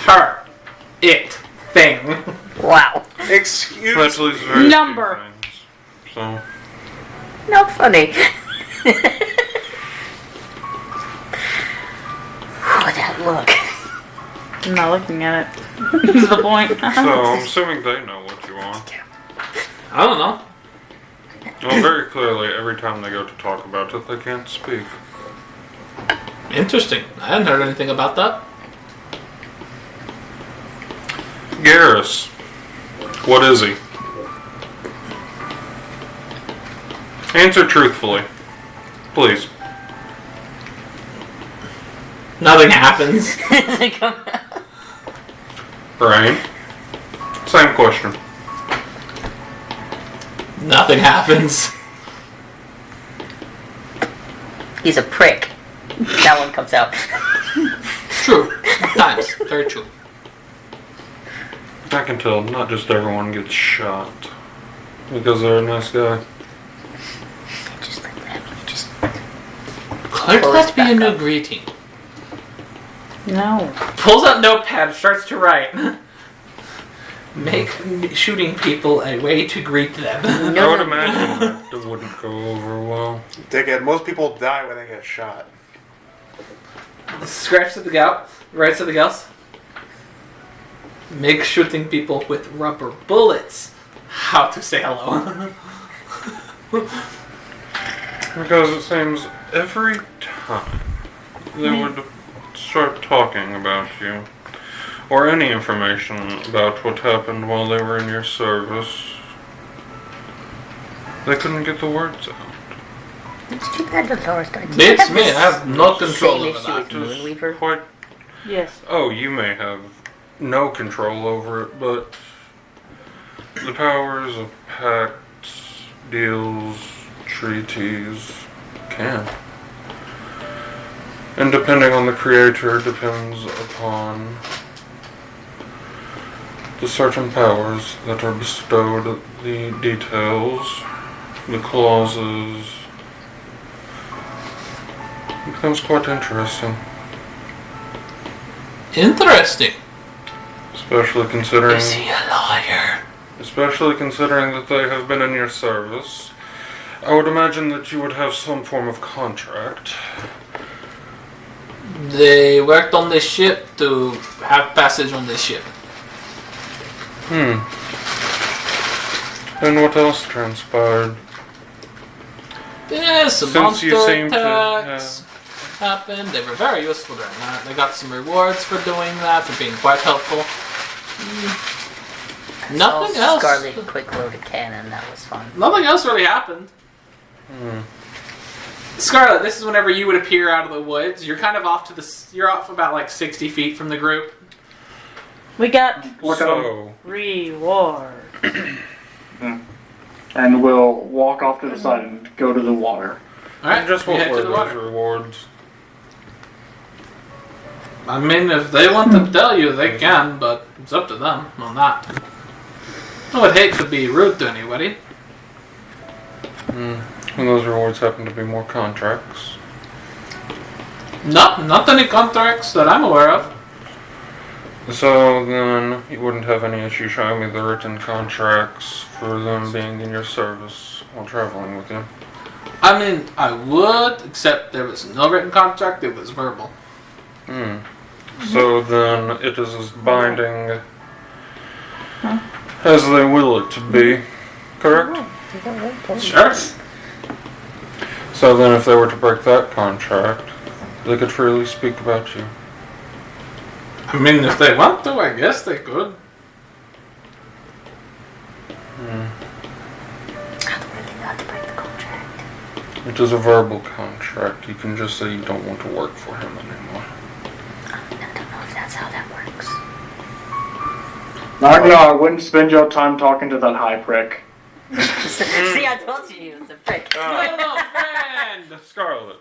Her. It. Thing. Wow. Excuse That's at least very Number. few things. So, Not funny. Oh, that look. I'm not looking at it. Is the point. so I'm assuming they know what you want. I don't know. Well, very clearly, every time they go to talk about it, they can't speak. Interesting. I hadn't heard anything about that. Garrus. What is he? Answer truthfully. Please. Nothing happens. Brian. Same question. Nothing happens. He's a prick. That one comes out. True. Times. Very true. I can tell not just everyone gets shot because they're a nice guy. Just like that. Just Could that be a new greeting? No. Pulls out notepad, starts to write. Make shooting people a way to greet them. I would imagine that it wouldn't go over well. Dickhead, most people die when they get shot. Scratch something out. Write something else. Make shooting people with rubber bullets. How to say hello. Because it seems every time they would start talking about you, or any information about what happened while they were in your service, they couldn't get the words out. It's too bad the Dolores died. It's me. I have no control Same over issue that. with Moonweaver. Quite. Yes. Oh, you may have no control over it, but the powers of pacts, deals, treaties can. And depending on the creator, depends upon the certain powers that are bestowed, the details, the clauses. It becomes quite interesting. Interesting. Especially considering... Is he a liar? Especially considering that they have been in your service. I would imagine that you would have some form of contract. They worked on this ship to have passage on this ship. And what else transpired? Yeah, some Since you monster seem to attacks happened. They were very useful during that. They got some rewards for doing that, for being quite helpful. Nothing else. Scarlet quick loaded cannon, that was fun. Nothing else really happened. Scarlet, this is whenever you would appear out of the woods. You're kind of off to the. You're off about like 60 feet from the group. We got So, reward. And we'll walk off to the side and go to the water. Alright, just you what head were to the those water. rewards? I mean, if they want to tell you, they can, but it's up to them on that. I would hate to be rude to anybody. And those rewards happen to be more contracts. No, not any contracts that I'm aware of. So then you wouldn't have any issue showing me the written contracts for them being in your service while traveling with you. I mean, I would, except there was no written contract, it was verbal. So then it is as binding as they will it to be, correct? Sure. So then if they were to break that contract, they could freely speak about you. I mean, if they want to, I guess they could. It is a verbal contract. You can just say you don't want to work for him anymore. I don't know if that's how that works. Ragnar, I wouldn't spend your time talking to that high prick. See, I told you he was a prick. Little friend! Scarlet.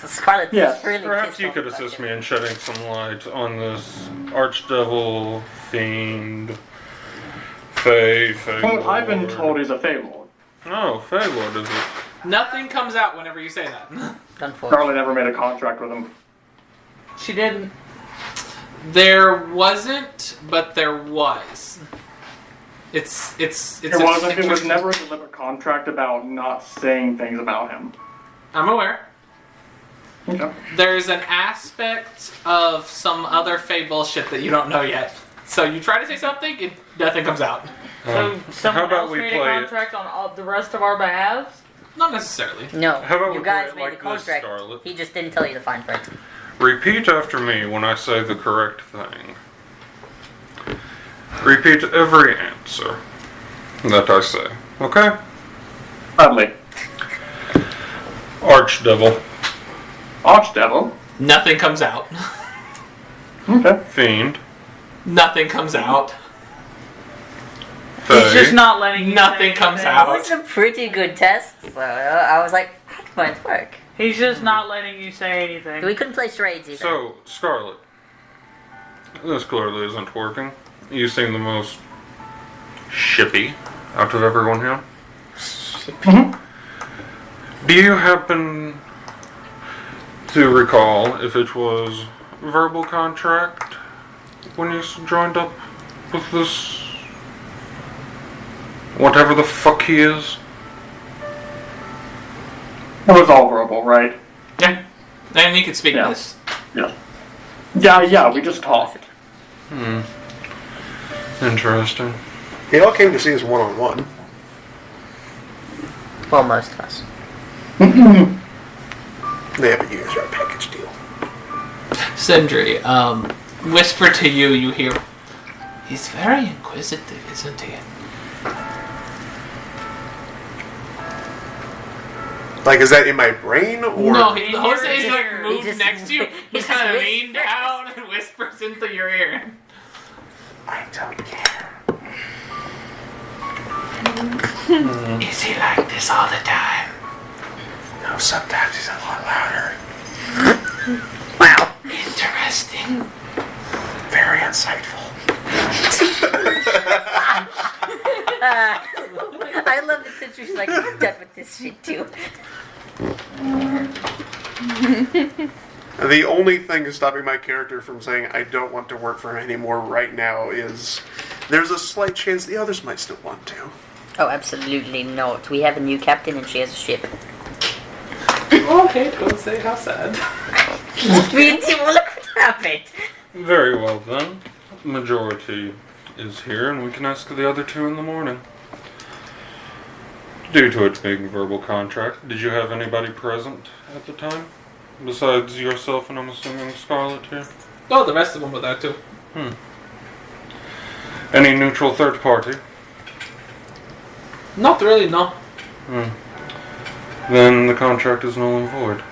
Scarlet Yes. really Perhaps pissed you off could about assist it. me in shedding some light on this archdevil, fiend, Fey Well, I've been Lord. told he's a Fey Lord. Oh, Fey Lord is it? Nothing comes out whenever you say that. Unfortunately. Charlie never made a contract with him. She didn't. There wasn't, but there was. It's It wasn't. It was never a deliberate contract about not saying things about him. I'm aware. Okay. There's an aspect of some other Fey bullshit that you don't know yet. So you try to say something, and nothing comes out. So someone how about else we made play a it? contract on all the rest of our behalves? Not necessarily. No, How about you we guys play it made like a this, contract. Scarlet? He just didn't tell you the fine print. Repeat after me when I say the correct thing. Repeat every answer that I say. Okay? Gladly. Archdevil. Archdevil. Nothing comes out. Okay. Fiend. Nothing comes out. He's just Fey. not letting you Nothing say comes anything. out. It was a pretty good test, so I was like, that might work. He's just not letting you say anything. We couldn't play charades either. So, Scarlet. This clearly isn't working. You seem the most shippy out of everyone here. Do you happen to recall if it was verbal contract when you joined up with this whatever the fuck he is? It was all verbal, right? Yeah. And you can speak Yeah. this. Yeah, we just talked. Interesting. They all came to see us one-on-one. Well, most of us. Yeah, but you guys are a package deal. Sindri, whisper to you, you hear, he's very inquisitive, isn't he? Like, is that in my brain, or...? No, In Jose's your like ear. moved He just- next to you. he He just kind of whispers. leaned down and whispers into your ear. I don't care. Is he like this all the time? No, sometimes he's a lot louder. Wow. Interesting. Very insightful. I love the Citrus like done with this shit too. The only thing stopping my character from saying I don't want to work for him anymore right now is there's a slight chance the others might still want to. Oh, absolutely not. We have a new captain and she has a ship. Okay, don't say how sad. Me and Tim, look what happened. Very well then. Majority is here, and we can ask the other two in the morning. Due to it being verbal contract, did you have anybody present at the time? Besides yourself and I'm assuming Scarlet here? Oh, the rest of them were there too. Any neutral third party? Not really, no. Then the contract is null and void.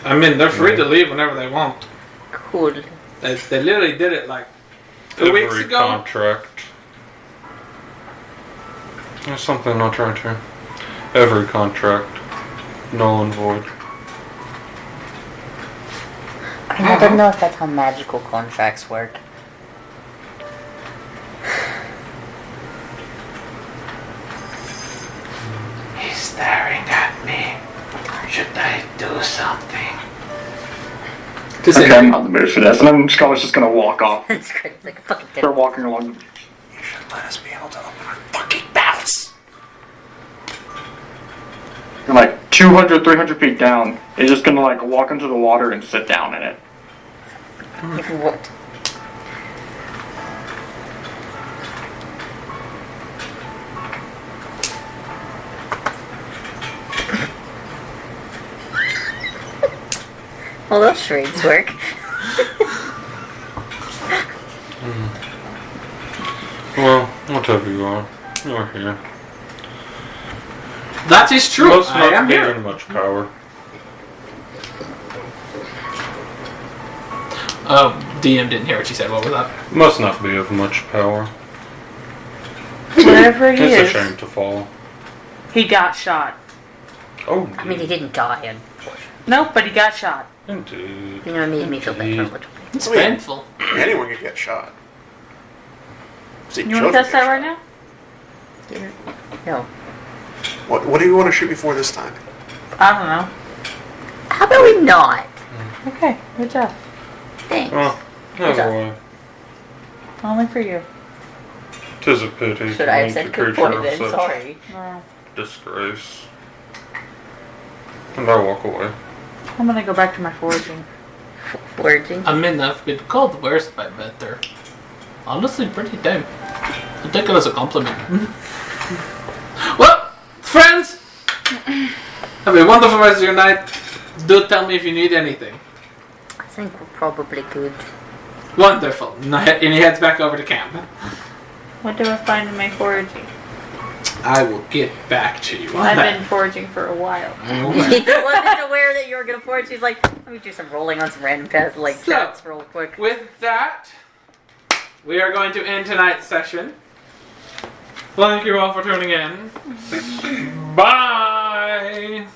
I mean, they're free to leave whenever they want. Cool. They literally did it like 2 weeks Every ago. contract. There's something I'm not trying to. Every contract, null and void. I don't know if that's how magical contracts work. He's staring at me. Should I do something? Okay, I'm not in the mood for this. And then Scarlet's just gonna walk off. It's great. It's like a fucking They're walking along. You should let us be able to open our fucking mouths. And like 200, 300 feet down, is just gonna like walk into the water and sit down in it. What? Well, those charades work. Well, whatever you are, you're here. That is true. Must I not am be here. in much power. Oh, DM didn't hear what you said. What was that? Must not be of much power. Wherever he It's a is, shame to fall. he got shot. Oh, I mean, he didn't die, unfortunately. Nope, but he got shot. indeed. You know, it made me feel better a little bit. It's I mean, painful. Anyone could get shot. See, You want to children test get that right shot. now? No. What do you want to shoot me for this time? I don't know. How about we not? Okay, good job. Thanks. Well, Good job. anyway, Only for you. 'tis a pity. Should I have to said meet a good creature point of then? such Sorry. disgrace. And I walk away. I'm gonna go back to my foraging. Foraging. I mean, I've been called worse by better. Honestly, pretty damn. I take it as a compliment. Well, friends, have a wonderful rest of your night. Do tell me if you need anything. I think we're probably good. Wonderful. And he heads back over to camp. What do I find in my foraging? I will get back to you on I've that. been foraging for a while. He wasn't aware that you were gonna forage. He's like, let me do some rolling on some random paths, like So- chats real quick. With that, we are going to end tonight's session. Thank you all for tuning in. Bye!